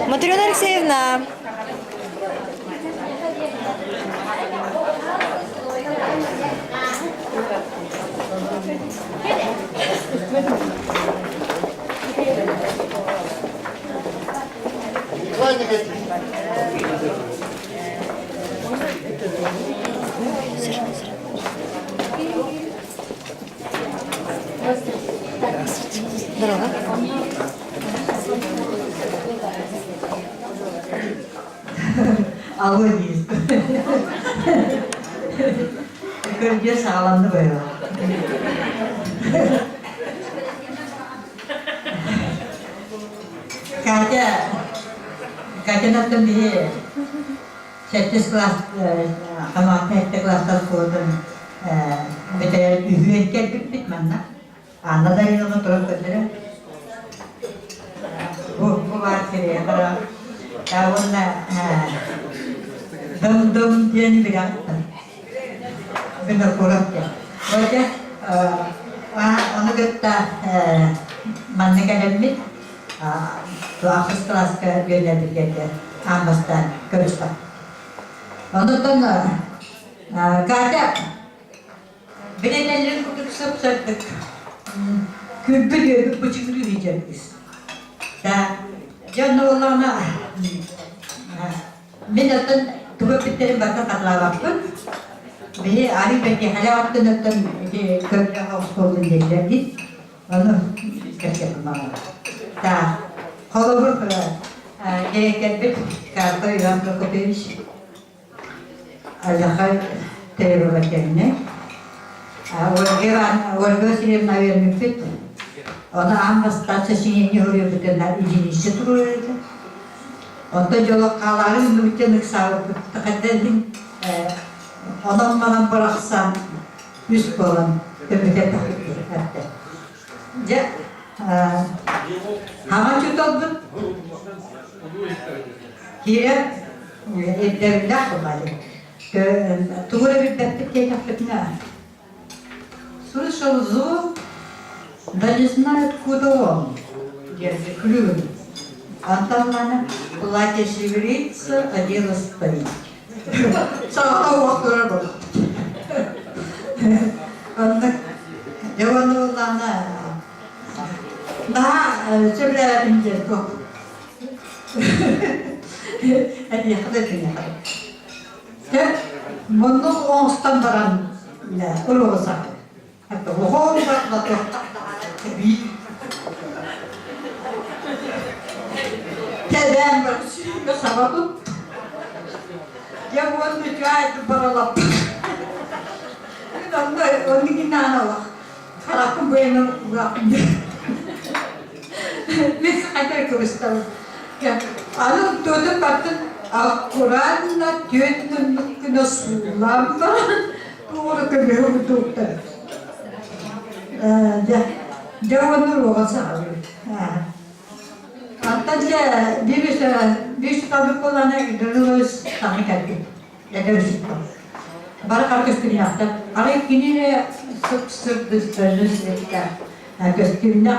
Матрена Алексеевна. Здорово. Алониз. Önce sağlandı böyle. Kaca nattım bir 8 klas ama tek klaslar koydum. Bir de ühüyenken bitmem lan. Anladan yılını durup götürüm. Bu var seriye kadar. Ya onunla dum diyeni bir an. Benar kurang ya. Wajah onu kita mandikan demi akses kelas ke yönlendirgende amasdan görüştük. Ondan kada bilenlerin kutu sapsardık. Külpü diyor bir buçuk yiyeceğiz. Da canlı olana minatın tuba biterim bakın katlavaktın. Ve Ali Bey'e hala attığınızdan köprü Oxford'un dedilerdi. Onu dikkat yapmam. Da kolabur gereken bir kartı İran Prokopyevich Allah'a terör kendine. Orga Sirevna vermekte. Ona amma stasyasını yürüyor bütünler izinişi duruyordu. Onda yolu kaları mümkünlük sağlık tıkadedim. Ondan bana bıraksam üst olan ömrüde takipte. Ya, hemen çok oldum. Kira, evlerinde kalmadı. Tuğra bir bekle tekafetine. Слышал звук, да не знает, куда он. Держи клюв. А там она платье шевелится, а дело стоит. Sağ vaktıra bak. Ondan devamlı olana daha çevrelerinde çok. Hadi yakaladım. Ve bunu onstan varan ulu olsa. Hatta o da tabii. Kedem var, şimdi sabahı. Ya onu mücahit paralap. Onun ginana var. Kalakım benim bırakın. Biz kadar kırıştım. Ya alıp döndüm baktım. Kur'an'la dönümlük nasıllanma. Doğru kırıyorum doktor. Ya onu olsa abi. Hatta bir tabip olana gidiyoruz tanı geldi. Ya da bir Barak köstüğünü yaptı. Arayıp yine sık dışarı sürekli köstüğünü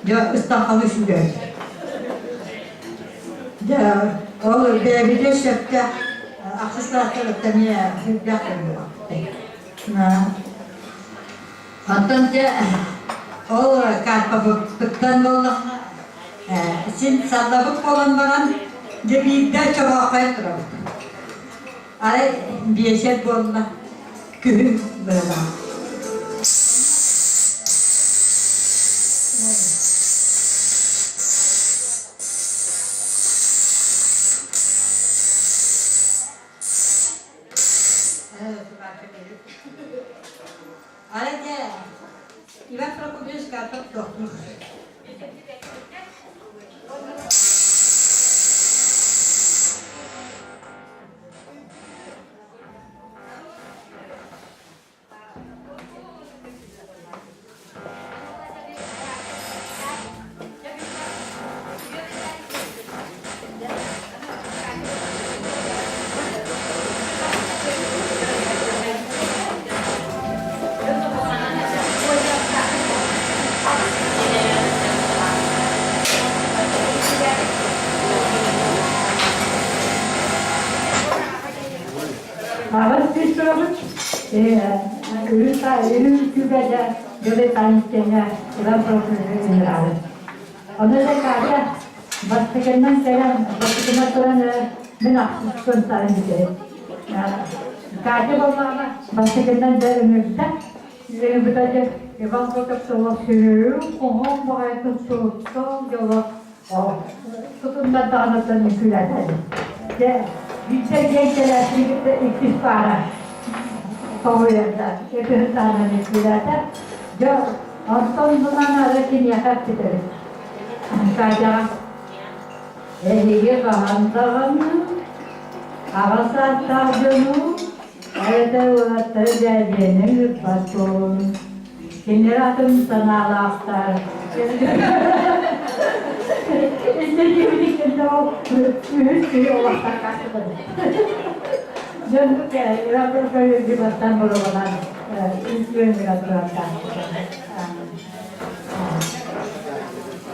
ya İstanbul'u şu gördü. Ya o bir de şefte aksesler taraftan ya yapmıyor. Hatta o kalpa bıktan dolayı Şimdi sallabık olan bana bir de çaba kayıttıralım. Ay bir şey bolla köyüm böyle. Ayrıca İvan Prokopyevich kalkıp doktor. Ağız bir sorumuz. Ürün kübede göbek tanıştığına ulan profesörü alır. Ona da karşı bastıkından selam, bastıkından sonra ben aksız konuşarım bir kere. Karşı olmama bastıkından da ömürde. Bu da evan fotoğraf soğuk sürüyor. Oğlum bu hayatın soğuk yolu. Tutumda da anlatan yüküler. Yüksek gençler ikisi para. Kovuyorlar. Hepimiz tanrı'nın yükülerler. Ondan bundan arasını yakıp gideriz. Kaydağa. Ehliyet bağımdağını, ağasa tavcını, arada uğrattırı derdiğini patron. Kimleri adım sana laftar. İstediğimlikinde o üstü Allah'tan karşıladı. Döndük ya, İran'da böyle bir bastan bulamadan, üstüyorum biraz duraktan.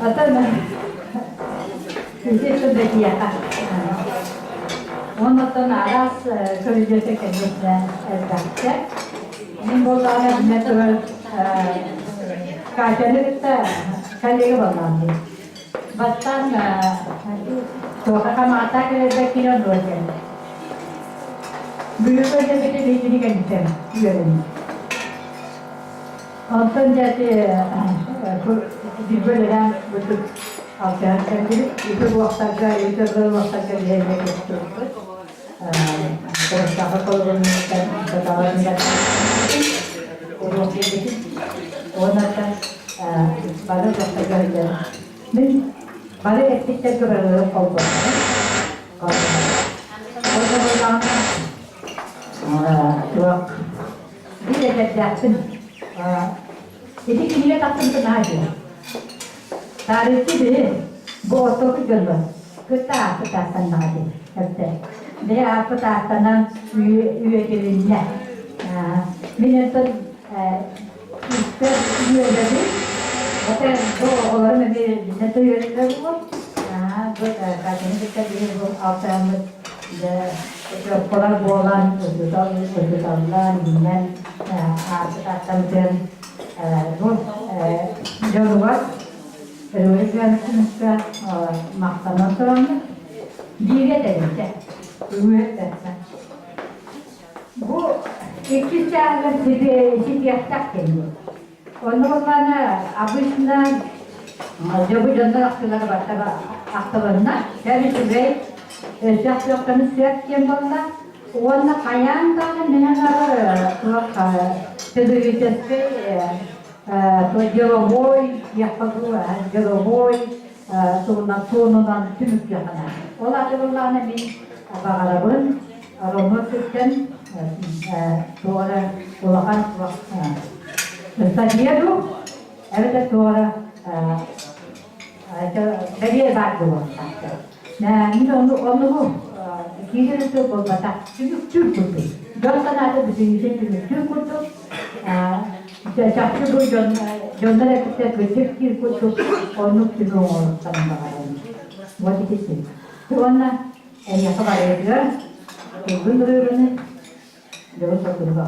Hatta Üstündeki yakar. Ondan sonra aras söyleyecek kendisine elbette. Benim bollarına dinletör karşılıkta kaleye bağlandı. Bastan sokaka mata kelebekine doğru. Büyük ödevde bildiğini kendisine görelim. Ondan sonra bir bölümden bütün alternatifleri itu waktaga dihajar itu. Terus kalau menginginkan ketahuan dan urut ini, onakan pada waktaga dihajar. Ini pada etika kerana kau buat dia jadi jadi kini tak tentu aja. Tarihçi biri bu otobüs gönül. Kıta nadi. Hepsi. Dia kıtadan üyelerine. Minneton üyeleri. Otel bu olanı bir minneton üyeleri bu. Bu kadını kita bir bu alternat de polar bolan ödüdallar dinlen kıtadan bu yolu var. Öğretmenimizde mahkeme oturanlar bir edildi. Bu iki çağlar sizi yapacak geliyor. Onlarla abisinden Jabu jantar aktıları başta aktılarına yani size şahs yoktanı sürekli yapıyorlar. Onunla kayan tane neler televizyon Деловой, я хожу, деловой, сонунан түнүк жакына. Оларды мен багарабын, ромос үчүн тоора улахан стадияду, эбите тоора берие бар болот. Мен onu кийинсе болбата, түнүк курду. Жолтанады бизин түнүк курду. Jakşı bu jonlar ekte göçük ki kutu onu kilo tanımlar. Bu dikisi. Sonra yapar ediyor. Gündürünü devam ediyor.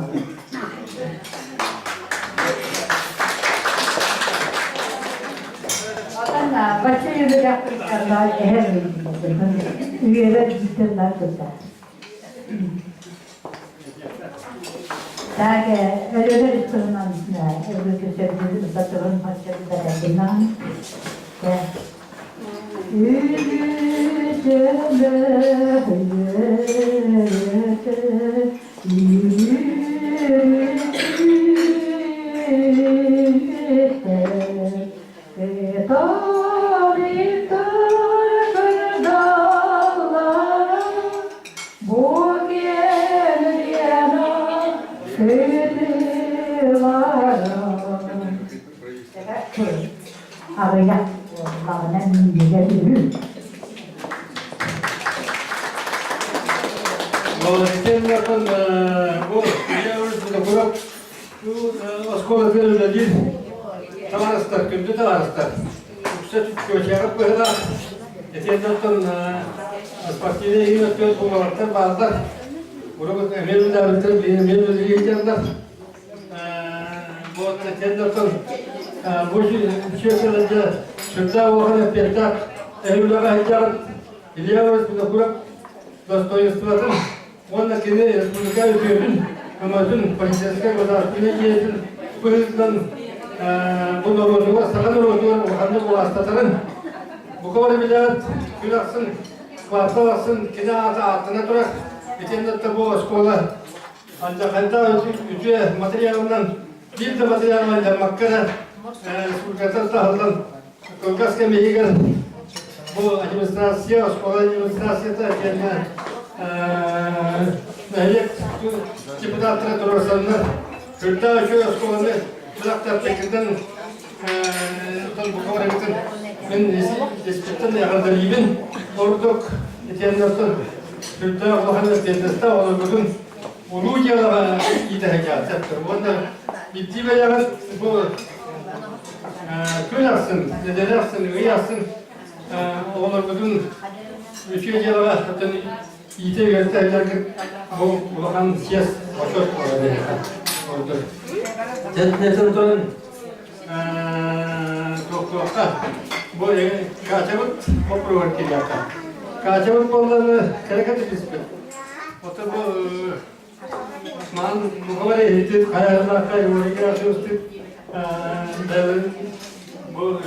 Aslında başka yerde yaptıklarla her bir üyeler giderler burada. Daha öyle istiyorlar öyle sevdiğimiz satırın parçaları dinlen. Araya lanen diyebilir. Sistem yapan bu üniversitede kurup şu oskola verildi. Tavarastar, kümde tavarastar. Yüksek köşeye böyle etenlerden aspartiyle yönetiyor bu varlıklar bazılar Bunu emeğimi de bitirip emeğimi de yiyeceğimler. Bu kendilerden bu şekilde şurada olanı petak evlere hicret İlyavuz bir de kurak Dostoyevski'nin onun kini Respublika hükümetin Ömer'in Paşası'na gözartını yiyetin bu yüzden bu normunu sakın olduğunu uhandı bu hastaların bu kadar bilet gülaksın vartalasın kini altına durak İçinde bu oskola ancak hatta üçü materyalinden bir de materyalinden makkara Respublika'da tahıldan Kırgaz kemiği bu administrasyon, oskola administrasyonu da kendine ehliyet deputatları durursanlar Kırgaz şu oskolanı bıraktık tekirden bu kadar gittin ben ispitten yakındırıyım orduk İçerinden Kırgaz Allah'ın kendisi de olur bugün Ulucalara iyi de hikayettır. Onda bitti ve yarın bu kılarsın, nedersin, uyarsın. Olur bugün üçüncülara zaten iyi de gösterlerken bu bakan siyas başört oldu. Cennetin duran doktorlar bu kaçamık bu provarki yaptı. Kaçamık onları karakter bispet. Otur bu man muhavere eğitim hayalına kaybolur kirasıyorsun. Bu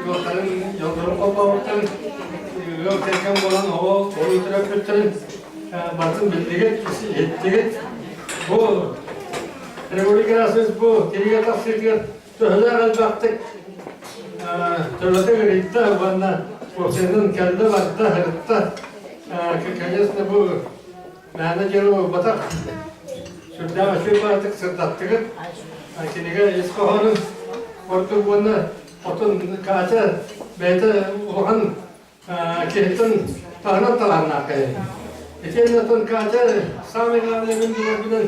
dostların yolları kopmamaktan yol terken olan hava oyu trafiklerin batın bildiği ettiği bu Republik Arasız bu geriye tafsirler töhler baktık töhler'de göreydi bana Porsenin kendi vardı harita kayasında bu menajer batak şurada aşağı batak sırdattık kiniga eskohanın ordu bunu otun kaça beyte olan kehtin tanrı talanlar kayı. İçeride otun kaça samilerle mümkünler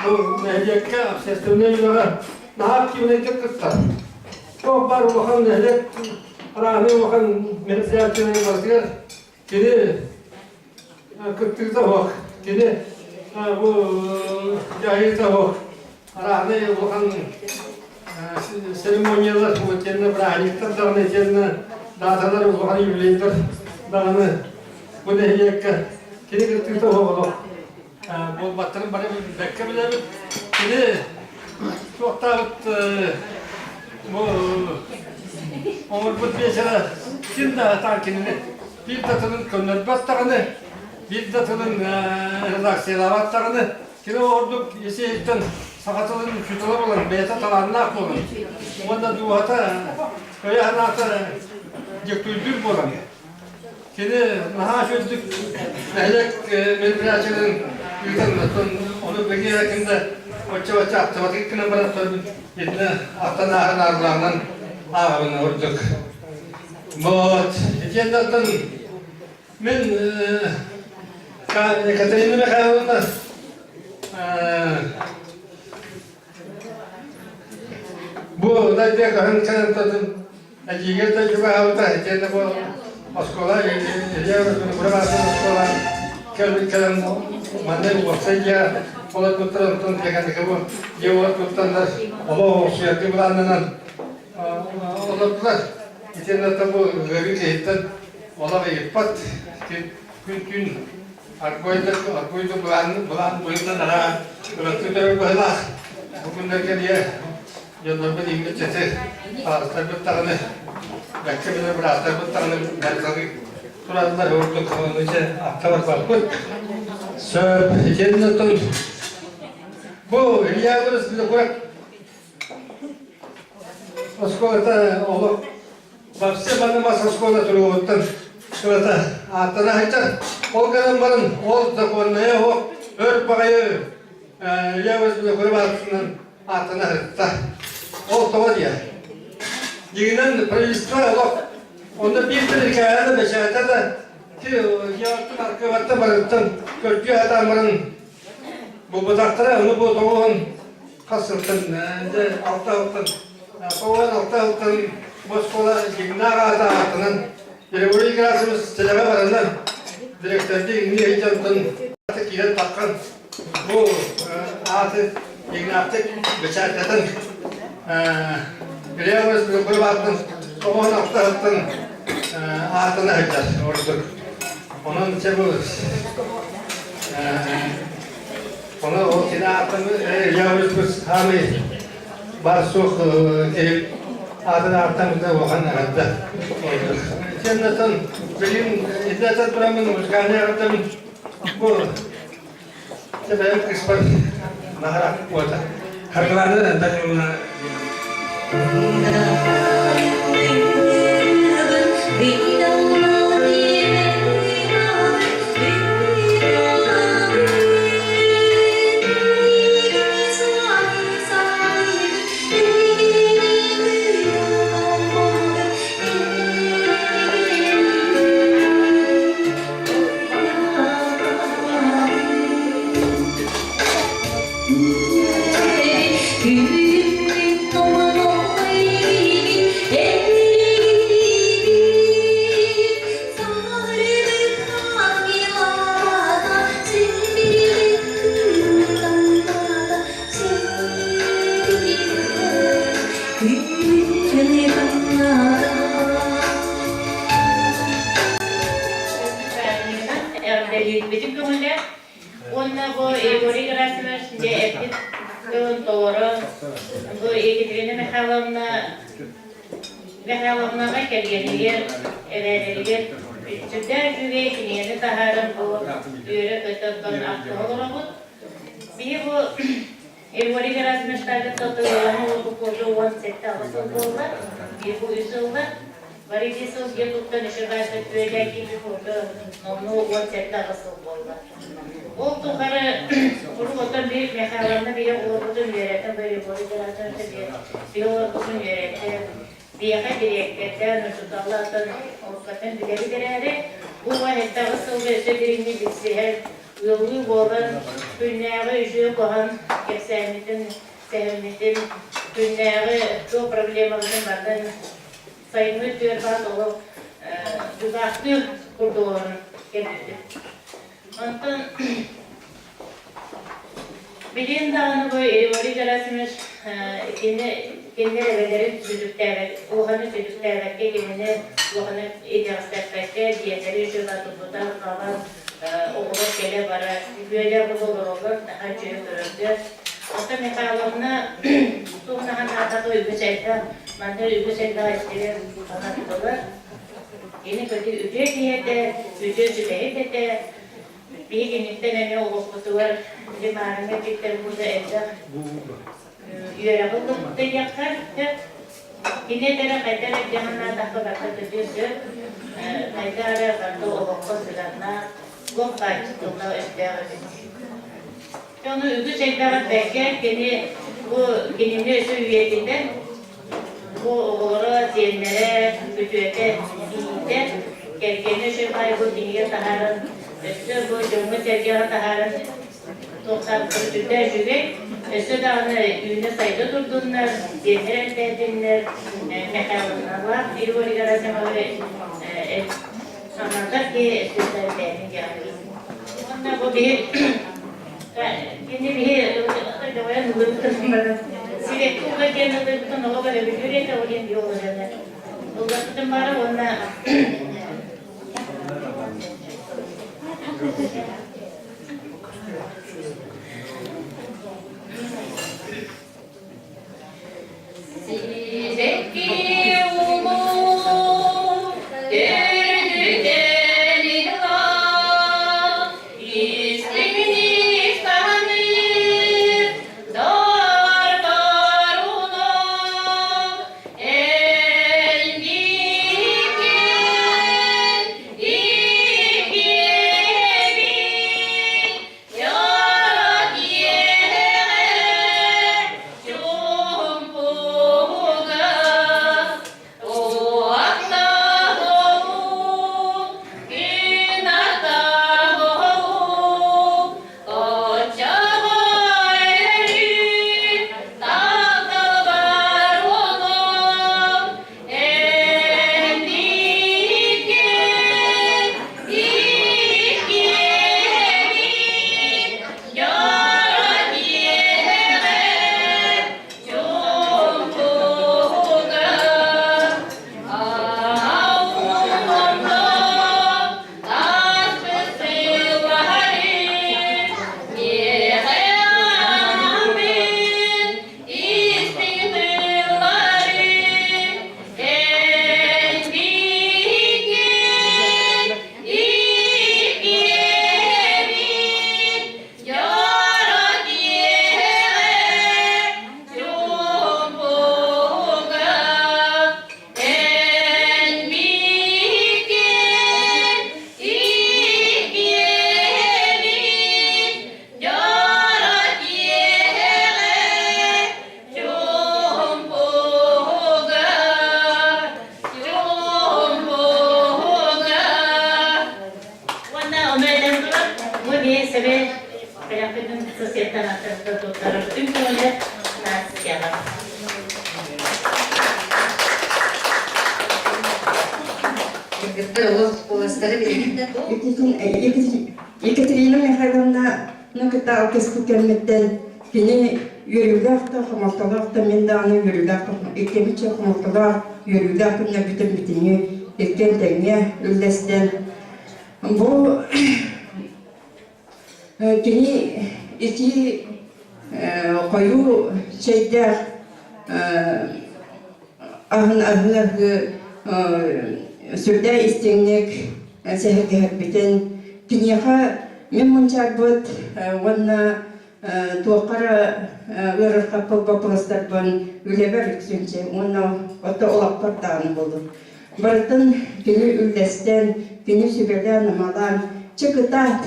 bu medyaka seslerine yürüyor. Nahak yönetik kıtlar. Çok var bakan nehlek arağını bakan mersiyatçının başka kini kıttıkta bak kini bu cahilde bak arağını bakan seremoniyalar bu kendine bıraktıktan sonra kendine dağıtalar bu hani yükleydir dağını bu nehliyekka kini kıttıkta bak bu batırın bana bir bekle bile bir kini çok da bu Omur bu beşere kim daha tarkinini bir tatının könül battağını bir tatının redaksiyalar kini orduk yeseyitten sakatılın kütüler olan beyta talanına ak olan onda duhata köye hanata cektüldür olan kini naha çözdük mehlek melbiraçının yıkanlatın onu begi yakında Oça aktıvatık kine bana sorun yetine aktan ahın arzularından ağabeyini vurduk. Bot, içindatan men Katerina Mikhailovna bu da diye kahın kanatın ajiger da juga havta içinde bu oskola yavrum buraya oskola kelbilen manden boksayca Ola tutan tekan kamu jawab tutanlar Allah suyati bulandan olaplar içinde tabu gari kehitan ola ipat gün arkoyda bulan boyundan ara tutar bahla bugün derken dia yollarında İngilizce tabi tanı beklemede biraz tabi tanı belki turarlar orduk onun için aktar bakıp söp içinde tut bu Ilyavuz bir de kurak oskolata olup baksa bana mas oskola duruyordan şurada atına haçar o kadar varın o da konmaya o ör bakayı Ilyavuz bir de kurak atına haçar o tava diye yine prensler olup onda bir hikayede beşerde de ki yaptı arkadaşlar varın kötü adamların bu budaklara onu bu doğun kasırtın de altın altın boskola jignar atının Republik Arasımız televe varından direktörde İngiliz heyecandan ilet bakkan bu atı ignattık beçertedin biliyoruz bir baktın o noktadan atını hıcar orduk onun için bu onu o sine atını yavuz biz hami barsuk atını artamızda bakan arada orduk cennetin bilim izletet buramın uzganı artamın bu sebab ekspor maharat kuota hargalarını da yoluna Mihailovnaga kelgeniger, evveleriger, tüder güveytini taharım bu yürü ötütten aklı olurabut. Bir bu evveli Erasmus'larda tatlılarını olup koca olan sette ağısıl oldular. Bir bu üsüldü. Varıcı söz yapıptan işe karşı tüyecek gibi koca nonu olan sette ağısıl oldular. O tukarı kuruluktan büyük Mihailovna bile olurudun yönetim böyle evveli Erasmus'ta bir olurudun yönetim. Biyaha direklerden, Allah'tan ortaktan bileri bireri, bu vahitte asıl ve birini bilse her yolu olan günleri yüzü kohan kesemizin, sevimizin günleri çok problemimizin vardan sayımı tüyerbat olup düzaklı kurduğunu gelirdi. Ondan bilin dağını bu evveli gelasımız kendi evlerin süzüklerek, oğlanı süzüklerek, kendini oğlanı idealistlerle diğerleri şurada tuttuğunda kalan oğlan gele bara, böyle bu olur daha çöğü görüldü. Hatta Mihailovna sonra hatta uygu selda, mantar uygu selda istedim anlattılar. Yeni kötü ücret niyette, ücret züleyet de bir günlükten emeği olup var. Bizim ağrına bitler burada evde. Yöre bulduk da yakar. Yine tere kaytarak canına takı bakı tutuyordu. Kaytarak bakı olup kosulanlar. Gok kaçtığında üstüne onu ügü çekler bekler. Bu genimli üstü üyetinden bu oğlu ziyenlere, gücüete, iyiyde gelgeni şu kaybı diniye taharın. Üstü bu cümle tercihı taharın. 90-40'da jüge, üstü de onu üyüne sayıda durduğunlar, ziyenler elde edinler, Mihailovnalar, bir voli garasama ve sanatlar ki üstüler beğenin geldi. Ondan bu bir, şimdi bir, doğaya nılır kısımları, sürekli uğraşan nılır kısım ola böyle bir cürete olayım diyor olacaklar. Uğraştım bari onunla. Thank you. Kayaknya sosial tertutup itu punya nasihat. Екатерина Михайловна, кыта океспу келметтен кини юрюлакта хамалталакта мен даны юрюлакта экемиче хамалталак юрюлакта бүтүн бүтүнү эркен теңе үлдестен бу кини ити кою чейдер ахын сүрдә истеңнек сәһәргәһәр битен кинеха мен мончар бут ванна туакара вырырка вопрос-тар бун үлебер үксүнче уна ото олакпартан болду бартын кини үлдестен кини сүбелән намалан чыкытат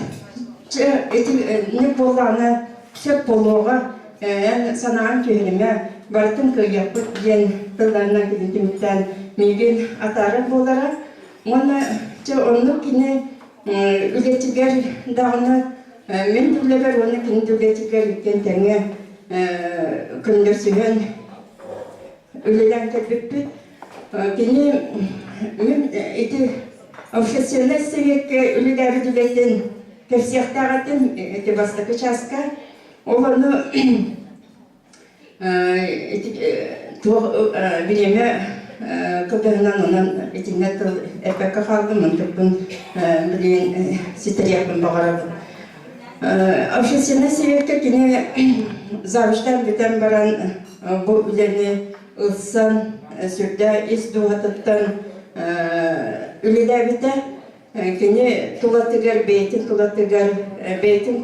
не боланы чек болуга санаан түйелеме бартын кыяпыт ден тылдарына килintimiттен меген атары болара оны онны кини үлетигер дагына мен дүлебер оны кини үлетигер иккен теңе күндөрсүгөн үлелен келбеппит кини мен эти общественный советке үлелери дүлетин кепсияктагатын эти бастапы часка оларны билеме кыдырынан онан этиннет эпекка калдым мынтыкпын билин ситериякпын багарабын общественный советке кини завуштан битен баран бу үлени ылсан сүрдө ис дуатыттан үлелебите кини тулатыгар бейтин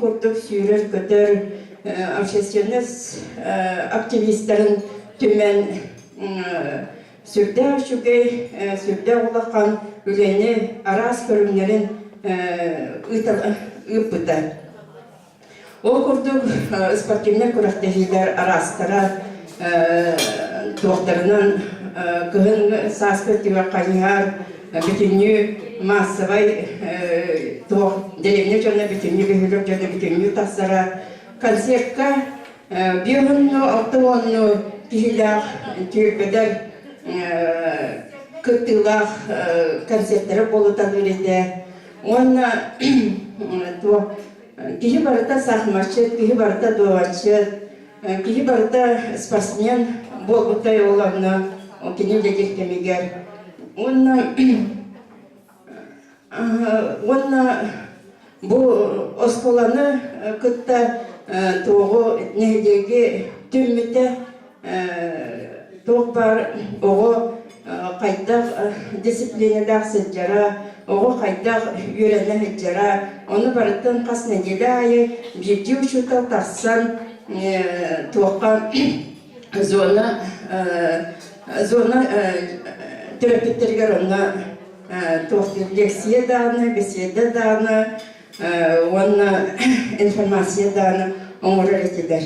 курдук сүйрөр көтөр общественный активистерин түмен сүрдө шүгей сүрдө улакан үлени арас көрүмнерин ыпыта. Ол курдук спортивный курактагилер арастара доктарынан кыһын саскы тиваканьяр бүтүнү массовый деревня жана бүтүнү бехилер жана бүтүнү тассара концертка биринну алтыонну кихилах түйүлбедер кыттылах концерттері болудан өрете. Онна кихи барыта сахмачы, кихи барыта дуачы, кихи барыта спортсмен болбутай оларны кини ледектемегер. Онна бу осколаны кытта тоғы негеге түммете тоқ бар оғы қайдақ дисциплинадағы сәджара, оғы қайдақ үйрене хеджара, оны барыттың қас неделі айы жеті үшітал тақсан тоққа зона терапевтергер оны тоқты лекция дағыны, беседа дағыны, оны информация дағыны оңырыр етедер.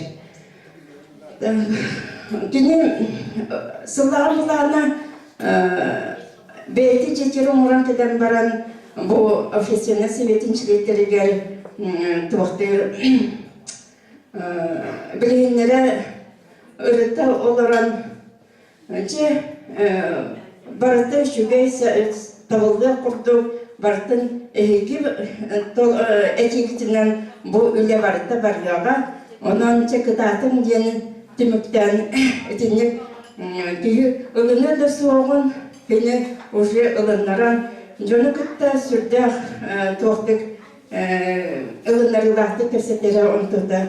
Кені сылағымызлағына бәйті жетері оңыран кеден баран бұл общественный советін члеттерігер тоқтыр білгенлері ұрыта оларан че барыты шүгей табылды құрды бартын этикетінен бұл үлі барыты барыға онан че кытатын ден түміктен этинек күйі ылыны да соғын кені уже ылыннаран жоны күтті сүрді тоқтық ылынарылақты көрсеттері онтуда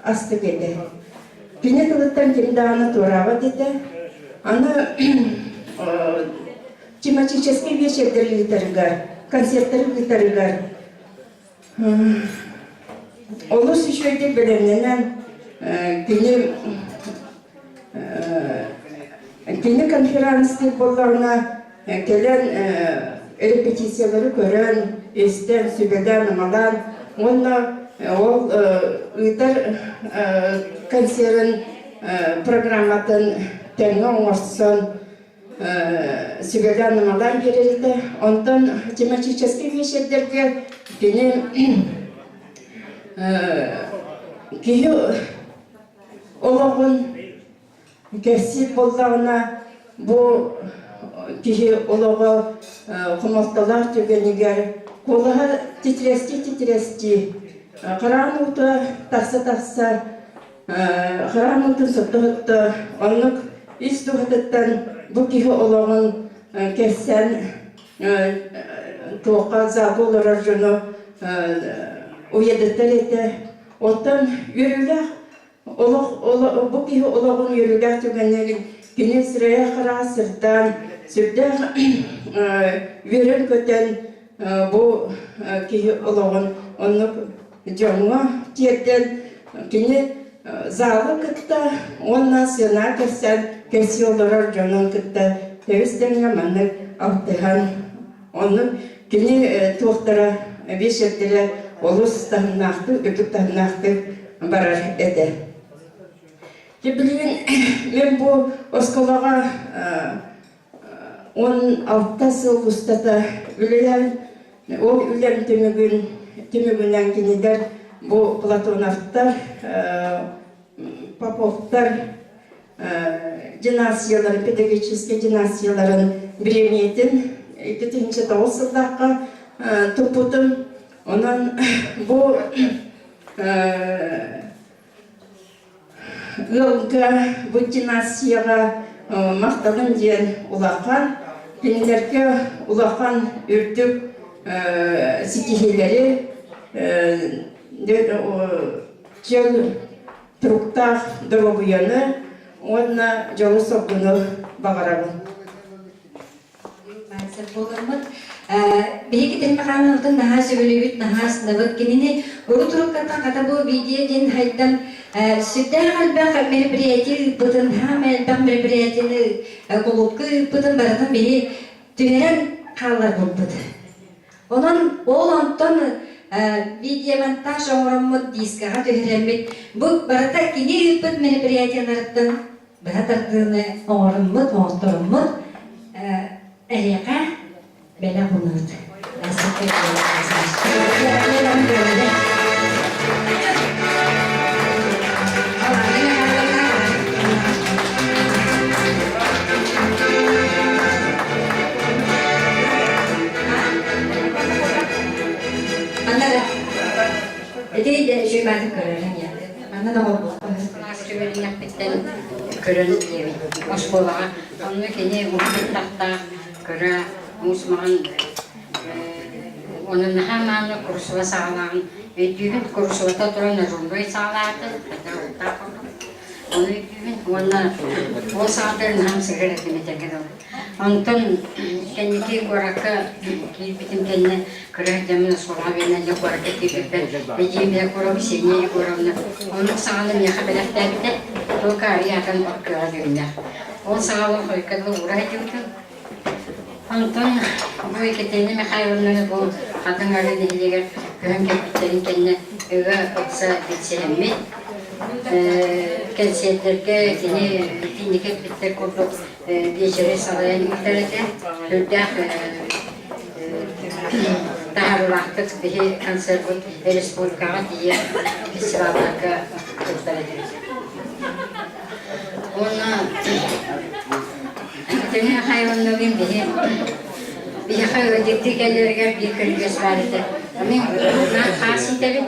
асты кеді. Кені тылыттан кемді аны тораға деді. Аны тематический вечердер литарыгар, концерттер литарыгар. Олыс үшөйді білімненен кені конференции боларына келен репетициялары көрін, естен, сүбеден, амадан. Онна ол ұйтар концерін программатын тәңі оңырсын сүбеден, амадан берерді. Онтан тематический вечердерге кені кихи олоғын кәсіп болдағына бұл кихи олоғы құмақталар түгенігер қолыға титрести қарағын ұты тақса қарағын ұтын сұттығытты онық ис тұғытыттан бұл кихи олоғын кәссен тоққа забыл рожыны уедеттер еті оттан үйрілер бұл кихи олоғын үйрілер түгенігін кені сірая қара сырттан сүрдер үйрін көтен бұл кихи олоғын онық жоңға тиерден кені залы кітті онна сына кәссен кәсі олырар жонын кітті тәуістенге мәнік алтыған оның кені туқтара бешеттері олыс тағынақты, үкіп тағынақты барар еді. Білген, мен бұл осколаға 16 сыл ұстата үлелен, ол үлем темігінен кенедер бұл платоновтар, поповтар, династияларын, педагогический династияларын біремейтін 2009 сылдаққа тұпытым. Онан бұл ғылға, бұл династияға мақталын ден ұлақан, пенелерге ұлақан үртік стихилері жел тұруқтақ дұрғыяны онна жолы соққыны бағарабын. Мәлсір болғырмыд. Бейкі тәнмақанылдың наға сөйлеуіт, наға сынабыт кенені ұры тұрыққаттан қатабы бейден хайдан сүттәр қалбақ мероприятий бұтын һәм әлбақ мероприятийні қолыққы бұтын баратын бейі түверен қалар бұлбыд. Онын ол онтон видеомонтаж оңырымыд дискаға түверемет. Бұл барата кене үппіт мероприятиялардың бұратардығыны оңырымыд, оңыртырымыд әреға бәлі бұнырды. Jadi şöyle körün ya. Bana da oldu. Şöyle yaptıktan körün diye. Oskola, onu kene uçtakta köre Osman onun hemen kursuva sağlan. Düğün kursuva duran rundoy sağlardı. Onu düğün ona o sağların hem sigaretini çekiyor. Ondan kendiki kurakka bizim kendine kırık camına sola veren de kurakka tipikten bizim kurak seni kurakna onun sağlığını yakabilir tabii to kariyakan bakıyor dünya. O sağlığı koykalı uğraşıyordu. Ondan bu iki tane mekayonları bu kadınları diliger köhün kepitlerin kendine öve oksa geçiremmi. Kensiyetlerge yine dinlik bitler kurdu beceri sağlayan ülkelerde hürdâh taharrulattık bir kanser bu respublikağa diye festivallarga kurtaracak. Ona tüm hayvanların bir hayvan diktikellerge bir kırgız vardı. Ama ben khasi tabi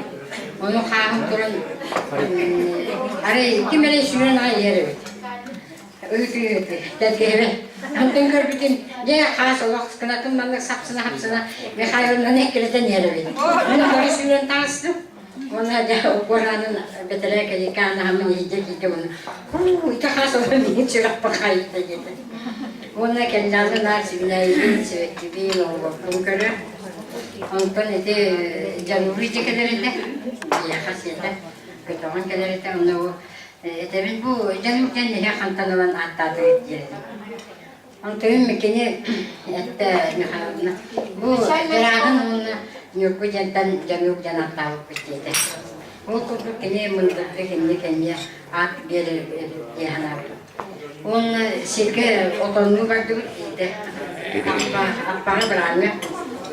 onu khahım duran Araya kimere şuran ayırır. Öyle dedi. Anten gördüm. Ya khas olarak kanatım bana sapsına hapsına ve hayvanın ekleten yeri. Onu böyle şuran tasdım. Ona da Kur'an'ın beterek yıkanı hemen yiyecek onu. İşte khas olarak bir çırak bakaydı dedi. Ona kendilerine narsibine iyi sürekli bir oğlum körü. Anten ete canlı çekelerinde ya khasiyete. Ketawan kelerite onu tabii bu canım kendi hantan olan attadı diye. Anlayın mekini ette mekana bu beraber onu yok jantan canım janat tahu kecil. O kudu kini menurut kini at bir yana. Onun şirket otonom vardı diye. Apa berani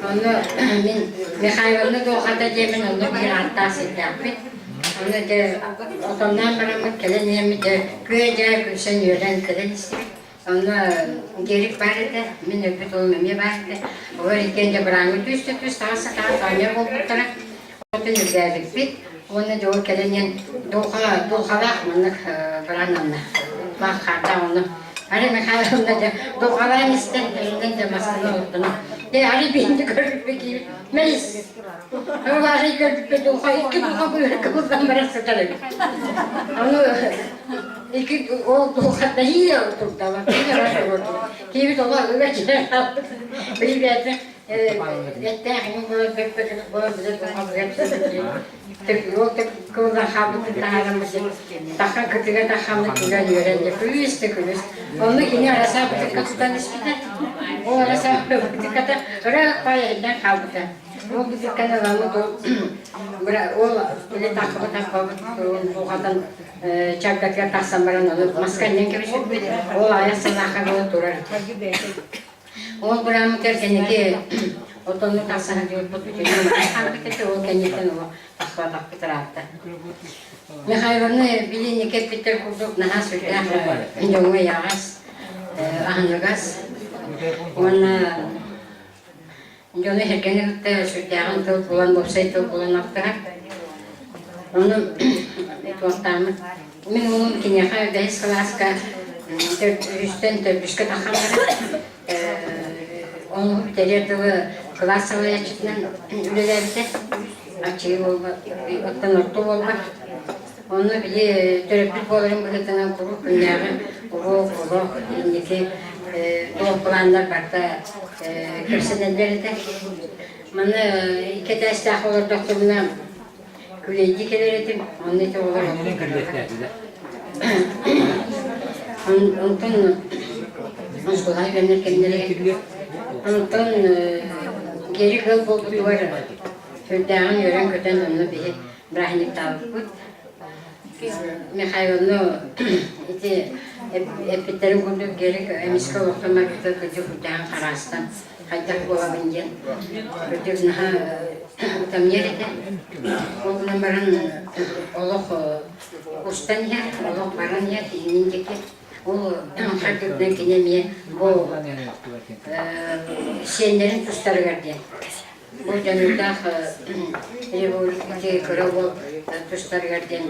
Onu min Mihaylovna doğada demin onu bir hatta yaptı. Onu da otomdan bana kelen yemi de güya gülsen yören kelen istedim. Onu gerek vardı, min öpüt olmamaya vardı. O erkence bırakın düştü, sağsa tanıyor bu taraf. Otun yüzeydik bit. Onu da o kelen yen doğalak mınık bırakınlar. Bak karda onu. Hani Mihaylovna da doğalan istendiğinden de masada olduğunu. Hari bindi gördük peki. Melis. Hari gördük peki. İki doğa buyur kıvırdan bana sıçradı. Onu iki o doğada iyi oturdu ama. Bir var oturdu. Kimi doğa öyle şeyler kaldı. Bir yerde yettehim böyle bekledik böyle bize doğa bıraktı. Tek yol tek kıvırdan habıtı taharamızı. Takkan kıtıga takkamlı güzel yörende. Kuyustu kuyust. Onu yine arasa bıtık katıdan ispide. O arasa bıtık katı ırak payından kaldı. O bıtık katı alanı o öyle takkamı doğadan çarpaklar taksam baran olur. Maskanın gibi sürdü. O ayasını akar durar. O buramı tersene ki otonu taksana diyor bu tütünü. Halbuki o kendinden o takvadak bir tarafta. Mihaylovna bilini kep bitir kurduk naha sürdüğü ince yağız ahınlıgaz. Ona ince herkene gitti sürdüğün tıl bulan bopsay tıl bulan aktar. Onu tuğastamı. Min onun kinyaha dehis klaska üstten törbüşke takamları. Onu biteriyatı klasalı yaşıtından ülelerdi. Açığı olma, ottan orta olma. Onu bile töreplik olarım bırakınan kuru günleri, kuru, indiki doğu planlar vardı, kırsanelleri de. Bana iki taştaq olur doktoruna küleydi keler edim, onun eti olur. Ondan kolay benler kendileri. Ondan geri kıl buldu duvarı. Sürdağın yören köten onu bir brahnik tavuk bud. Mihaylovna iti epitlerin kunduk geri emiska oktama güzel kıcı sürdağın karastan. Haydak olabilgen. Kötü naha utam yeride. Oğlum baran oluk ustan yer, oluk baran yer, indiki. O harcıktan kinemiye bu şenlerin tuşları verdi. Bu canlıda revolütü kırıvı tuşları verdi.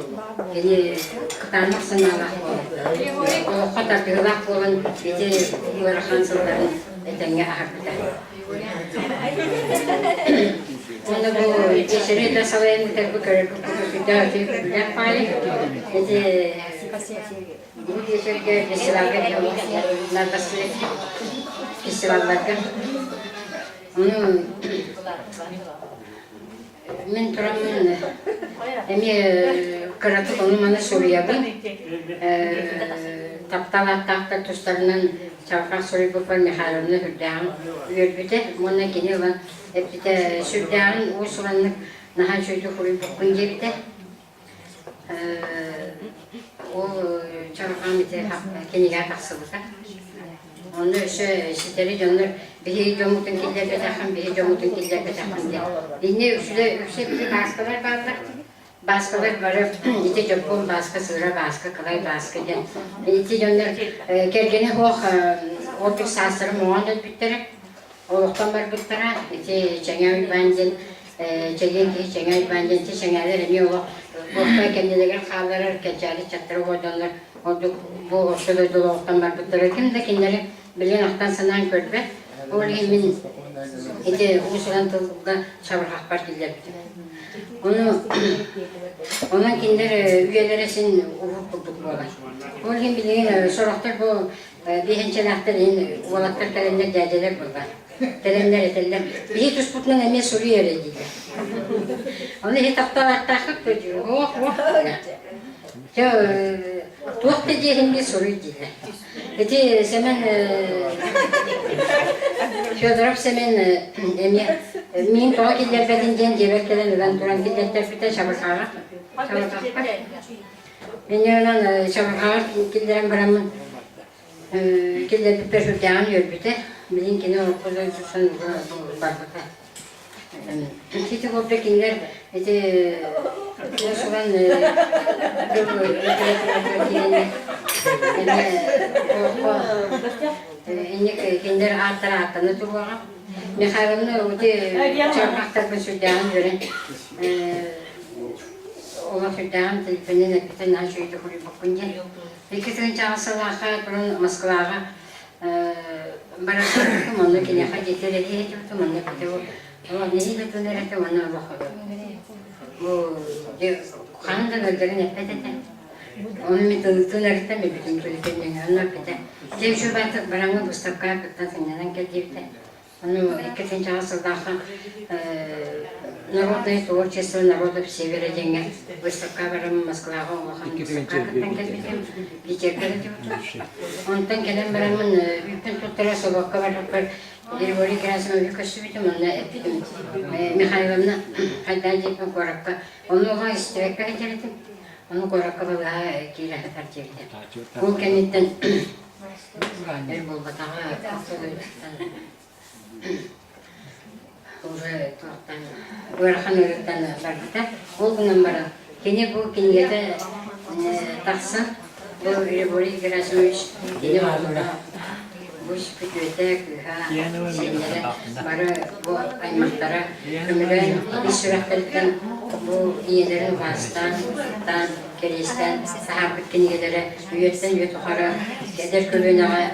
Yani kıtanlık sınavlar o kadar tığlak olan bizi uğraşansızların etenge ahırdı. Onu bu geçeri de salayım tekrar kırık kırık bir payı. Bu geçerge festivalga narbaslı festivallarga onu men turamın emi kıratı onu bana soruyordu. Taptalar tuşlarından çavkak soruyu bu var Mihaylovna Hürdağ'ın gördüğü bana yine olan hep de Hürdağ'ın o soranlık naha çocuğu soruyu bukun girdi. O çavkağın bir keniger taksılıkta. Onu şiteri canlar bir camutun killerle takım, bir camutun killerle takım diye. Dinle üçe bir baskılar varlar. Baskılar var, iti Japon baskı, sıra baskı, kılay baskı diye. İti canlar kergeni otuk sasırı muhanet bittere. Oluktan var bittere. İti çengel benzin, çengel benzin, çengeller emi oluk. Boşta kendileri kalırır, keçeli çatırı koyduğunlar. Bu ortada dolu oluktan var bittere. Kim de kendileri bilen aktan sanan gördü. Oğlu min iti usulan tılgıda çabırhak var giller bitti. Onun kinler üyelere sin ufuk bulduk bu olay. Oğlu kim bilin soraktır bu bihençelahtar oğlaklar kalemler derdeler burada. Terenler eteller. Bihi tusputlan emye soru yere gidiyor. Onu hitaptalar takıp koyuyor. Oh. Tuğuk dediğim bir soru değil. Eti semen Fyodorov semen emye min toğa killer bedingen diyerekten ölen duran killer terfite çabırkağa. Benim çabırkağa killerin bıramın killer bir perşürdeğen yörbüte. Bizimkini okuyorsan barbata. Şimdi orada kimler? Şuran İnnek kimler attanı durmağa. Mihaylovna öte çarpakta bir sürdağın gören. Ola sürdağın telefonun ekten aşağıda kurup bakınca. İkisinin çağısılağa durun Moskva'a. Barasın onu ki ne hacetleri hecettim onu ki o neyi de dönerek onu bakıyor. Bu kanında gölgerin epeyde. Onu mi dönerek mi bütün türlülerin yanına pide. Cevşu batı barangı bustapka kaptan senden geldiğinde. Onu ikisinin çağısılağa Народное творчество народов Севера Деньга. Выставка барам Москва, Омахан, он там келем барамын bütün tuttara solokka var. Ervori kirasına bir kaşıbıdım onunla ettim. Mihaylovna haydan cepme korakka. Onu oğa istirek kaçırdım. Onu korakka balığa kira hatar çekti. Bu kenitten Erbol batağa уже тортан урахан өрөттөн бардыта ол күнөн бара кене бу кингете таксын бу Григорий Герасимович кене бара бу спикете кыха сендере бары бу аймактара көмөлөн ишрактырдан бу иелерин бастан тан керестен сахабыт кингелери үйөттен өтөхара кедер көлөнага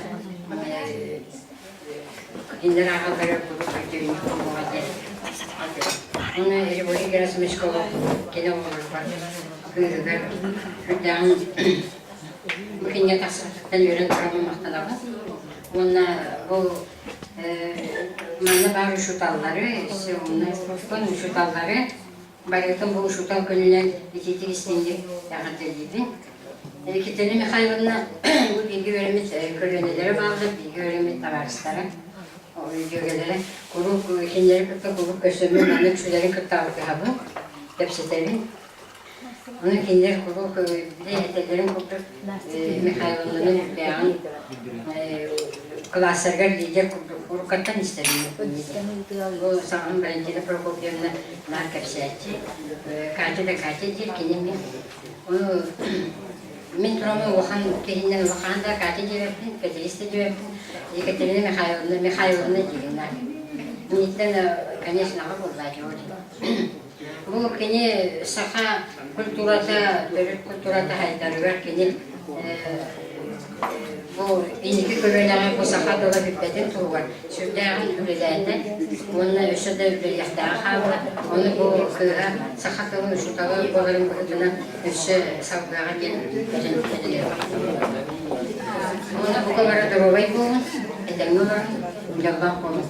İndir ağaları kurup ödüğünü kurmadı. Onu Eribori Gerasimiş kolu gene olurlar. Kıyırlar. Hüdden bu kinye tasarruftan yören kuramamaktalar. Onunla bu manna bari şutalları, onun şutalları barıtın bu şutal könülen ititik istendi yağıtırdı. Kiteli Mihaylovna bu bilgi verimi kölönelere bağlı, bilgi verimi tavarslara. O videoları grup ikinleri kırkta grup göstermenin anlık şuların kırkta avukabı tepsitevin. Onun ikinleri grup bir de etelerin kırkta Mihaylovna'nın yağın klasörler lider grup kattan istedim. Bu zaman birincide Prokopiev'na narkapsiyatçı. Kaçı da kaçı değil kendim. Onu min turamı vakan kehinden vakanda kaçı cevapın, kaçı cevapın. Екатерина Михайловна Дилина. Нitten, конечно, работать. Bu kini saha kulturata, dövlet kulturata haydarlar kini bu iniki kölelere bu saha dola bitmeden tuğar. Şurada ülelerde, onunla öşede ülelerde hava, onu bu kıha saha dola şurada boğarın kurduna öşe savgağa gelip ona bu kadar da rovay bu, edenler, yalan konu.